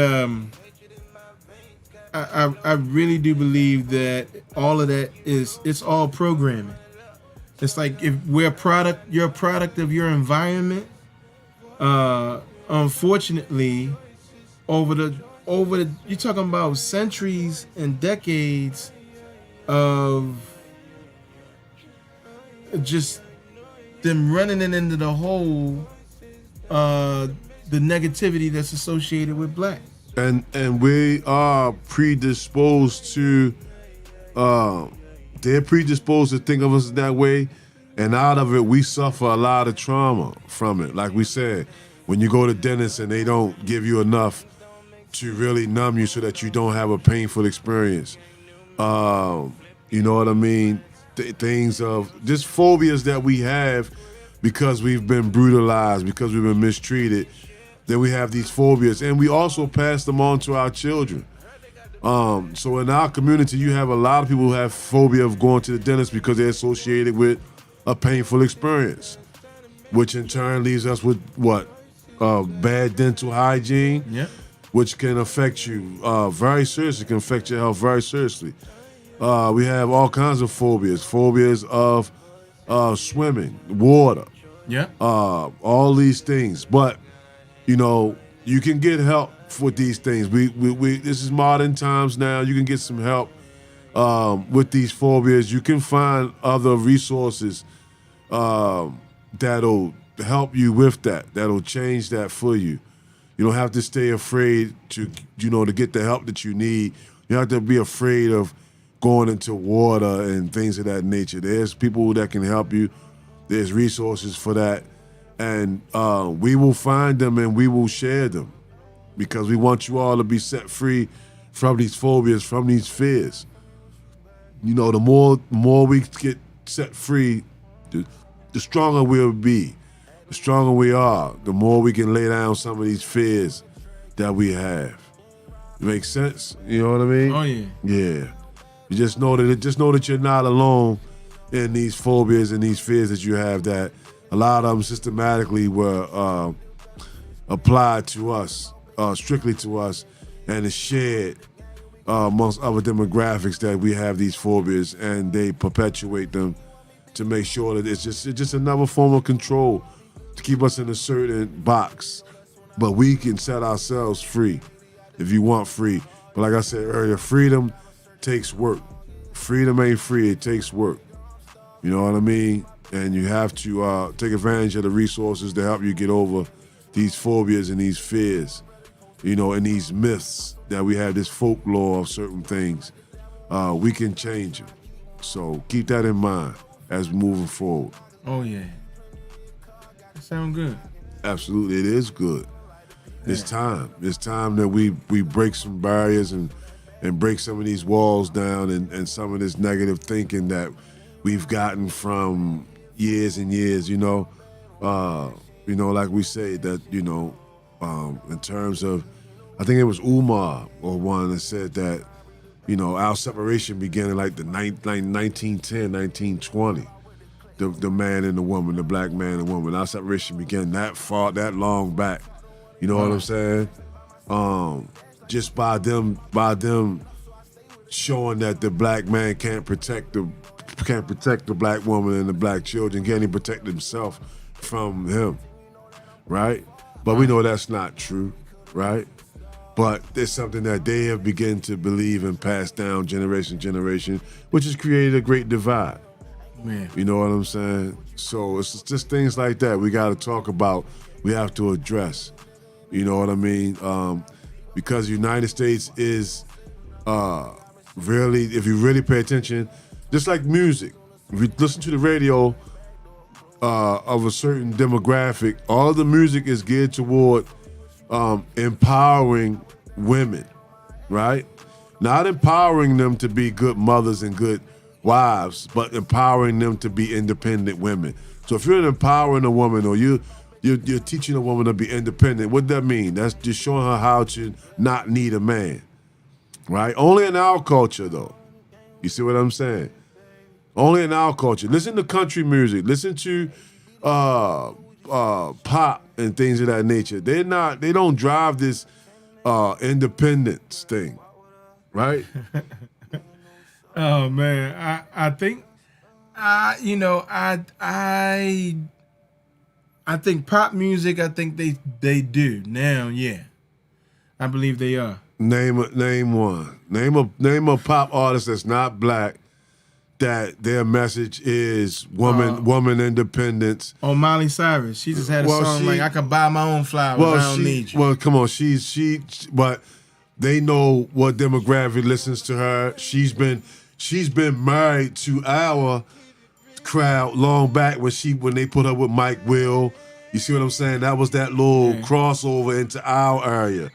I really do believe that all of that it's all programming. It's like if you're a product of your environment. Unfortunately, over the you're talking about centuries and decades of just them running it into the hole, the negativity that's associated with black. And we are predisposed to they're predisposed to think of us that way, and out of it we suffer a lot of trauma from it. Like we said, when you go to dentists and they don't give you enough to really numb you so that you don't have a painful experience. You know what I mean? Things of just phobias that we have because we've been brutalized, because we've been mistreated. Then we have these phobias, and we also pass them on to our children. So in our community, you have a lot of people who have phobia of going to the dentist because they're associated with a painful experience, which in turn leaves us with what? Bad dental hygiene, which can affect you very seriously, can affect your health very seriously. We have all kinds of phobias of swimming, water, all these things. But, you know, you can get help with these things. We this is modern times now. You can get some help with these phobias. You can find other resources that'll help you with that, that'll change that for you. You don't have to stay afraid to get the help that you need. You don't have to be afraid of going into water and things of that nature. There's people that can help you. There's resources for that. And we will find them and we will share them because we want you all to be set free from these phobias, from these fears. You know, the more we get set free, the stronger we'll be. The stronger we are, the more we can lay down some of these fears that we have. Makes sense? You know what I mean? Oh yeah. Yeah. You just know that you're not alone in these phobias and these fears that you have, that a lot of them systematically were applied to us, strictly to us, and is shared amongst other demographics that we have these phobias, and they perpetuate them to make sure that it's just another form of control to keep us in a certain box. But we can set ourselves free if you want free. But like I said earlier, freedom takes work. Freedom ain't free, it takes work. You know what I mean? And you have to take advantage of the resources to help you get over these phobias and these fears, you know, and these myths that we have, this folklore of certain things. We can change them. So keep that in mind as we're moving forward. Oh yeah. That sounds good. Absolutely, it is good. It's time. It's time that we break some barriers and break some of these walls down and some of this negative thinking that we've gotten from years and years, you know. Like we say that, in terms of, I think it was Umar or one that said that, our separation began in like 1910, 1920. The man and the woman, the black man and woman. Our separation began that long back. You know what I'm saying? Just by them showing that the black man can't protect the black woman and the black children, can't even protect himself from him, right? But we know that's not true, right? But it's something that they have begun to believe and pass down generation to generation, which has created a great divide. Man. You know what I'm saying? So it's just things like that we got to talk about, we have to address. You know what I mean? Because the United States is really, if you really pay attention, just like music, if you listen to the radio of a certain demographic, all of the music is geared toward empowering women, right? Not empowering them to be good mothers and good wives, but empowering them to be independent women. So if you're empowering a woman or you're teaching a woman to be independent, what does that mean? That's just showing her how to not need a man, right? Only in our culture, though. You see what I'm saying? Only in our culture. Listen to country music. Listen to pop and things of that nature. They don't drive this independence thing, right? Oh man, I think I think pop music, I think they do now. Yeah, I believe they are. Name one. Name a pop artist that's not black that their message is woman independence. Oh, Miley Cyrus, she just had a song like I could buy my own flowers. I don't need you. Well, come on, but They know what demographic listens to her. She's been married to our crowd long back when they put her with Mike Will. You see what I'm saying? That was that little crossover into our area.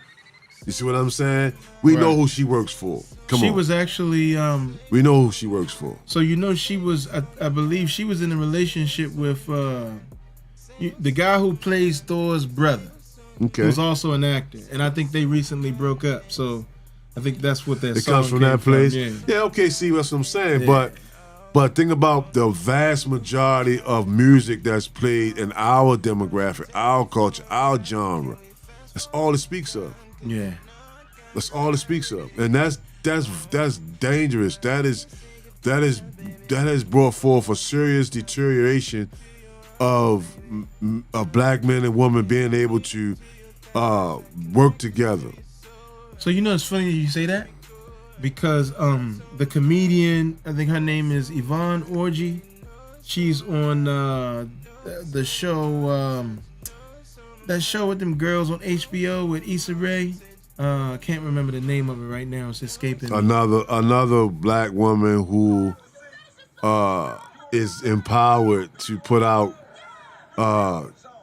You see what I'm saying? We know who she works for. She was actually we know who she works for. So she was I believe she was in a relationship with the guy who plays Thor's brother. Okay. Who's also an actor. And I think they recently broke up. So I think that's what that it song comes from that place. Yeah, okay, see what I'm saying. Yeah. But think about the vast majority of music that's played in our demographic, our culture, our genre. That's all it speaks of. Yeah. That's all it speaks of. And that's dangerous. That has brought forth a serious deterioration of black men and women being able to work together. So it's funny that you say that, because the comedian, I think her name is Yvonne Orji, she's on the show, that show with them girls on HBO with Issa Rae. I can't remember the name of it right now. It's escaping me. Another black woman who is empowered to put out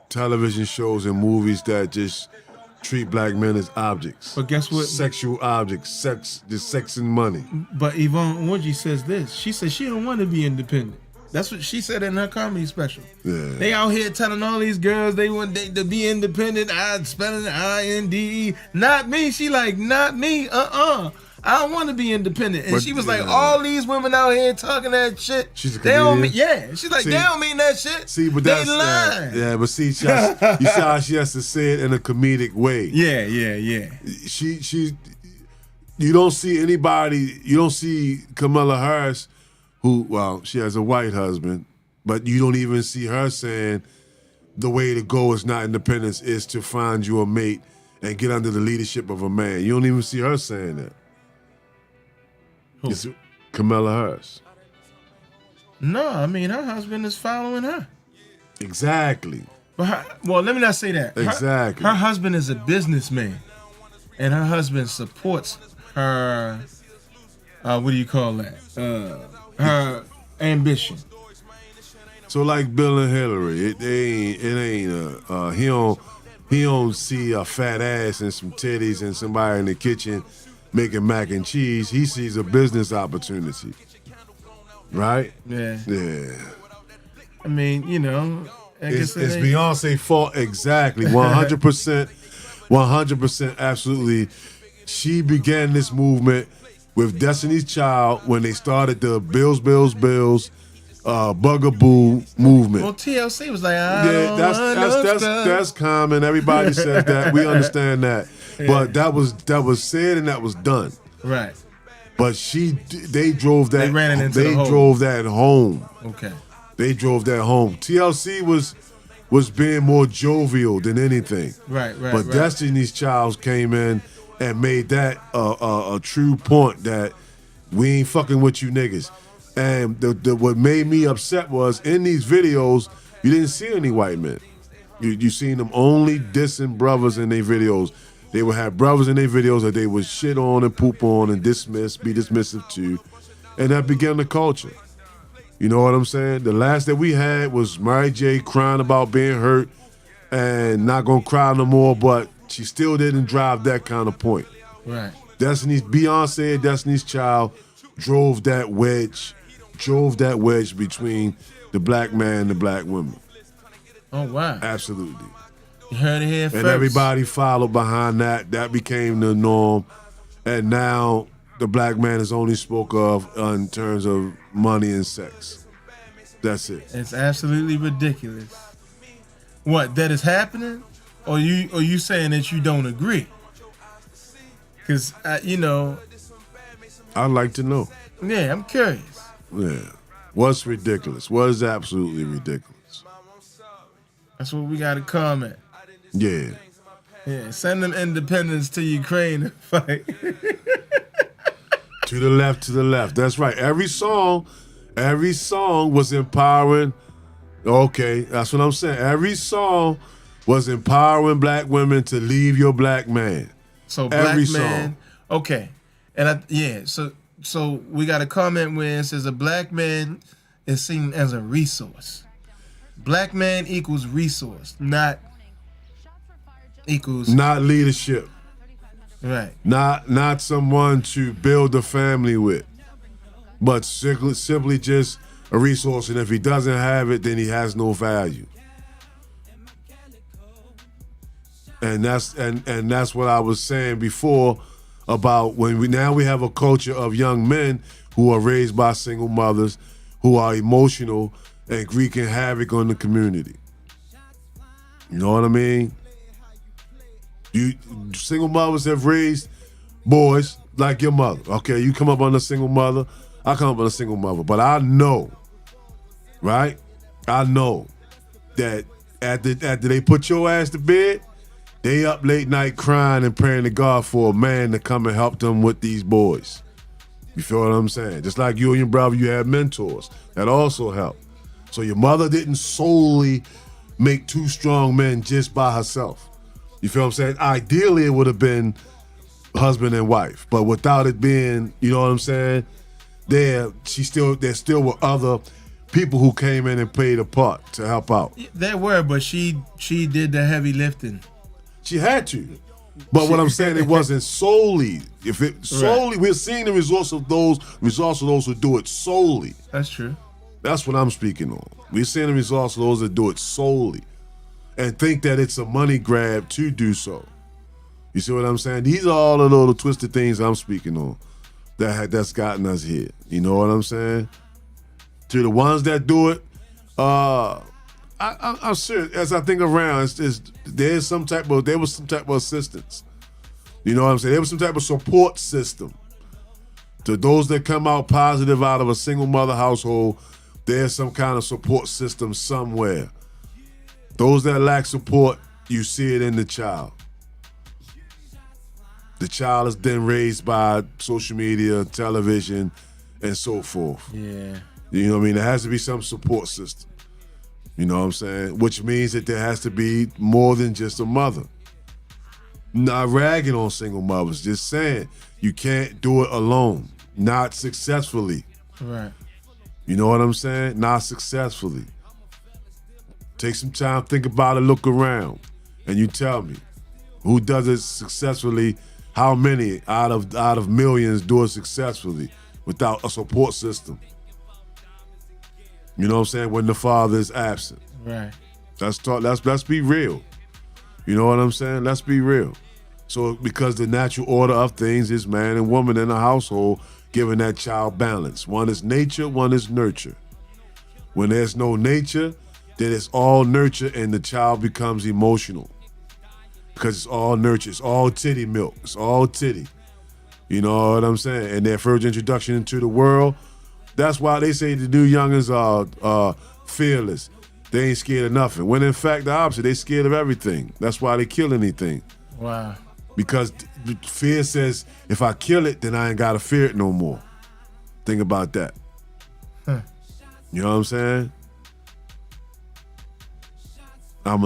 television shows and movies that just treat black men as objects. But guess what? Sexual objects, sex and money. But Yvonne Orji says this. She says she don't want to be independent. That's what she said in her comedy special. Yeah. They out here telling all these girls they want to be independent. I'd spell it INDE. Not me. She like, not me. I don't want to be independent. And she was like, all these women out here talking that shit. She's a comedian. They don't mean, she's like, they don't mean that shit. See, but they lying. Yeah, but see, you see how she has to say it in a comedic way. Yeah. You don't see anybody. You don't see Kamala Harris, who, she has a white husband, but you don't even see her saying the way to go is not independence, is to find you a mate and get under the leadership of a man. You don't even see her saying that. Who? It's Kamala Harris. No, I mean, her husband is following her. Exactly. But let me not say that. Exactly. Her husband is a businessman, and her husband supports her, what do you call that? Her ambition. So like Bill and Hillary, he don't see a fat ass and some titties and somebody in the kitchen making mac and cheese. He sees a business opportunity. Right? Yeah. Yeah. I mean, it's Beyonce's fault. Exactly. 100%. 100% absolutely. She began this movement with Destiny's Child when they started the Bills, Bugaboo movement. Well, TLC was like, that's common. Everybody says that. We understand that. Yeah. But that was said and that was done. Right. But they drove that. They ran it into the hole. They drove that home. Okay. They drove that home. TLC was being more jovial than anything. Right. But Destiny's Child came in and made that a true point that we ain't fucking with you niggas. And what made me upset was in these videos, you didn't see any white men. You seen them only dissing brothers in their videos. They would have brothers in their videos that they would shit on and poop on and be dismissive to. And that began the culture. You know what I'm saying? The last that we had was Mary J. crying about being hurt and not gonna cry no more, but she still didn't drive that kind of point. Right. Beyonce and Destiny's Child drove that wedge between the black man and the black woman. Oh, wow. Absolutely. You heard it here first. And everybody followed behind that. That became the norm. And now the black man is only spoke of in terms of money and sex. That's it. It's absolutely ridiculous. What, that is happening? Or you saying that you don't agree? Because, I'd like to know. Yeah, I'm curious. Yeah. What's ridiculous? What is absolutely ridiculous? That's what we got to comment. Yeah. Yeah, send them independents to Ukraine and fight. To the left. That's right. Every song was empowering. Okay, that's what I'm saying. Every song was empowering black women to leave your black man. So black man Okay, and so we got a comment where it says a black man is seen as a resource. Black man equals resource, not equals Not leadership. right. Not someone to build a family with, but simply just a resource. And if he doesn't have it, then he has no value. And that's what I was saying before about when we have a culture of young men who are raised by single mothers, who are emotional and wreaking havoc on the community. You know what I mean? Single mothers have raised boys like your mother. Okay, you come up on a single mother, I come up on a single mother. But I know, right? I know that after they put your ass to bed, they up late night crying and praying to God for a man to come and help them with these boys. You feel what I'm saying? Just like you and your brother, you had mentors that also help. So your mother didn't solely make two strong men just by herself. You feel what I'm saying? Ideally, it would have been husband and wife, but without it being, you know what I'm saying? There still were other people who came in and played a part to help out. There were, but she did the heavy lifting. She had to. But what I'm saying, it wasn't solely. If it solely, right. We're seeing the results of those who do it solely. That's true. That's what I'm speaking on. We're seeing the results of those that do it solely and think that it's a money grab to do so. You see what I'm saying? These are all the little twisted things I'm speaking on that's gotten us here. You know what I'm saying? To the ones that do it, I'm serious. As I think around, there was some type of assistance. You know what I'm saying? There was some type of support system. To those that come out positive out of a single mother household, there's some kind of support system somewhere. Those that lack support, you see it in the child. The child is then raised by social media, television, and so forth. Yeah. You know what I mean? There has to be some support system. You know what I'm saying? Which means that there has to be more than just a mother. Not ragging on single mothers, just saying you can't do it alone. Not successfully. Right. You know what I'm saying? Not successfully. Take some time, think about it, look around, and you tell me who does it successfully. How many out of millions do it successfully without a support system? You know what I'm saying? When the father is absent. Right. Let's be real. You know what I'm saying? Let's be real. So because the natural order of things is man and woman in a household, giving that child balance. One is nature, one is nurture. When there's no nature, then it's all nurture and the child becomes emotional. Because it's all nurture, it's all titty milk, it's all titty. You know what I'm saying? And their first introduction into the world, that's why they say the new youngins are fearless. They ain't scared of nothing. When in fact, the opposite, they scared of everything. That's why they kill anything. Wow. Because fear says, if I kill it, then I ain't gotta fear it no more. Think about that. Huh. You know what I'm saying? I'm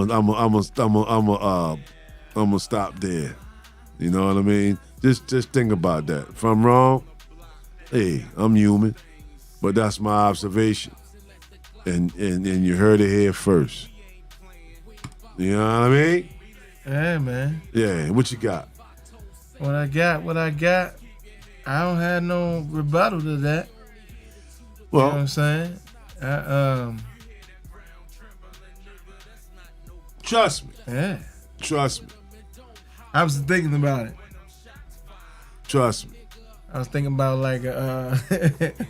gonna stop there. You know what I mean? Just think about that. If I'm wrong, hey, I'm human. But that's my observation. And you heard it here first. You know what I mean? Yeah, man. Yeah, what you got? What I got, I don't have no rebuttal to that. Well, you know what I'm saying? Trust me. Yeah. Trust me. I was thinking about it. Trust me. I was thinking about like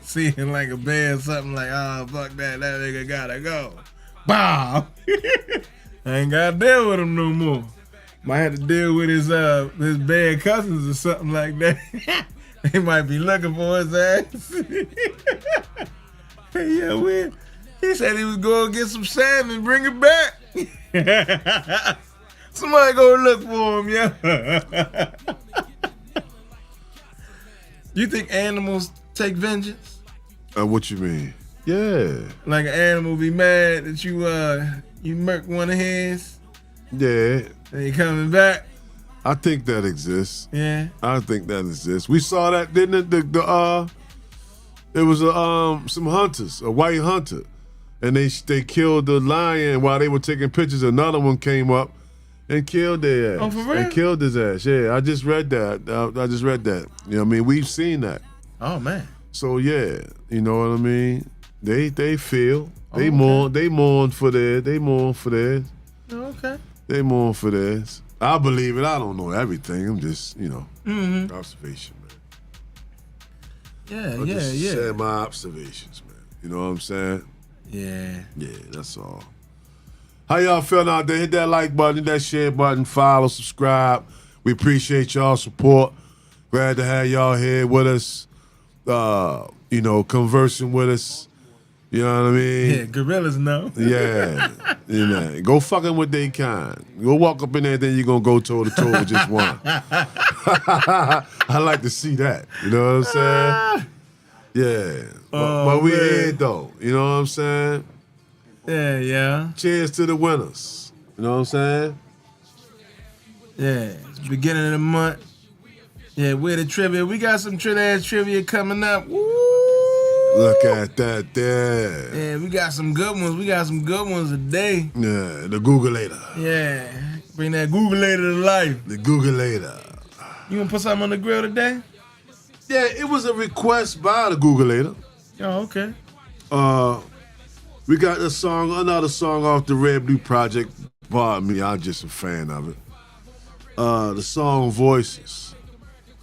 seeing like a bear or something like, oh, fuck that nigga gotta go. Bow. I ain't gotta deal with him no more. Might have to deal with his bad cousins or something like that. They might be looking for his ass. Yeah, he said he was going to get some salmon and bring it back. Somebody go look for him, yeah. You think animals take vengeance? What you mean? Yeah. Like an animal be mad that you murked one of his? Yeah. And he coming back? I think that exists. Yeah. I think that exists. We saw that, didn't it? It was some hunters, a white hunter, and they killed the lion while they were taking pictures. Another one came up and killed their ass. Oh, for real? And killed his ass. Yeah, I just read that. I just read that. You know what I mean? We've seen that. Oh man. So yeah, you know what I mean? They feel. They mourn for theirs. Oh, okay. They mourn for theirs. I believe it. I don't know everything. I'm just, observation, man. Yeah, Just yeah. share my observations, man. You know what I'm saying? Yeah. Yeah, that's all. How y'all feeling out there? Hit that like button, hit that share button, follow, subscribe. We appreciate y'all support. Glad to have y'all here with us, conversing with us. You know what I mean? Yeah, gorillas know. Yeah. Go fucking with they kind. Go walk up in there, then you're going to go toe to toe with just one. I like to see that. You know what I'm saying? Yeah. But we here, though. You know what I'm saying? Yeah. Cheers to the winners. You know what I'm saying? Yeah. It's beginning of the month. Yeah, we're the trivia. We got some ass trivia coming up. Woo! Look at that there. Yeah, we got some good ones. We got some good ones today. Yeah, the Googleator. Yeah. Bring that Googleator to life. The Googleator. You gonna put something on the grill today? Yeah, it was a request by the Googleator. Oh, okay. We got another song off the Red Blue Project. Pardon me, I'm just a fan of it. The song Voices.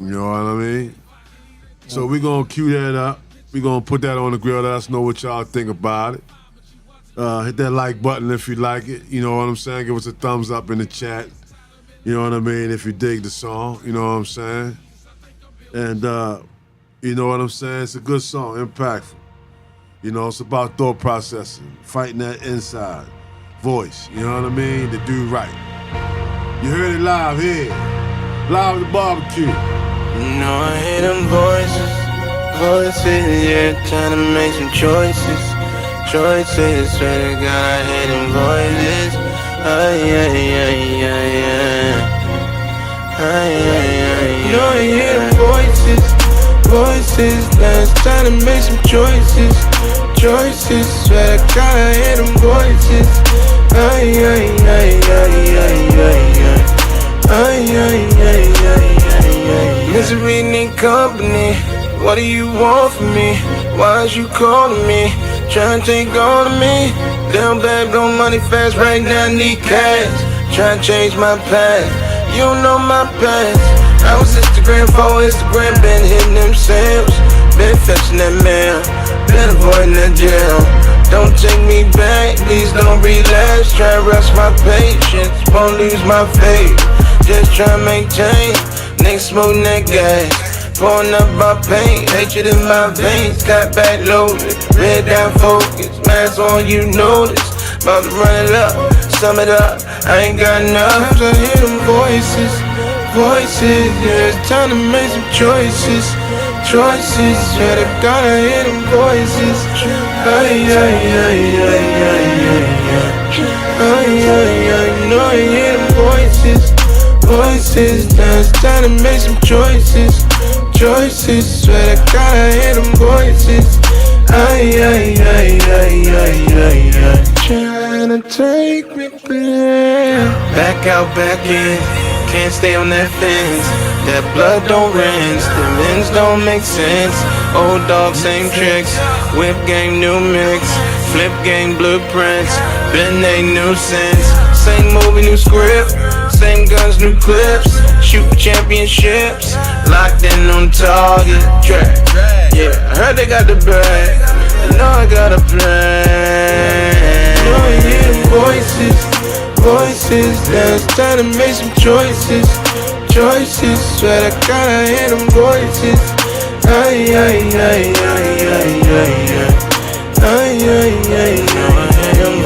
You know what I mean? So we're gonna cue that up. We're gonna put that on the grill. Let us know what y'all think about it. Hit that like button if you like it. You know what I'm saying? Give us a thumbs up in the chat. You know what I mean? If you dig the song, you know what I'm saying? And you know what I'm saying? It's a good song, impactful. You know, it's about thought processing, fighting that inside voice. You know what I mean? To do right. You heard it live here. Live at the barbecue. You know I hear them voices, yeah, trying to make some choices. Swear to God I hear them voices. You know I hear them voices, now it's time to make some choices. Swear to God I hear them voices. Misery need company. What do you want from me? Why is you calling me? Trying to take all of me. Down bad, blow money fast. Right now I need cash. Trying to change my past. You don't know my past. I was Instagram for Instagram. Been hitting them sales. Been fetching that mail. Been avoiding that jail. Don't take me back. Please don't relapse. Try to rush my patience. Won't lose my faith. Just try to maintain. Next smoking that gas, pouring up my pain, hatred in my veins, got back loaded, red down focus, mask on you notice, about to run it up, sum it up, I ain't got enough. I hear them voices, yeah, it's time to make some choices, swear to God I hear them voices, you know I hear them voices, now it's time to make some choices, swear to God I hear them voices, trying to take me back. Back out, back in, can't stay on that fence, that blood don't rinse, the ends don't make sense, old dog same tricks, whip game new mix, flip game blueprints, been a nuisance, same movie new script, same guns, new clips, shoot championships, locked in on target, track. Yeah, I heard they got the bag, I know I got a plan. You know I hear them voices, now it's time to make some choices, swear to God I hear them voices, you know I hear them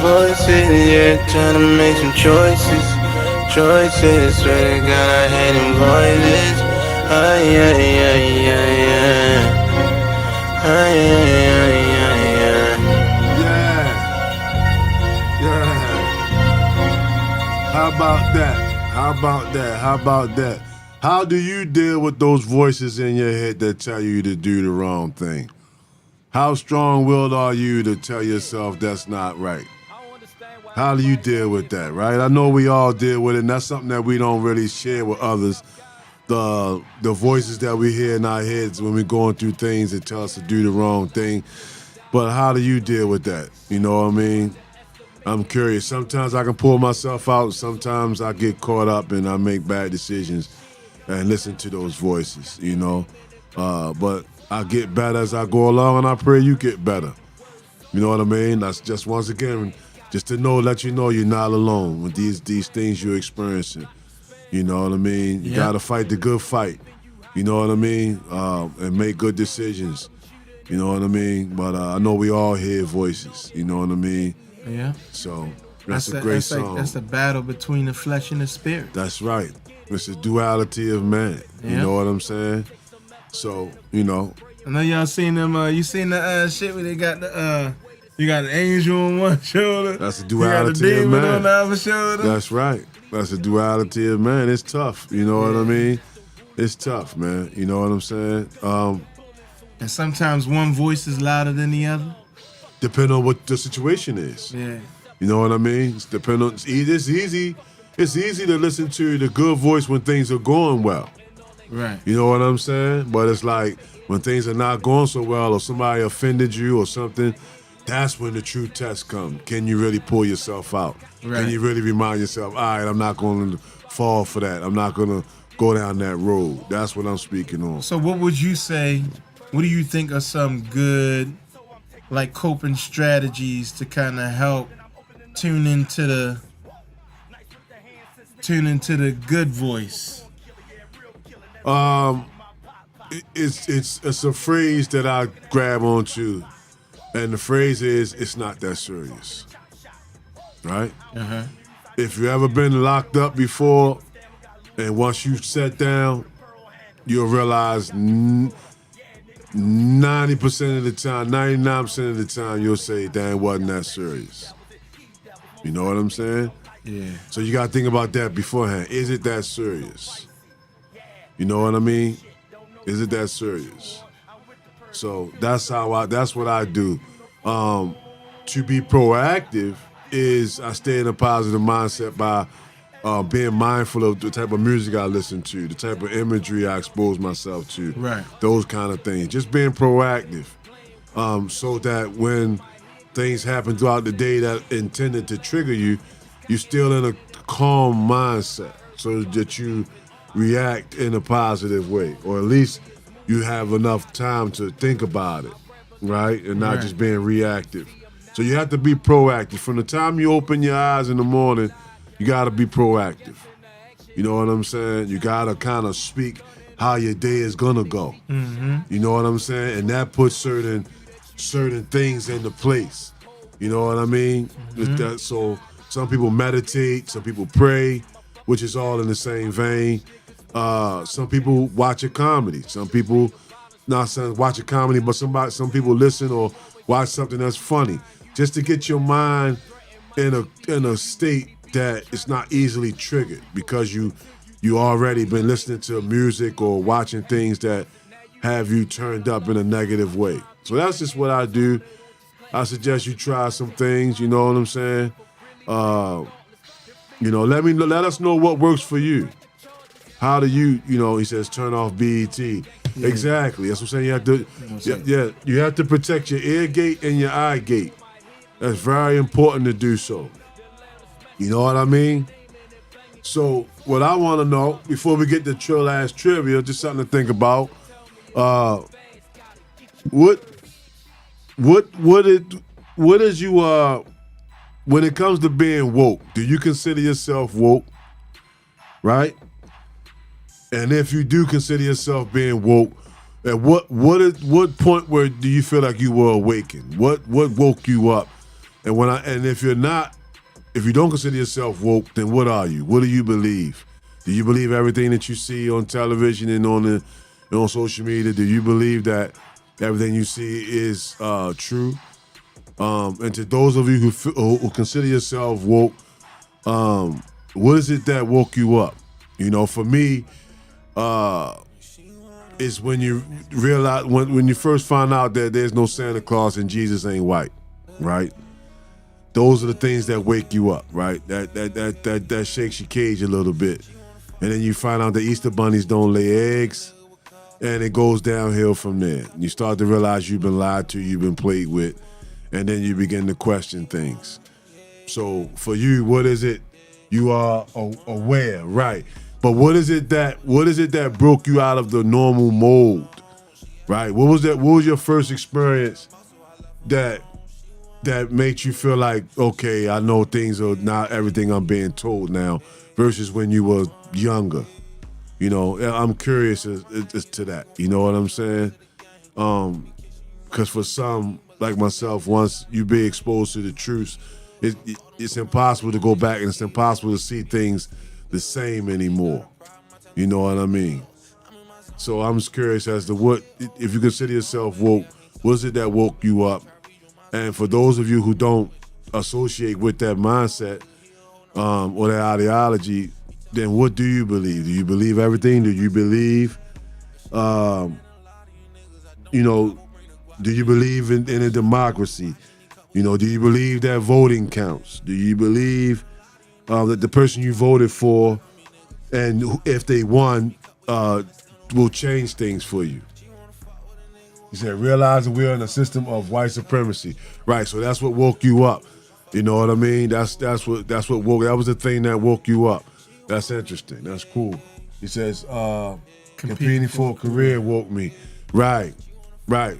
voices, yeah, trying to make some choices, swear to God I hear them voices, Yeah. How about that? How about that? How about that? How do you deal with those voices in your head that tell you to do the wrong thing? How strong-willed are you to tell yourself that's not right? How do you deal with that, right? I know we all deal with it, and that's something that we don't really share with others. The voices that we hear in our heads when we're going through things that tell us to do the wrong thing. But how do you deal with that? You know what I mean? I'm curious. Sometimes I can pull myself out. Sometimes I get caught up and I make bad decisions and listen to those voices, you know. But I get better as I go along, and I pray you get better. You know what I mean? That's just, once again, just to let you know you're not alone with these things you're experiencing. You know what I mean? You got to fight the good fight. You know what I mean? And make good decisions. You know what I mean? But I know we all hear voices. You know what I mean? Yeah. So that's a great song. That's the battle between the flesh and the spirit. That's right. It's the duality of man. Yeah. You know what I'm saying? So, you know. I know y'all seen them. You seen the shit where they got the you got an angel on one shoulder. That's the duality you got a of demon man. on the other shoulder. That's right. That's the duality of man. It's tough. You know what I mean? It's tough, man. You know what I'm saying? And sometimes one voice is louder than the other. Depending on what the situation is. Yeah. You know what I mean? It's easy to listen to the good voice when things are going well. Right. You know what I'm saying? But it's like when things are not going so well, or somebody offended you or something, that's when the true test comes. Can you really pull yourself out? Right. Can you really remind yourself, all right, I'm not going to fall for that. I'm not going to go down that road. That's what I'm speaking on. So what would you say, what do you think are some good, like, coping strategies to kind of help tune into the good voice? It's a phrase that I grab onto, and the phrase is, it's not that serious. Right? Uh-huh. If you ever been locked up before, and once you sit down, you'll realize 90% of the time, 99% of the time, you'll say, "That wasn't that serious." You know what I'm saying? Yeah. So you gotta think about that beforehand. Is it that serious? You know what I mean? Is it that serious? So that's what I do. To be proactive is I stay in a positive mindset by being mindful of the type of music I listen to, the type of imagery I expose myself to, right? Those kind of things. Just being proactive, so that when things happen throughout the day that intended to trigger you, you're still in a calm mindset, so that you react in a positive way, or at least you have enough time to think about it, right? And not just being reactive. So you have to be proactive. From the time you open your eyes in the morning, you got to be proactive. You know what I'm saying? You got to kind of speak how your day is going to go. Mm-hmm. You know what I'm saying? And that puts certain things into place. You know what I mean? Mm-hmm. So some people meditate, some people pray, which is all in the same vein. Some people watch a comedy. Some people not watch a comedy, but some people listen or watch something that's funny, just to get your mind in a state that it's not easily triggered, because you already been listening to music or watching things that have you turned up in a negative way. So that's just what I do. I suggest you try some things. You know what I'm saying? Let us know what works for you. How do you, he says, turn off BET. Yeah. Exactly. That's what I'm saying. You have to, you have to protect your ear gate and your eye gate. That's very important to do so. You know what I mean? So what I want to know, before we get to Trill Ass Trivia, just something to think about. What is you, when it comes to being woke, do you consider yourself woke? Right? And if you do consider yourself being woke, at what point where do you feel like you were awakened? What woke you up? And if you're not, if you don't consider yourself woke, then what are you? What do you believe? Do you believe everything that you see on television and on social media? Do you believe that everything you see is true? And to those of you who consider yourself woke, what is it that woke you up? You know, for me, it's when you realize when you first find out that there's no Santa Claus and Jesus ain't white, right? Those are the things that wake you up, right? That shakes your cage a little bit. And then you find out the Easter bunnies don't lay eggs, and it goes downhill from there. You start to realize you've been lied to, you've been played with, and then you begin to question things. So for you, what is it you are aware, right? But what is it that broke you out of the normal mold, right? What was your first experience that made you feel like, okay, I know things are not everything I'm being told now, versus when you were younger? You know, I'm curious as to that. You know what I'm saying? Because for some, like myself, once you be exposed to the truth, it's impossible to go back, and it's impossible to see things the same anymore. You know what I mean? So I'm just curious as to what, if you consider yourself woke, what is it that woke you up? And for those of you who don't associate with that mindset or that ideology, then what do you believe? Do you believe everything? Do you believe, do you believe in a democracy? You know, do you believe that voting counts? Do you believe that the person you voted for, and if they won, will change things for you? He said, realizing we're in a system of white supremacy. Right, so that's what woke you up. You know what I mean? That's what woke, that was the thing that woke you up. That's interesting. That's cool. He says, competing for a career woke me. Right.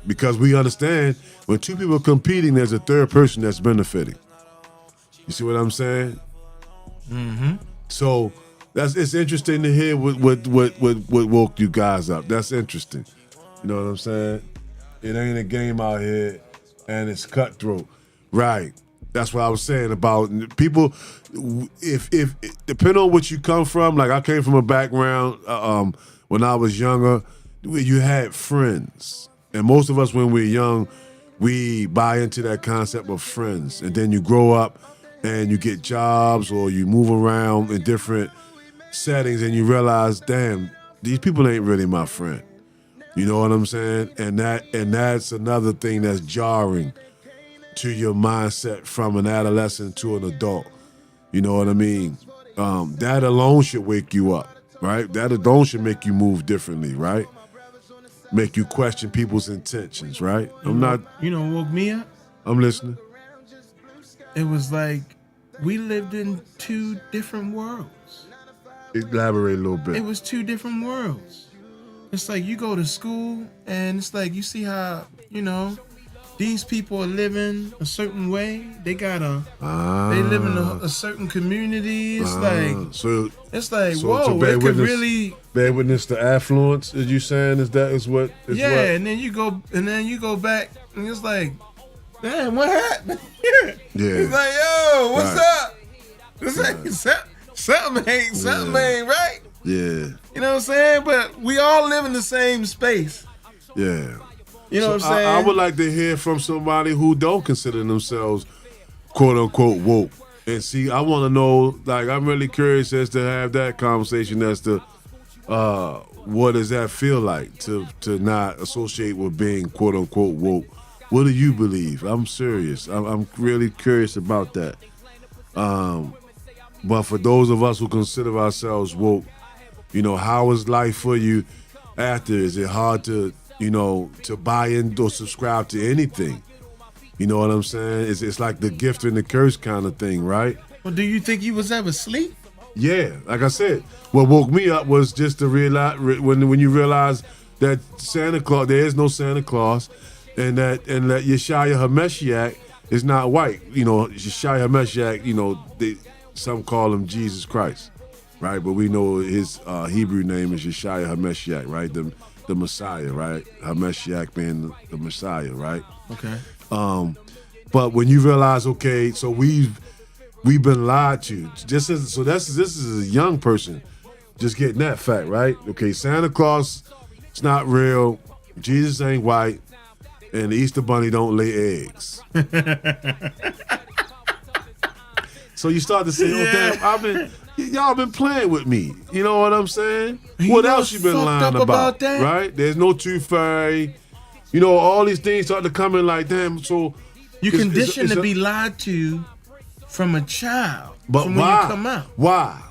Because we understand when two people are competing, there's a third person that's benefiting. You see what I'm saying? Mm-hmm. So it's interesting to hear what woke you guys up. That's interesting. You know what I'm saying? It ain't a game out here, and it's cutthroat. Right. That's what I was saying about people. If depending on what you come from, like I came from a background when I was younger, you had friends, and most of us when we're young, we buy into that concept of friends, and then you grow up and you get jobs or you move around in different settings, and you realize, damn, these people ain't really my friend. You know what I'm saying? And that's another thing that's jarring to your mindset from an adolescent to an adult. You know what I mean? That alone should wake you up, right? That alone should make you move differently, right? Make you question people's intentions, right? You know what woke me up? I'm listening. It was like we lived in two different worlds. Elaborate a little bit. It was two different worlds. It's like you go to school and it's like you see how, these people are living a certain way. They they live in a certain community. It's so whoa, it could really bear witness to affluence. Is you saying what? And then you go back and it's like, damn, what happened? Yeah. It's like, yo, what's up? It's like something ain't right. Yeah. You know what I'm saying? But we all live in the same space. Yeah. You know what I'm saying? I would like to hear from somebody who don't consider themselves quote unquote woke. And see, I want to know, like, I'm really curious as to have that conversation as to what does that feel like to not associate with being quote unquote woke. What do you believe? I'm serious. I'm really curious about that. But for those of us who consider ourselves woke, how is life for you after? Is it hard to buy in or subscribe to anything? You know what I'm saying? It's like the gift and the curse kind of thing, right? Well, do you think you was ever asleep? Yeah, like I said, what woke me up was just to realize when you realize that Santa Claus, there is no Santa Claus, and that Yeshua HaMashiach is not white. Yeshua HaMashiach, some call him Jesus Christ, right? But we know his Hebrew name is Yeshua HaMashiach, right? The Messiah, right? HaMashiach being the Messiah, right? Okay. But when you realize, okay, so we've been lied to. This is a young person just getting that fact, right? Okay, Santa Claus is not real. Jesus ain't white, and the Easter Bunny don't lay eggs. So you start to say, oh damn, Y'all been playing with me. You know what I'm saying? You What know else what's you been fucked lying up about that? Right? There's no tooth fairy. You know, all these things start to come in like, damn, so... You it's- conditioned it's to a- be lied to from a child. But from why? when you come out. Why?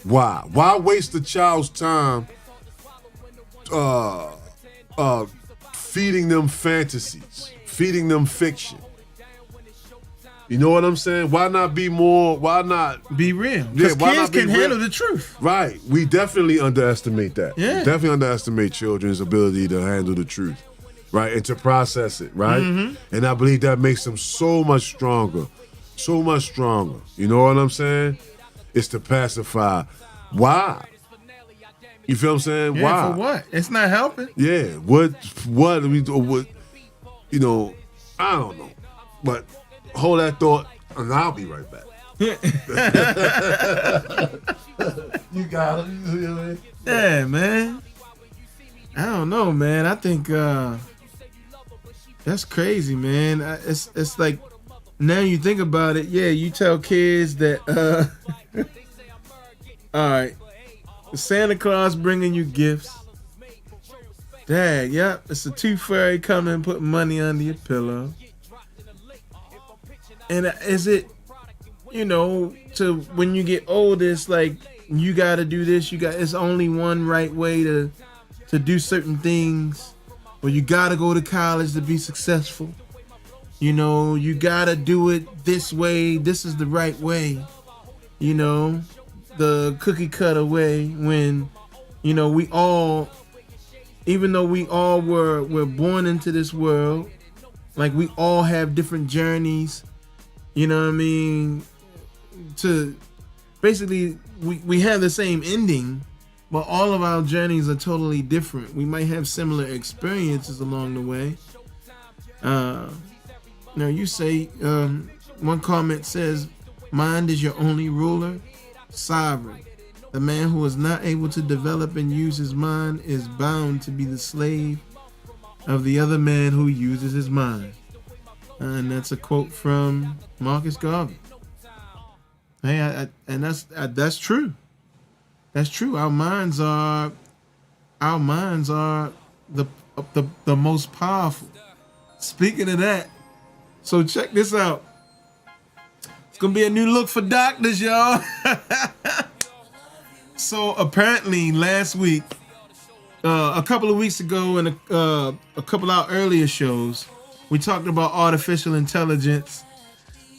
Why waste the child's time feeding them fantasies, feeding them fiction? You know what I'm saying? Why not be more? Why not Be real. Because why kids not be can real? handle the truth. Right. We definitely underestimate that. Yeah. We definitely underestimate children's ability to handle the truth, right, and to process it, right? Mm-hmm. And I believe that makes them so much stronger, so much stronger. You know what I'm saying? It's to pacify. Why? You feel what I'm saying? Yeah, Why? for what? It's not helping. Yeah. What we do? What? You know? I don't know. But hold that thought, and I'll be right back. You got it. Yeah, man. I don't know, man. I think that's crazy, man. It's like, now you think about it, yeah, you tell kids that all right, Santa Claus bringing you gifts. Dad, yep, it's a tooth fairy coming and putting money under your pillow. And is it, you know, to when you get older, it's like, you got to do this. It's only one right way to do certain things, or you got to go to college to be successful. You know, you got to do it this way. This is the right way. You know, the cookie cutter way, when, you know, we all, even though we all were born into this world, like, we all have different journeys. You know what I mean? To basically, we have the same ending, but all of our journeys are totally different. We might have similar experiences along the way. Now you say, one comment says, mind is your only ruler, sovereign. The man who is not able to develop and use his mind is bound to be the slave of the other man who uses his mind. And that's a quote from Marcus Garvey. Hey, and that's true. That's true. Our minds are the most powerful. Speaking of that, so check this out. It's gonna be a new look for doctors, y'all. So apparently last week, a couple of weeks ago, and a couple of our earlier shows, we talked about artificial intelligence.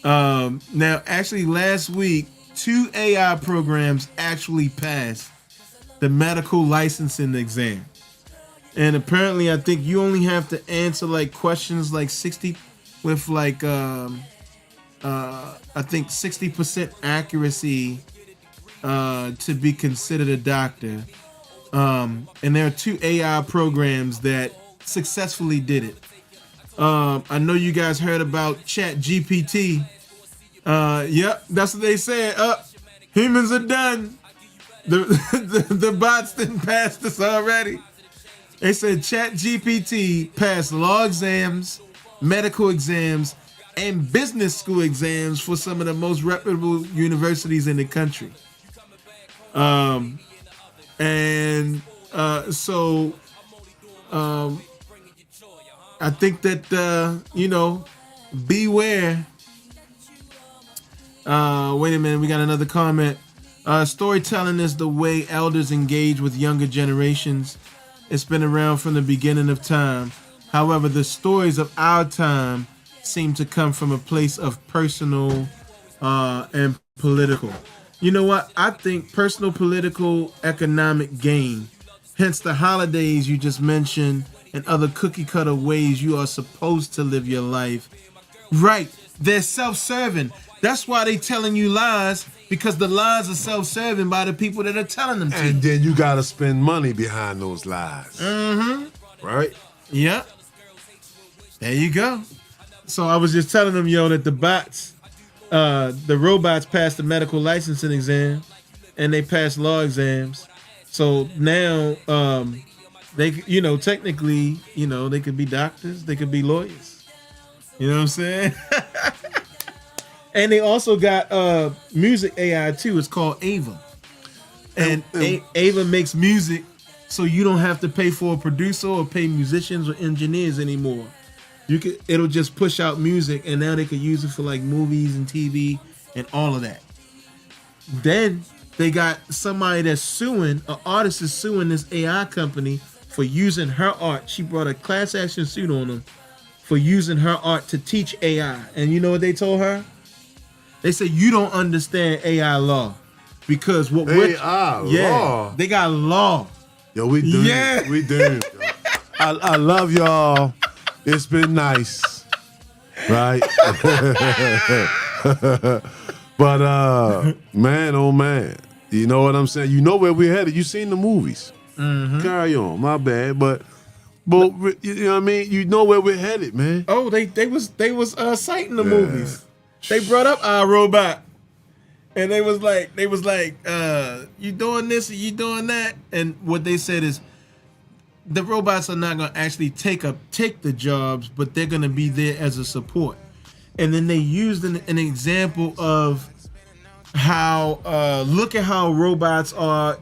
Now, actually, last week, 2 AI programs actually passed the medical licensing exam. And apparently, I think you only have to answer like questions like 60 with like, I think 60% accuracy to be considered a doctor. And there are 2 AI programs that successfully did it. I know you guys heard about Chat GPT. Yep, that's what they said. Humans are done. The bots didn't pass this already. They said Chat GPT passed law exams, medical exams, and business school exams for some of the most reputable universities in the country. I think that, you know, beware. Wait a minute, we got another comment. Storytelling is the way elders engage with younger generations. It's been around from the beginning of time. However, the stories of our time seem to come from a place of personal and political. You know what? I think personal, political, economic gain. Hence the holidays you just mentioned and other cookie cutter ways you are supposed to live your life. Right. They're self-serving. That's why they telling you lies, because the lies are self-serving by the people that are telling them to. And then you got to spend money behind those lies. Mm-hmm. Right? Yep. There you go. So I was just telling them, yo, that the robots passed the medical licensing exam and they passed law exams. So now, they, you know, technically, you know, they could be doctors, they could be lawyers. You know what I'm saying? And they also got music AI too. It's called Ava. And Ava makes music so you don't have to pay for a producer or pay musicians or engineers anymore. It'll just push out music, and now they could use it for like movies and TV and all of that. Then they got somebody that's suing, an artist is suing this AI company for using her art. She brought a class action suit on them for using her art to teach AI. And you know what they told her? They said, you don't understand AI law. Because what law? They got law. Yo, we done. Yeah. We done. I love y'all. It's been nice. Right? But man, oh man. You know what I'm saying? You know where we're headed. You seen the movies. Mm-hmm. Carry on. My bad. But you know what I mean? You know where we're headed, man. Oh, they was citing the movies. They brought up iRobot. And they was like, you doing this and you doing that? And what they said is the robots are not gonna actually take the jobs, but they're gonna be there as a support. And then they used an example of how look at how robots are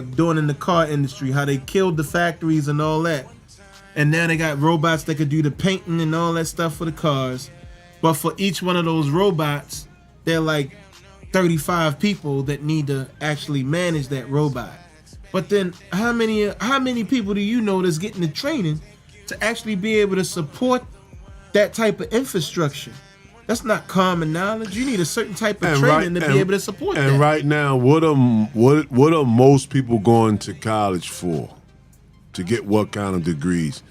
doing in the car industry, how they killed the factories and all that. And now they got robots that could do the painting and all that stuff for the cars. But for each one of those robots, they're like 35 people that need to actually manage that robot. But then how many people do you know that's getting the training to actually be able to support that type of infrastructure? That's not common knowledge. You need a certain type of training to be able to support that. And right now, what are most people going to college for? To get what kind of degrees?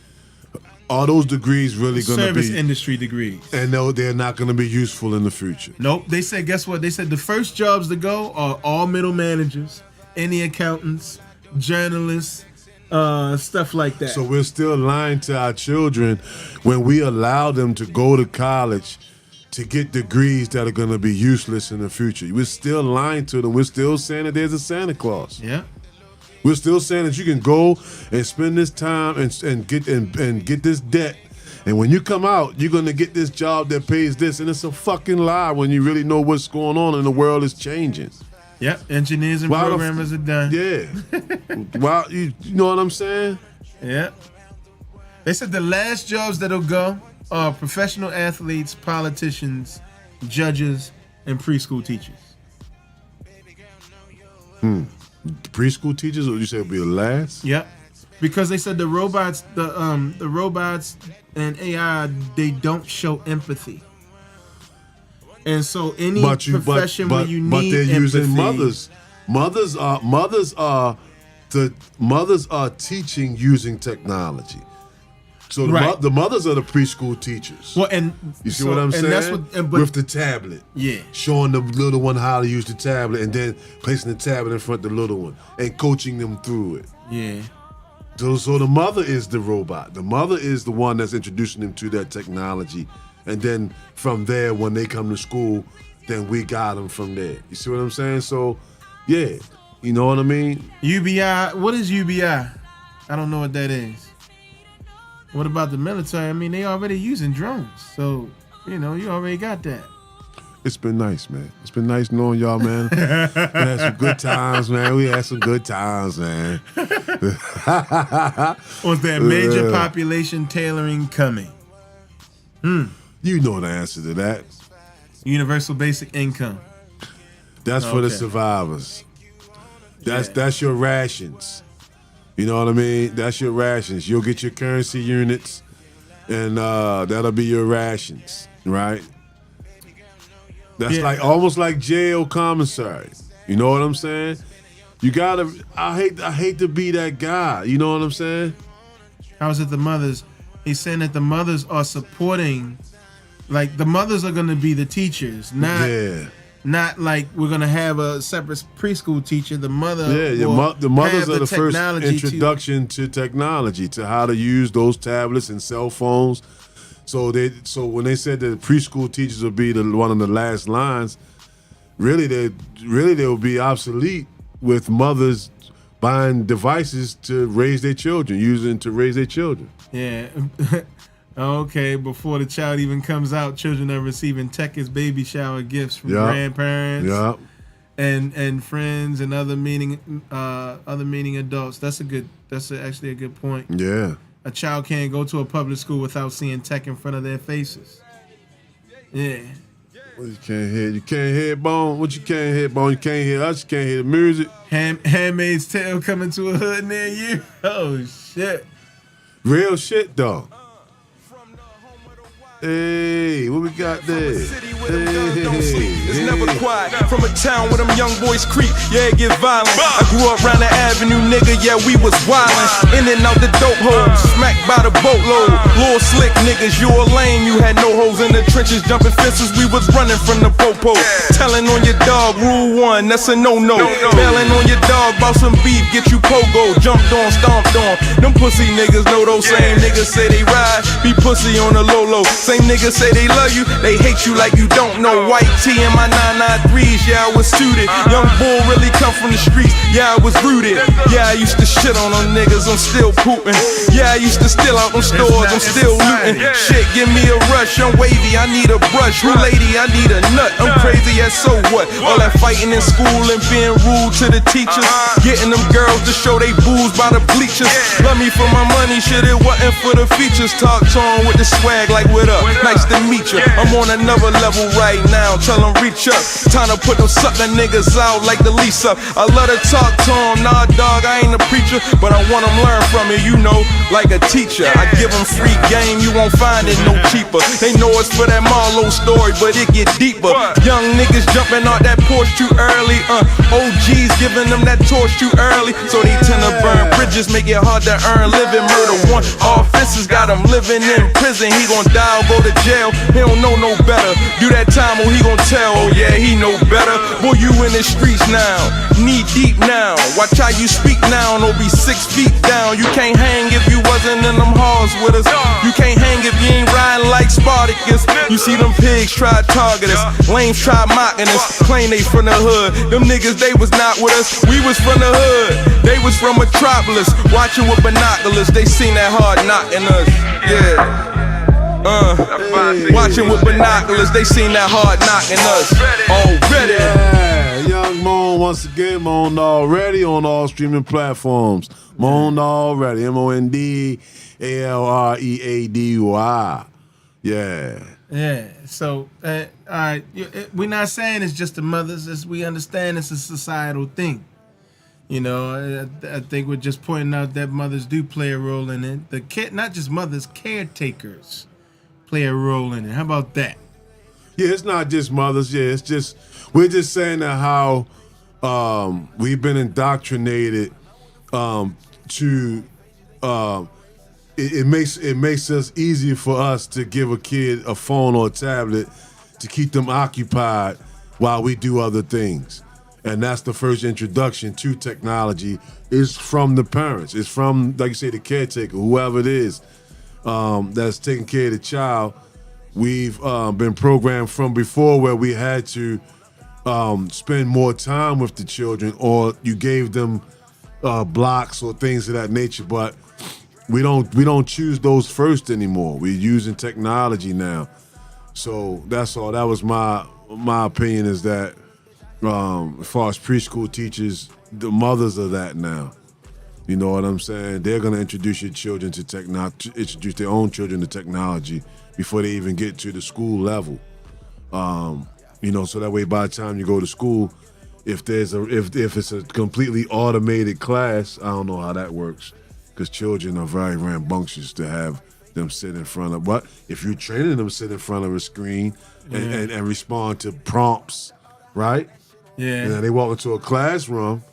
Are those degrees really going to be service industry degrees? And no, they're not going to be useful in the future. Nope. They said, guess what? They said the first jobs to go are all middle managers, any accountants, journalists, stuff like that. So we're still lying to our children when we allow them to go to college to get degrees that are going to be useless in the future. We're still lying to them. We're still saying that there's a Santa Claus. Yeah. We're still saying that you can go and spend this time and get this debt, and when you come out, you're gonna get this job that pays this, and it's a fucking lie when you really know what's going on and the world is changing. Yep, engineers and programmers are done. Yeah. Well, you know what I'm saying? Yeah. They said the last jobs that'll go are professional athletes, politicians, judges, and preschool teachers. Preschool teachers, or you say it'll be the last? Yep. Because they said the robots and AI, they don't show empathy. And so any profession where you need they're empathy, using mothers. Mothers are teaching using technology. So the mothers are the preschool teachers. Well, and you see what I'm saying? That's with the tablet. Yeah. Showing the little one how to use the tablet and then placing the tablet in front of the little one and coaching them through it. Yeah. So the mother is the robot. The mother is the one that's introducing them to that technology. And then from there, when they come to school, then we got them from there. You see what I'm saying? So, yeah. You know what I mean? UBI. What is UBI? I don't know what that is. What about the military? I mean, they already using drones. So, you already got that. It's been nice, man. It's been nice knowing y'all, man. We had some good times, man. Was there major population tailoring coming? You know the answer to that. Universal basic income. That's for the survivors. That's your rations. You know what I mean? That's your rations. You'll get your currency units, and that'll be your rations, right? That's like almost like jail commissary. You know what I'm saying? You gotta. I hate to be that guy. You know what I'm saying? How is it the mothers? He's saying that the mothers are supporting, like the mothers are gonna be the teachers, not like we're gonna have a separate preschool teacher. The mother, the mothers are the first introduction to technology, to how to use those tablets and cell phones. So when they said that preschool teachers will be one of the last lines, really they will be obsolete with mothers buying devices to raise their children, using to raise their children. Yeah. Okay, before the child even comes out, children are receiving Tekka's baby shower gifts from grandparents. Yep. And friends and other meaning adults. That's actually a good point. Yeah. A child can't go to a public school without seeing tech in front of their faces. Yeah. What you can't hear? You can't hear Bone? What you can't hear, Bone? You can't hear us? You can't hear the music? Handmaid's Tale coming to a hood near you. Oh shit. Real shit though. Hey, what we got there? It's never quiet. From a town where them young boys creep, yeah, it get violent. I grew up round the avenue, nigga, yeah, we was wildin'. In and out the dope hole, smacked by the boatload. Little slick niggas, you a lame, you had no hoes in the trenches, jumping fences, we was running from the popo. Telling on your dog, rule one, that's a no-no. Bailing on your dog, bout some beef, get you pogo. Jumped on, stomped on. Them pussy niggas know those same niggas say they ride, be pussy on the low-low. Same niggas say they love you, they hate you like you don't know. White tee in my 993s, yeah, I was suited. Young bull really come from the streets, yeah, I was rooted. Yeah, I used to shit on them niggas, I'm still pooping. Yeah, I used to steal out them stores, I'm still looting. Shit, give me a rush, I'm wavy, I need a brush. Who lady, I need a nut, I'm crazy, yeah, so what? All that fighting in school and being rude to the teachers. Getting them girls to show they booze by the bleachers. Love me for my money, shit, it wasn't for the features. Talk to 'em with the swag like what up? Nice to meet you. I'm on another level right now. Tell them reach up. Time to put them suckin' niggas out like the lease up. I love to talk to them. Nah, dog, I ain't a preacher, but I want them learn from me, you know, like a teacher. I give them free game, you won't find it no cheaper. They know it's for that Marlowe story, but it get deeper. Young niggas jumping out that porch too early. OGs giving them that torch too early, so they tend to burn bridges, make it hard to earn living. Murder one offenses got him living in prison. He gon' die or go to jail, he don't know no better. Do that time or he gon' tell, oh yeah, he know better. Boy, you in the streets now, knee deep now. Watch how you speak now, don't be 6 feet down. You can't hang if you wasn't in them halls with us. You can't hang if you ain't riding like Spartacus. You see them pigs try to target us, lames try mocking us, claim they from the hood. Them niggas, they was not with us, we was from the hood. They was from Metropolis, watching with binoculars. They seen that hard knocking us, yeah. Watching with binoculars, they seen that hard knocking us already. Yeah, Young Moan once again, Moan already on all streaming platforms. Moan already, MONDALREADY. Yeah. Yeah. So, all right, we're not saying it's just the mothers. We understand it's a societal thing. You know, I think we're just pointing out that mothers do play a role in it. Not just mothers, caretakers play a role in it. How about that? Yeah, it's not just mothers. Yeah, it's just, we're just saying that how we've been indoctrinated to it makes us easier for us to give a kid a phone or a tablet to keep them occupied while we do other things. And that's the first introduction to technology is from the parents. It's from, like you say, the caretaker, whoever it is that's taking care of the child. We've been programmed from before where we had to spend more time with the children, or you gave them blocks or things of that nature. But we don't choose those first anymore. We're using technology now. So that's all. That was my opinion, is that as far as preschool teachers, the mothers are that now. You know what I'm saying? They're gonna introduce your children to introduce their own children to technology before they even get to the school level. You know, so that way by the time you go to school, if it's a completely automated class, I don't know how that works, because children are very rambunctious to have them sit in front of. But if you're training them to sit in front of a screen and respond to prompts, right? Yeah. And then they walk into a classroom,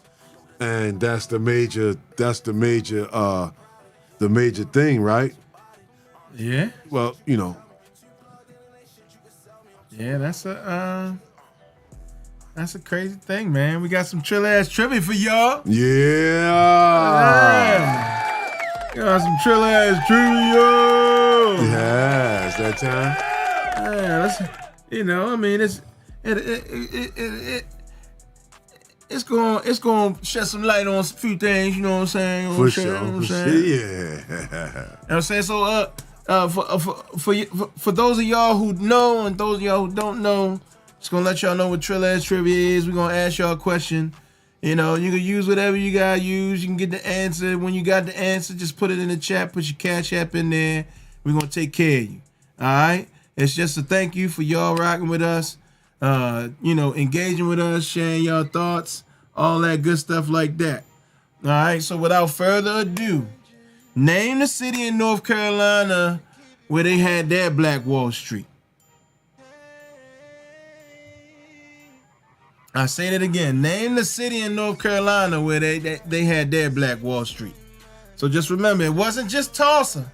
and that's the major thing, right? Yeah. Well, you know. Yeah, that's a crazy thing, man. We got some trill ass trivia for y'all. Yeah. Got some trill ass trivia. Yeah, it's that time. Yeah, that's, you know, I mean, it's going to shed some light on a few things, you know what I'm saying? For sure. You know what I'm saying? Yeah. You know what I'm saying? So, For those of y'all who know and those of y'all who don't know, just gonna let y'all know what Trill Ass Trivia is. We're gonna ask y'all a question. You know, you can use whatever you gotta use. You can get the answer. When you got the answer, just put it in the chat. Put your Cash App in there. We're gonna take care of you. All right. It's just a thank you for y'all rocking with us. You know, engaging with us, sharing y'all thoughts, all that good stuff like that. All right. So without further ado, name the city in North Carolina where they had their Black Wall Street. I say that again. Name the city in North Carolina where they had their Black Wall Street. So just remember, it wasn't just Tulsa.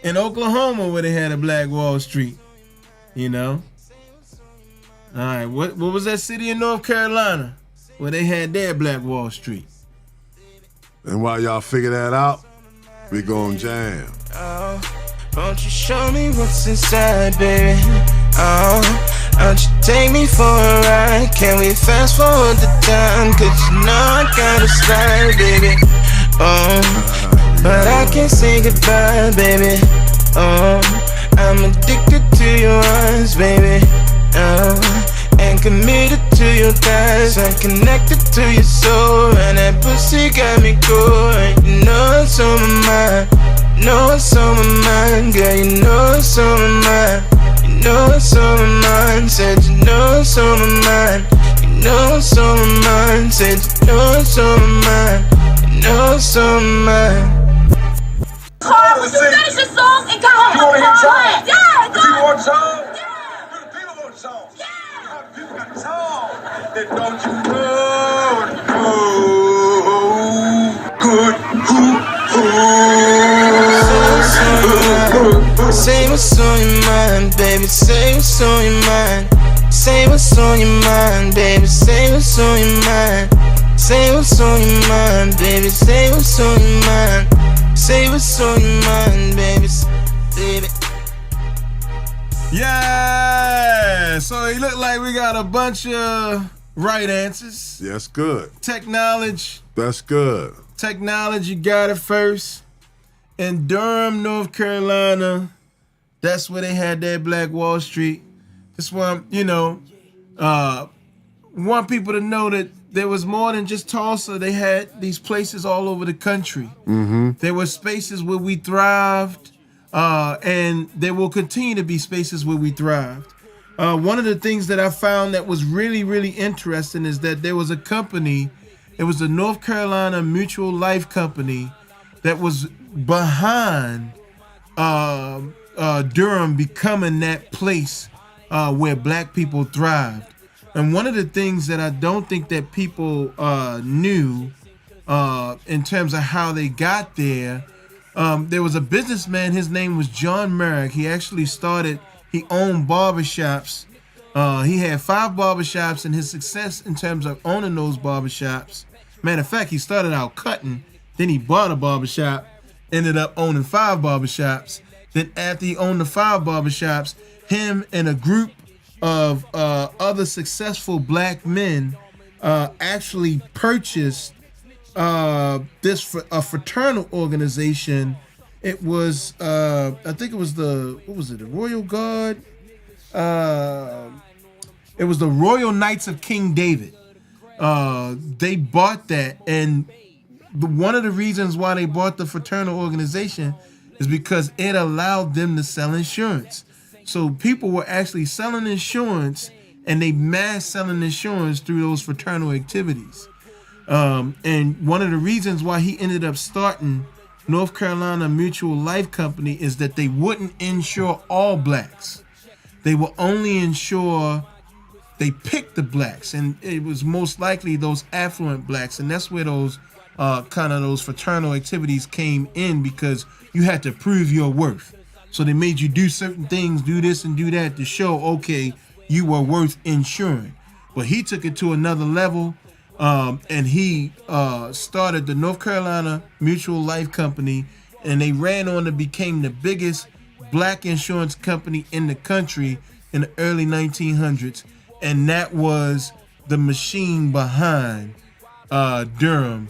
In Oklahoma where they had a Black Wall Street. You know? All right, what was that city in North Carolina where they had their Black Wall Street? And while y'all figure that out, we gon' jam. Won't you show me what's inside, baby? Won't you take me for a ride? Can we fast forward the time? Cause you know I gotta slide, baby. But I can't say goodbye, baby. I'm addicted to your eyes, baby. And committed to your thighs. I'm connected to your soul. And that pussy got me going. You know it's on my mind. Know it's on my mind, girl. You know it's on my mind. You know it's on my mind. Said you know it's on my mind. You know it's on my mind. Said you know it's on my mind. You know it's on my mind. Car, would you finish your song and go home? You wanna hear song? Yeah, Do you want song? Yeah. Do the people want song? Yeah. The people got song. Then don't you know? Say what's on your mind, baby. Say what's on your mind. Say what's on your mind, baby. Say what's on your mind. Say what's on your mind, baby. Say what's on your mind. Say what's on your mind, baby. Baby. Yeah. So it looked like we got a bunch of right answers. That's good. Technology. That's good. Technology got it first. In Durham, North Carolina, that's where they had their Black Wall Street. That's why, you know, want people to know that there was more than just Tulsa. They had these places all over the country. Mm-hmm. There were spaces where we thrived, and there will continue to be spaces where we thrived. One of the things that I found that was really, really interesting is that there was a company, it was the North Carolina Mutual Life Company that was behind Durham becoming that place where black people thrived. And one of the things that I don't think that people knew in terms of how they got there, there was a businessman, his name was John Merrick. He actually he owned barbershops. He had 5 barbershops, and his success in terms of owning those barbershops, matter of fact, he started out cutting, then he bought a barbershop, ended up owning 5 barbershops. Then after he owned the 5 barbershops, him and a group of other successful black men actually purchased a fraternal organization. It was I think it was the Royal Guard. It was the Royal Knights of King David. They bought that, and one of the reasons why they bought the fraternal organization is because it allowed them to sell insurance. So people were actually selling insurance, and they mass selling insurance through those fraternal activities. And one of the reasons why he ended up starting North Carolina Mutual Life Company is that they wouldn't insure all blacks. They will only insure, they picked the blacks, and it was most likely those affluent blacks, and that's where those those fraternal activities came in, because you had to prove your worth. So they made you do certain things, do this and do that to show, okay, you were worth insuring. But he took it to another level, and he started the North Carolina Mutual Life Company, and they ran on to became the biggest black insurance company in the country in the early 1900s. And that was the machine behind Durham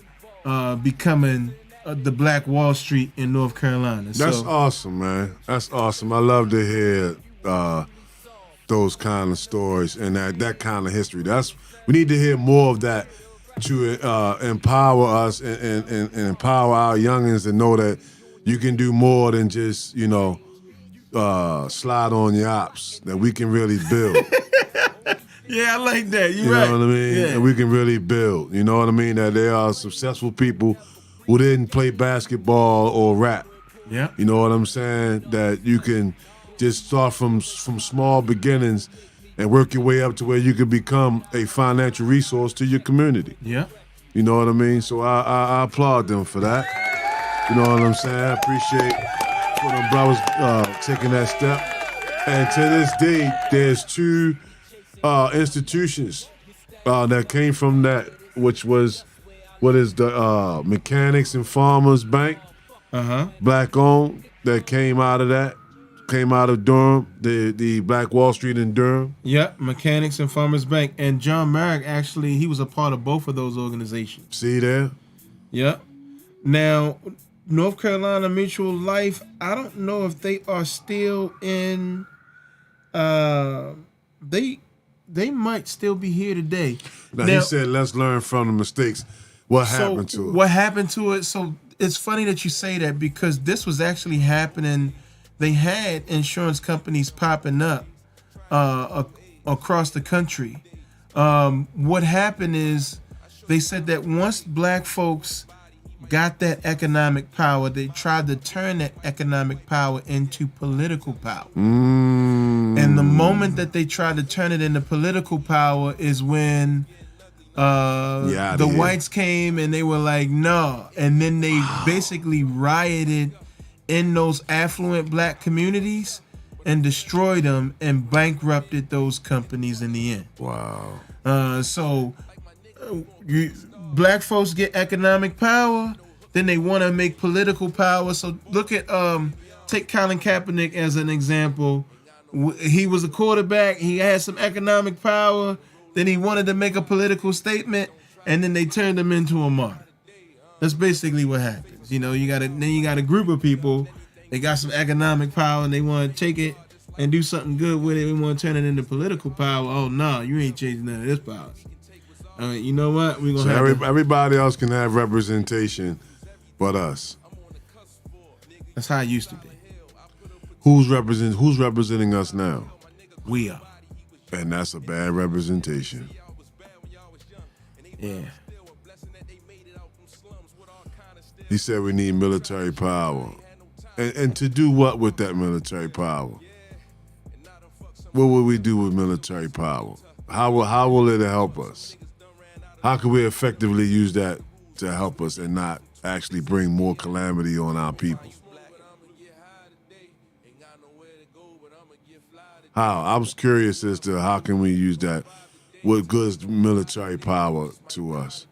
becoming the Black Wall Street in North Carolina. That's awesome, man. That's awesome. I love to hear those kind of stories and that kind of history. We need to hear more of that to empower us and empower our youngins to know that you can do more than just, slide on your ops, that we can really build. Yeah, I like that. You know what I mean? Yeah. And we can really build. You know what I mean? That there are successful people who didn't play basketball or rap. Yeah. You know what I'm saying? That you can just start from small beginnings and work your way up to where you can become a financial resource to your community. Yeah. You know what I mean? So I applaud them for that. You know what I'm saying? I appreciate for them brothers taking that step. And to this day, there's two institutions that came from that, which was the Mechanics and Farmers Bank, black owned, that came out of Durham, the Black Wall Street in Durham. Yeah, Mechanics and Farmers Bank. And John Merrick, actually, he was a part of both of those organizations. See there? Yeah. Now, North Carolina Mutual Life, I don't know if they are still in, they might still be here today. Now, he said, let's learn from the mistakes. What happened to it? What happened to it? So it's funny that you say that, because this was actually happening. They had insurance companies popping up across the country. What happened is they said that once black folks got that economic power, they tried to turn that economic power into political power. And the moment that they tried to turn it into political power is when the whites came and they were like, no. And then they basically rioted in those affluent black communities and destroyed them and bankrupted those companies in the end. Wow. Black folks get economic power, then they want to make political power. So look at take Colin Kaepernick as an example. He was a quarterback. He had some economic power. Then he wanted to make a political statement, and then they turned him into a martyr. That's basically what happens. You got a group of people. They got some economic power, and they want to take it and do something good with it. We want to turn it into political power. Oh no, you ain't changing none of this power. You know what? We're gonna everybody else can have representation, but us. That's how it used to be. Who's representing us now? We are. And that's a bad representation. Yeah. He said we need military power. And to do what with that military power? What will we do with military power? How will it help us? How can we effectively use that to help us and not actually bring more calamity on our people? How? I was curious as to how can we use that? What good is military power to us?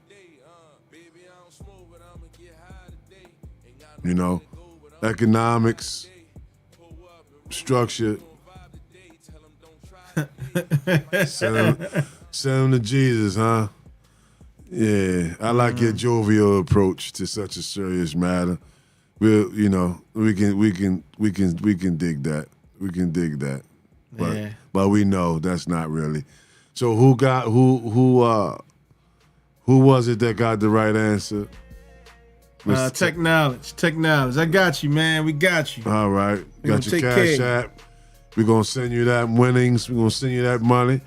Economics, structure. Send them to Jesus, huh? Yeah, I like your jovial approach to such a serious matter. We can dig that. We can dig that. But we know that's not really. So who was it that got the right answer? Technology. I got you, man. We got you. All right. Got your Cash App. We're going to send you that winnings. We're going to send you that money.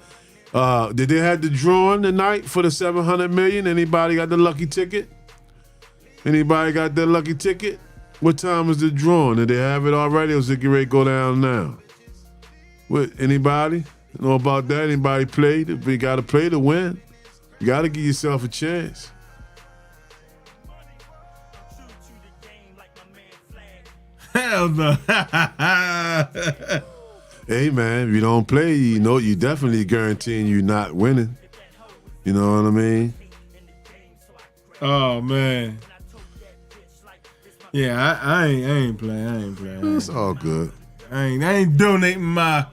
Did they have the drawing tonight for the $700 million? Anybody got the lucky ticket? Anybody got that lucky ticket? What time is the drawing? Did they have it already, or is it getting ready to go down now? What? Anybody know about that? Anybody played? If you got to play to win, you got to give yourself a chance. Hell no. Hey man, if you don't play, you definitely guaranteeing you not winning. You know what I mean? Oh man. Yeah, I ain't playing. It's all good. I ain't donating my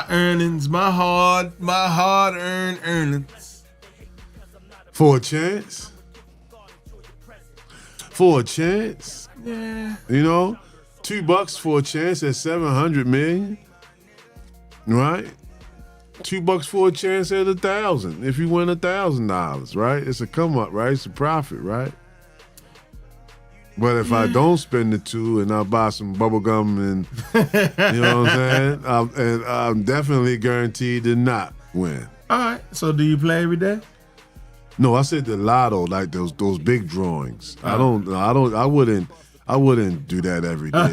earnings, my hard-earned earnings. For a chance? For a chance? Yeah. You know? $2 for a chance at 700 million. Right? $2 for a chance at 1,000. If you win $1,000, right? It's a come up, right? It's a profit, right? But if I don't spend the $2 and I buy some bubble gum and you know what I'm saying, I'm definitely guaranteed to not win. All right. So do you play every day? No, I said the lotto, like those big drawings. I wouldn't do that every day.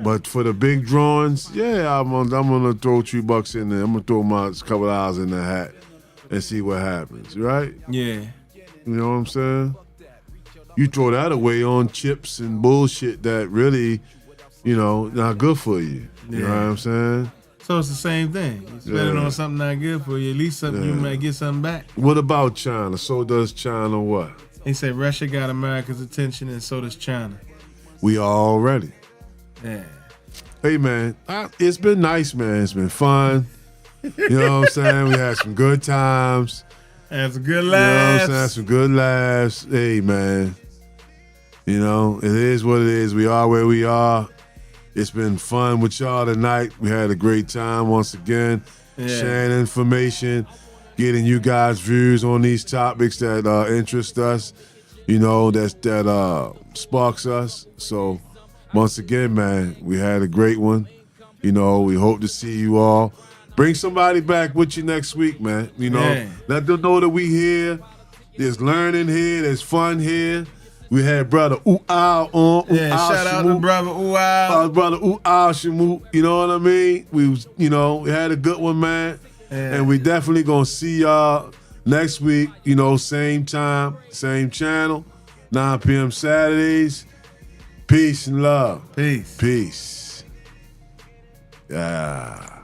but for the big drawings, yeah, I'm gonna throw $2 in there. I'm gonna throw my couple dollars in the hat and see what happens, right? Yeah. You know what I'm saying? You throw that away on chips and bullshit that really, not good for you. You know what I'm saying? So it's the same thing. You spend it on something not good for you. At least something you might get something back. What about China? So does China what? They say Russia got America's attention, and so does China. We all ready. Yeah. Hey, man, it's been nice, man. It's been fun. You know what I'm saying? We had some good times. Had some good laughs. You know what I'm saying? Some good laughs. Hey, man. It is what it is. We are where we are. It's been fun with y'all tonight. We had a great time once again. Sharing information, getting you guys' views on these topics that interest us, that sparks us. So, once again, man, we had a great one. We hope to see you all. Bring somebody back with you next week, man. Let them know that we here. There's learning here. There's fun here. We had brother Ooh-Ow on. Shout out to brother Ooh-Ow. Brother Ooh-Ow Shamoot. You know what I mean? We had a good one, man. Yeah. And we definitely gonna see y'all next week. Same time, same channel, 9 p.m. Saturdays. Peace and love. Peace. Peace. Yeah.